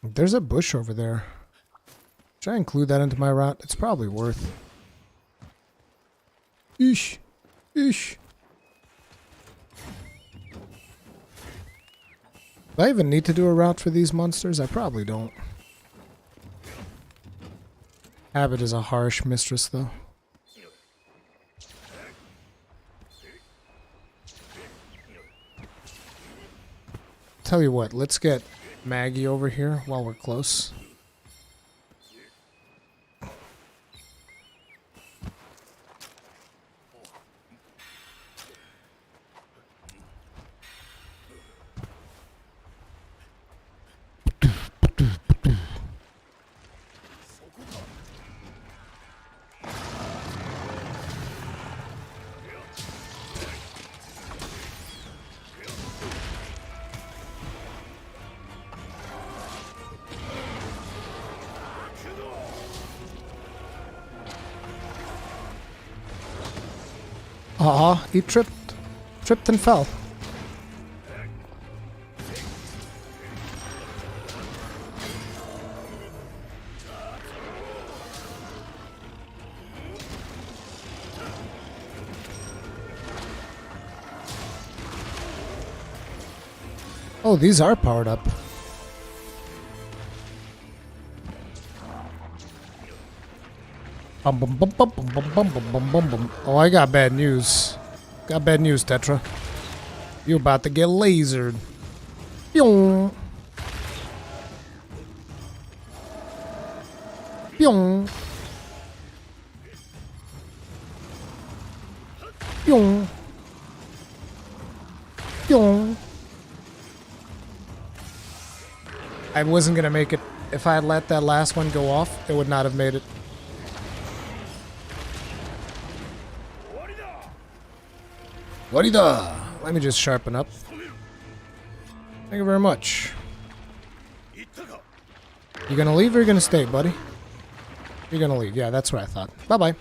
There's a bush over there. Should I include that into my route? It's probably worth. Eesh. Eesh. Do I even need to do a route for these monsters? I probably don't. Habit is a harsh mistress, though. Tell you what, let's get Maggie over here while we're close. Aw, he tripped and fell. Oh, these are powered up. Bum, bum, bum, bum, bum, bum, bum, bum, bum, bum. Oh, I got bad news. Got bad news, Tetra. You about to get lasered. Pyong. Pyong. Pyong. Pyong. I wasn't gonna make it. If I had let that last one go off, it would not have made it. What-i-da? Let me just sharpen up. Thank you very much. You gonna leave or you gonna stay, buddy? You're gonna leave. Yeah, that's what I thought. Bye-bye. In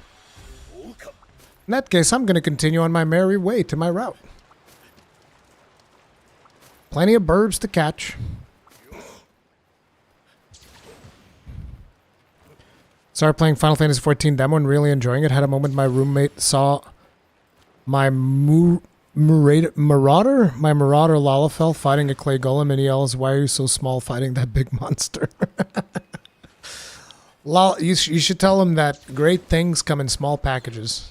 that case, I'm gonna continue on my merry way to my route. Plenty of birds to catch. Started playing Final Fantasy XIV demo and really enjoying it. Had a moment my roommate saw my marauder Lalafell fighting a clay golem, and he yells, "Why are you so small fighting that big monster?" You should tell him that great things come in small packages.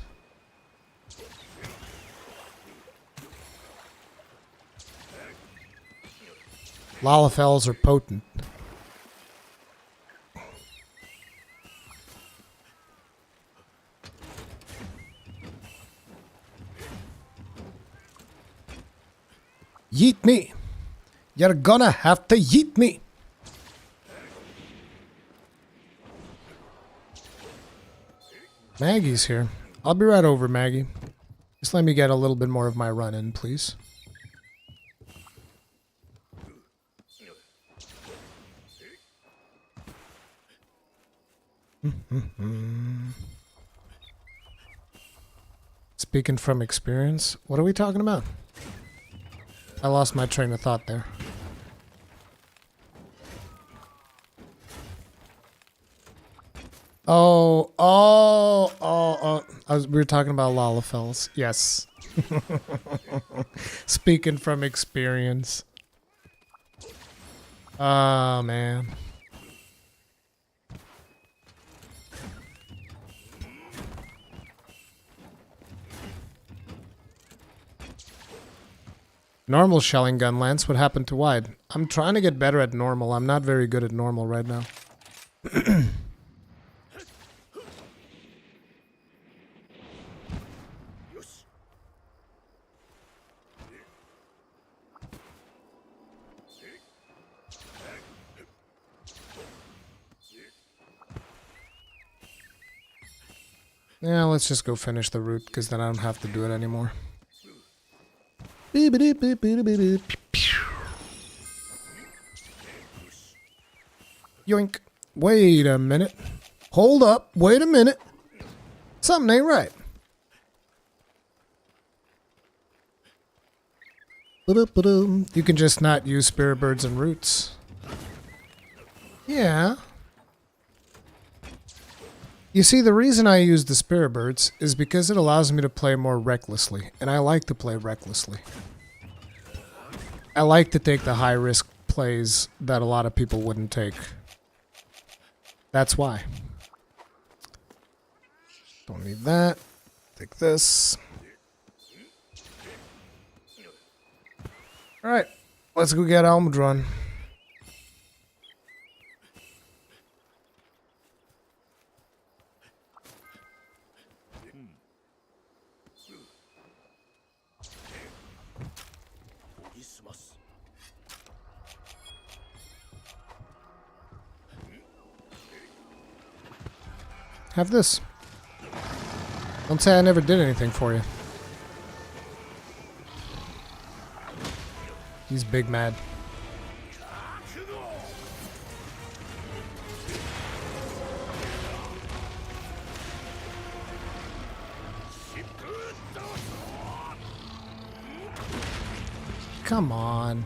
Lalafells are potent. Yeet me. You're gonna have to yeet me. Maggie's here. I'll be right over, Maggie. Just let me get a little bit more of my run in, please. Speaking from experience, what are we talking about? I lost my train of thought there. We were talking about Lalafels. Yes. Speaking from experience. Oh, man. Normal shelling Gunlance. What happened to wide? I'm trying to get better at normal. I'm not very good at normal right now. Yeah, let's just go finish the route, because then I don't have to do it anymore. Yoink. Wait a minute. Hold up. Wait a minute. Something ain't right. You can just not use spirit birds and roots. Yeah. You see, the reason I use the spirit birds is because it allows me to play more recklessly, and I like to play recklessly. I like to take the high-risk plays that a lot of people wouldn't take. That's why. Don't need that. Take this. Alright, let's go get Almudron. Have this. Don't say I never did anything for you. He's big mad. Come on.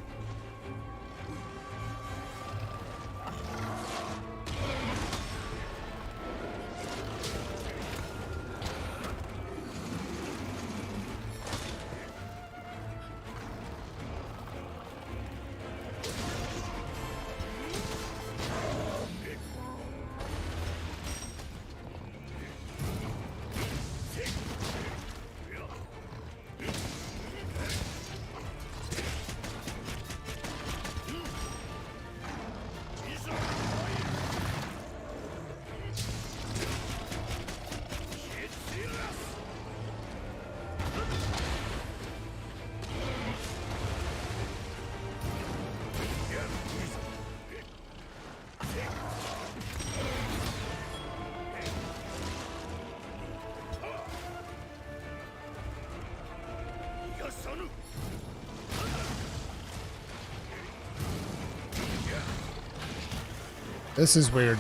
This is weird.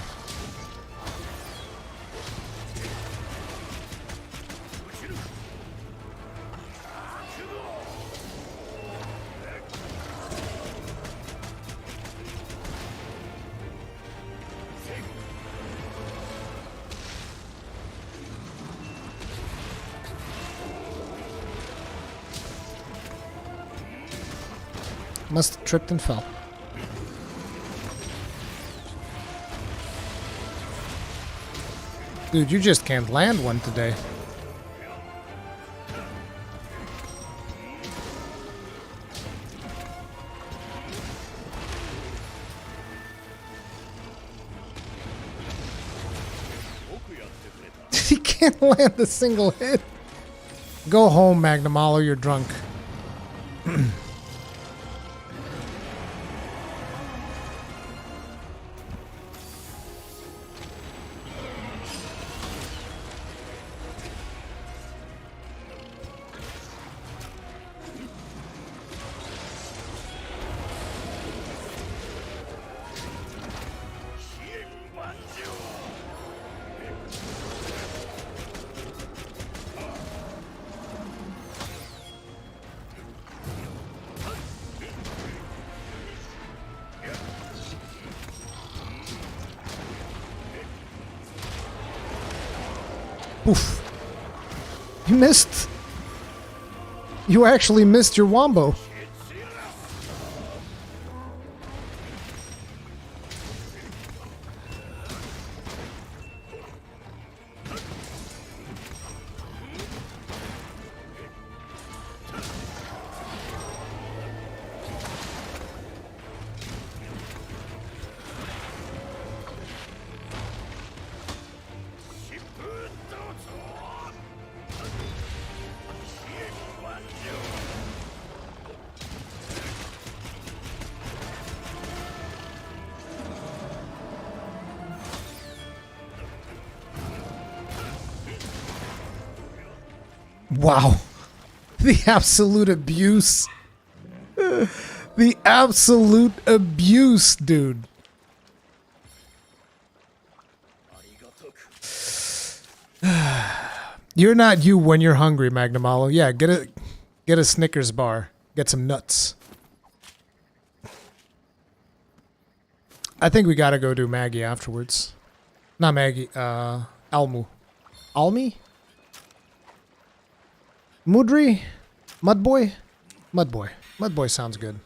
Must have tripped and fell. Dude, you just can't land one today. He can't land a single hit. Go home, Magnamalo, you're drunk. Oof. You missed. You actually missed your wombo. Wow. The absolute abuse. The absolute abuse, dude. You're not you when you're hungry, Magnamalo. Yeah, get a Snickers bar. Get some nuts. I think we gotta go do Maggie afterwards. Not Maggie, Almu. Almi? Mudri? Mudboy? Mudboy. Mudboy sounds good.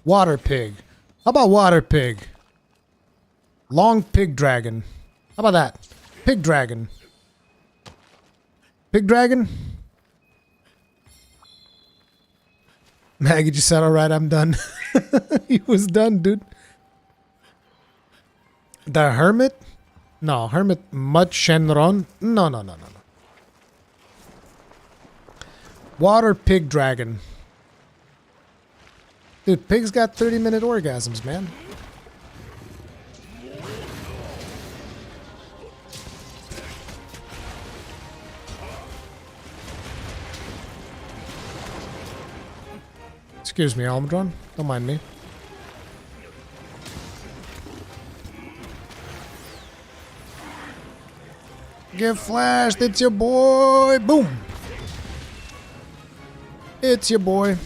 Water pig. How about water pig? Long pig dragon. How about that? Pig dragon. Pig dragon? Maggie just said, alright, I'm done. He was done, dude. The hermit? No, hermit Mud Shenron? No. Water pig dragon. Dude, pigs got 30-minute orgasms, man. Excuse me, Almudron. Don't mind me. Get flashed. It's your boy. Boom. It's your boy.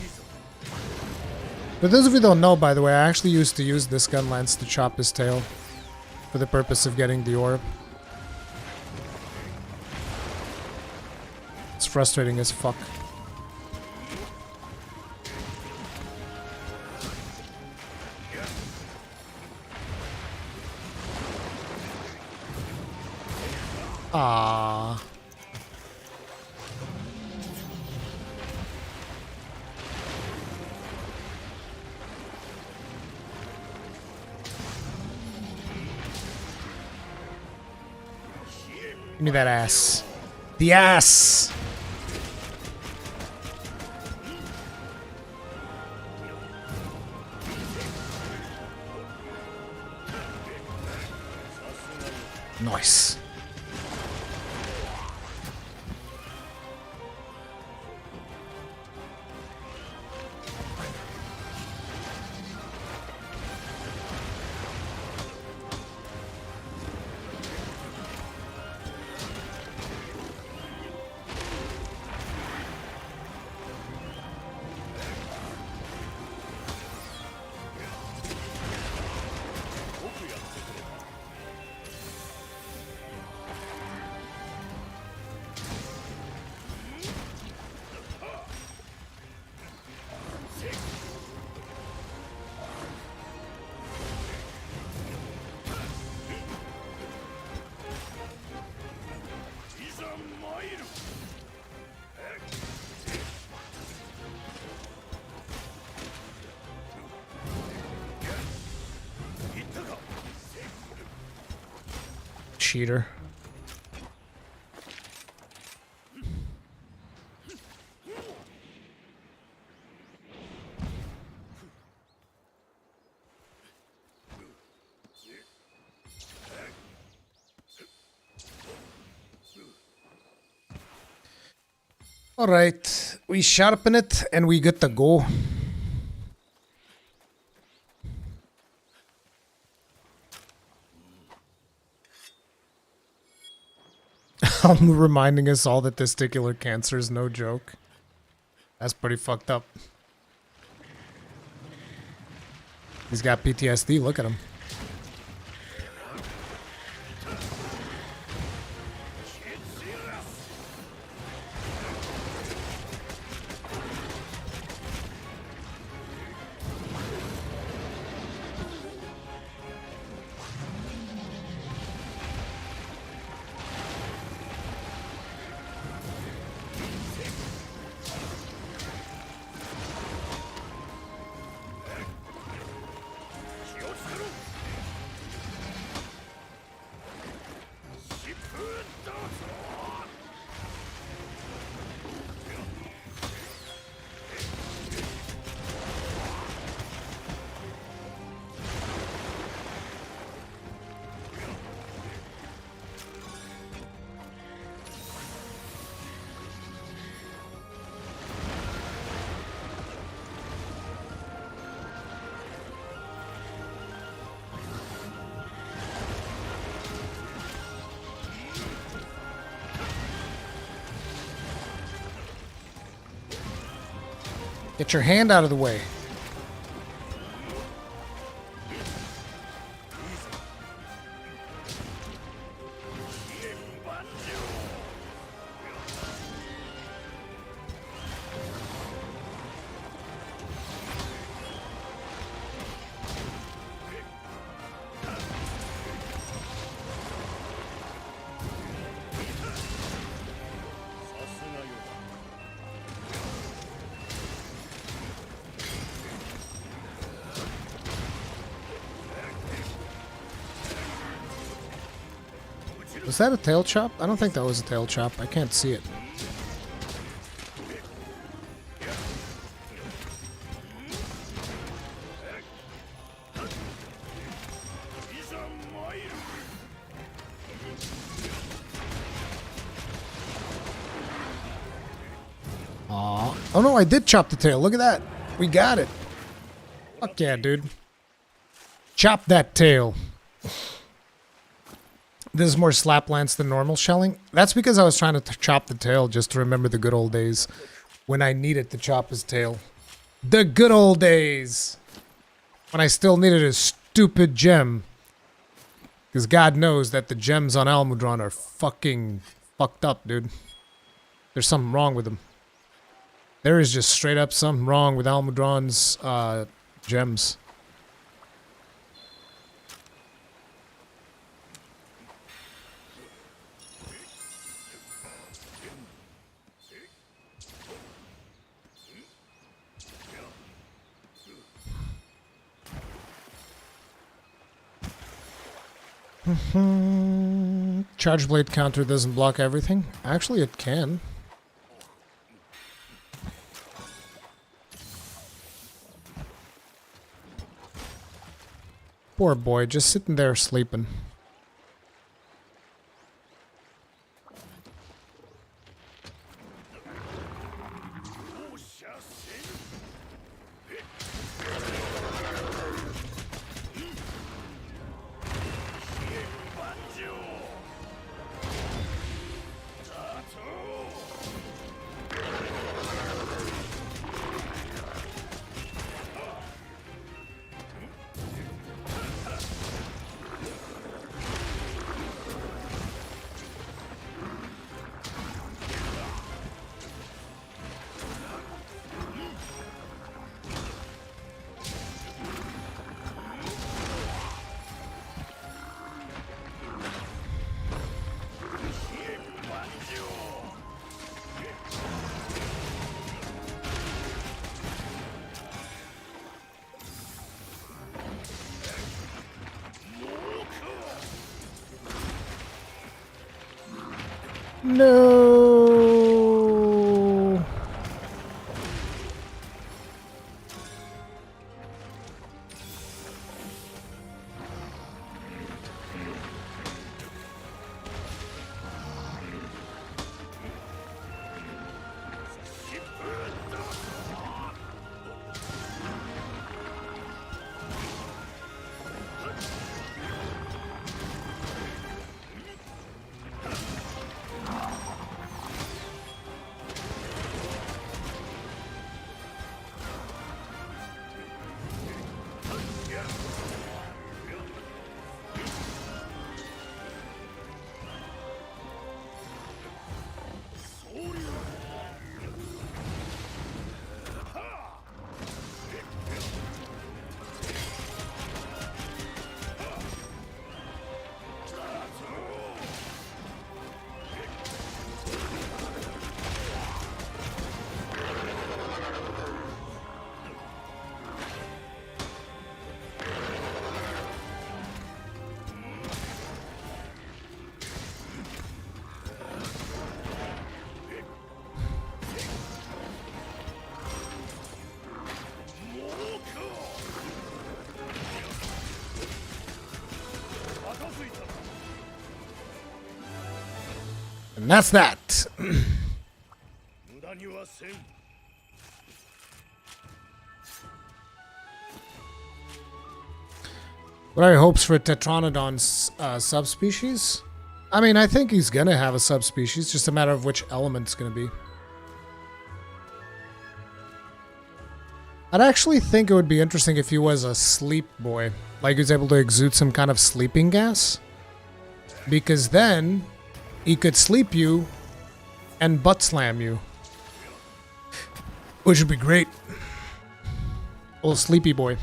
For those of you who don't know, by the way, I actually used to use this Gunlance to chop his tail for the purpose of getting the orb. It's frustrating as fuck. Ah. Give me that ass. The ass! Nice. Cheater. All right, we sharpen it and we get to go. I'm reminding us all that testicular cancer is no joke. That's pretty fucked up. He's got PTSD, look at him. Get your hand out of the way. Was that a tail chop? I don't think that was a tail chop. I can't see it. Aw. Oh no, I did chop the tail. Look at that. We got it. Fuck yeah, dude. Chop that tail. This is more slap lance than normal shelling. That's because I was trying to chop the tail just to remember the good old days when I needed to chop his tail. The good old days when I still needed a stupid gem. Because God knows that the gems on Almudron are fucking fucked up, dude. There's something wrong with them. There is just straight up something wrong with Almudron's gems. Charge blade counter doesn't block everything. Actually, it can. Poor boy, just sitting there sleeping. No. And that's that. What are your hopes for Tetranodon's subspecies? I mean, I think he's gonna have a subspecies, just a matter of which element it's gonna be. I'd actually think it would be interesting if he was a sleep boy. Like he was able to exude some kind of sleeping gas. Because then he could sleep you and butt slam you. Which would be great. Old sleepy boy.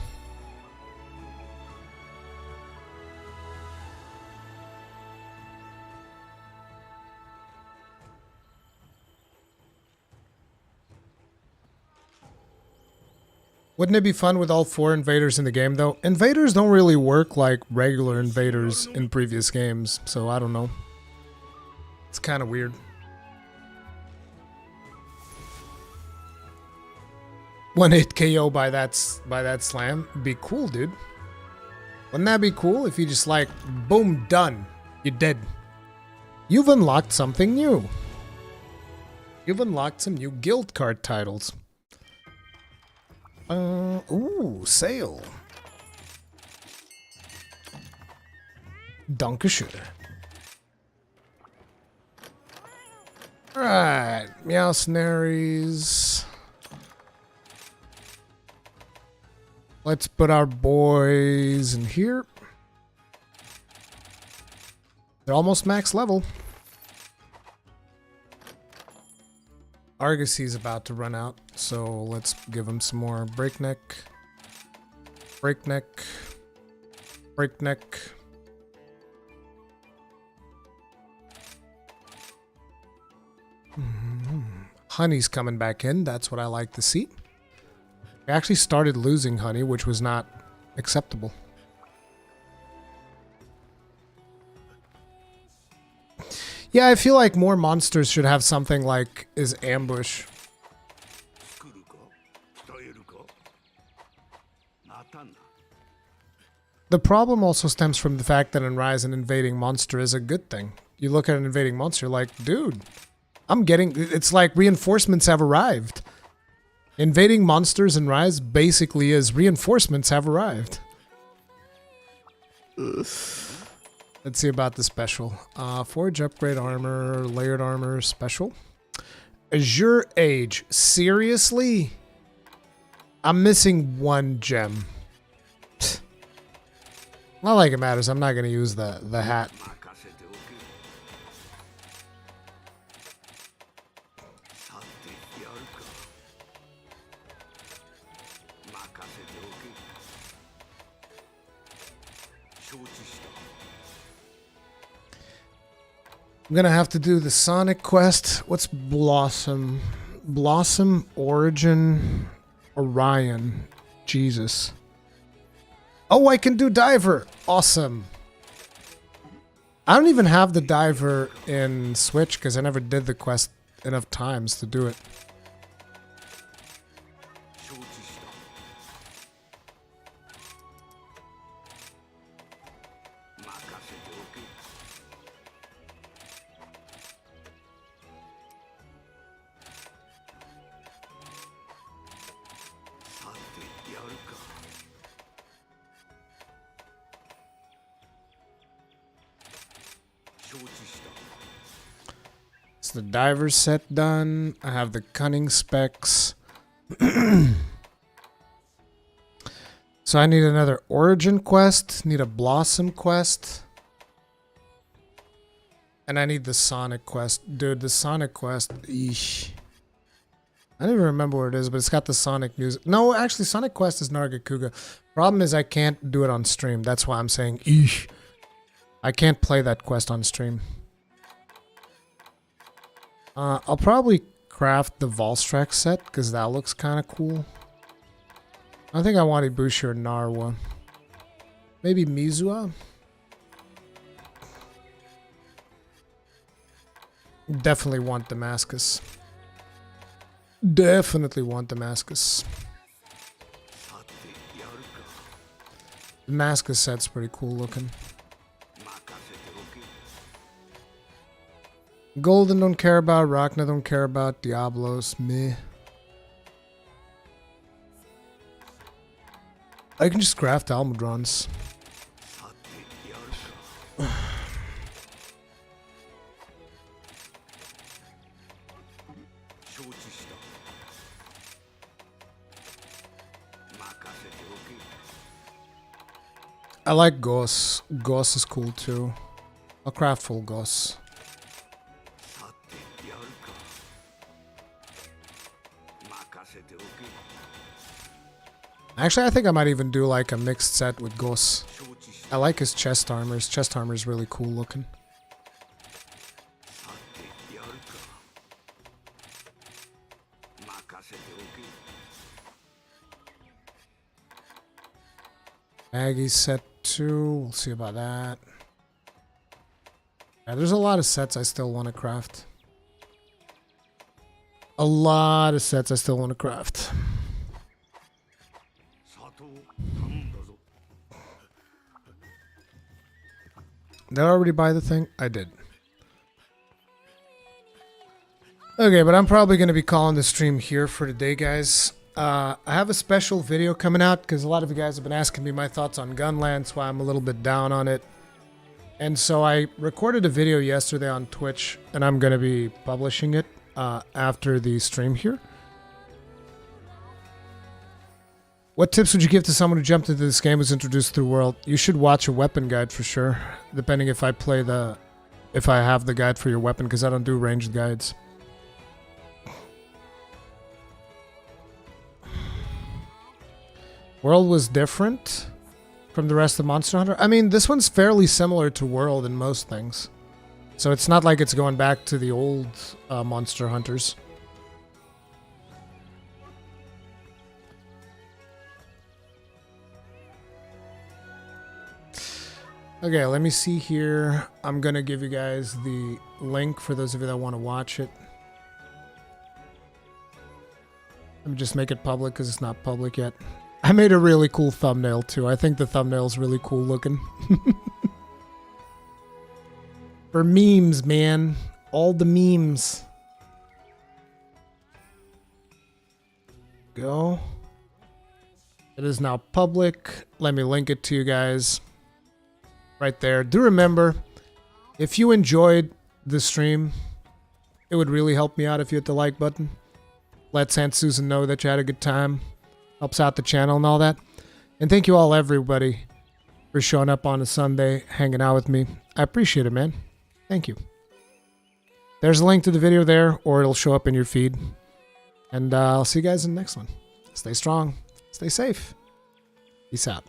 Wouldn't it be fun with all 4 invaders in the game, though? Invaders don't really work like regular invaders in previous games, so I don't know. It's kind of weird. One hit KO by that slam. Be cool, dude. Wouldn't that be cool if you just like, boom, done. You're dead. You've unlocked something new. You've unlocked some new guild card titles. Ooh, sale. Dankeschön. Alright, Meowsnaries. Let's put our boys in here. They're almost max level. Argosy's about to run out, so let's give him some more. Breakneck. Breakneck. Breakneck. Honey's coming back in. That's what I like to see. We actually started losing honey, which was not acceptable. Yeah, I feel like more monsters should have something like is ambush. The problem also stems from the fact that in Rise an invading monster is a good thing. You look at an invading monster like, dude, it's like reinforcements have arrived. Invading monsters in Rise basically is reinforcements have arrived. Let's see about the special. Forge, upgrade armor, layered armor, special. Azure Age. Seriously? I'm missing 1 gem. Not like it matters. I'm not going to use the hat. I'm gonna have to do the Sonic quest. What's Blossom? Blossom, Origin, Orion. Jesus. Oh, I can do Diver. Awesome. I don't even have the Diver in Switch because I never did the quest enough times to do it. The diver set done. I have the cunning specs. So I need another origin quest. Need a blossom quest. And I need the Sonic quest. Dude, the Sonic quest. Eesh. I don't even remember what it is, but it's got the Sonic music. No, actually, Sonic quest is Nargacuga. Problem is I can't do it on stream. That's why I'm saying eesh. I can't play that quest on stream. I'll probably craft the Volstrak set because that looks kind of cool. I think I want Ibushi or Narwa. Maybe Mizua? Definitely want Damascus. Definitely want Damascus. Damascus set's pretty cool looking. Golden don't care about, Rakna don't care about, Diablos, meh. I can just craft Almudrons. I like Gauss. Gauss is cool too. I'll craft full Gauss. Actually, I think I might even do like a mixed set with Gauss. I like his chest armor. His chest armor is really cool looking. Maggie's set 2. We'll see about that. Yeah, there's a lot of sets I still want to craft. A lot of sets I still want to craft. Did I already buy the thing? I did. Okay, but I'm probably going to be calling the stream here for today, guys. I have a special video coming out because a lot of you guys have been asking me my thoughts on Gunlance, why I'm a little bit down on it. And so I recorded a video yesterday on Twitch, and I'm going to be publishing it after the stream here. What tips would you give to someone who jumped into this game, was introduced through World? You should watch a weapon guide for sure, depending if I have the guide for your weapon, because I don't do ranged guides. World was different from the rest of Monster Hunter. I mean, this one's fairly similar to World in most things. So it's not like it's going back to the old Monster Hunters. Okay, let me see here. I'm going to give you guys the link for those of you that want to watch it. Let me just make it public because it's not public yet. I made a really cool thumbnail too. I think the thumbnail's really cool looking. For memes, man. All the memes. Go. It is now public. Let me link it to you guys. Right there. Do remember, if you enjoyed the stream, it would really help me out if you hit the like button. Let Aunt Susan know that you had a good time. Helps out the channel and all that. And thank you all, everybody, for showing up on a Sunday, hanging out with me. I appreciate it, man. Thank you. There's a link to the video there, or it'll show up in your feed. And I'll see you guys in the next one. Stay strong. Stay safe. Peace out.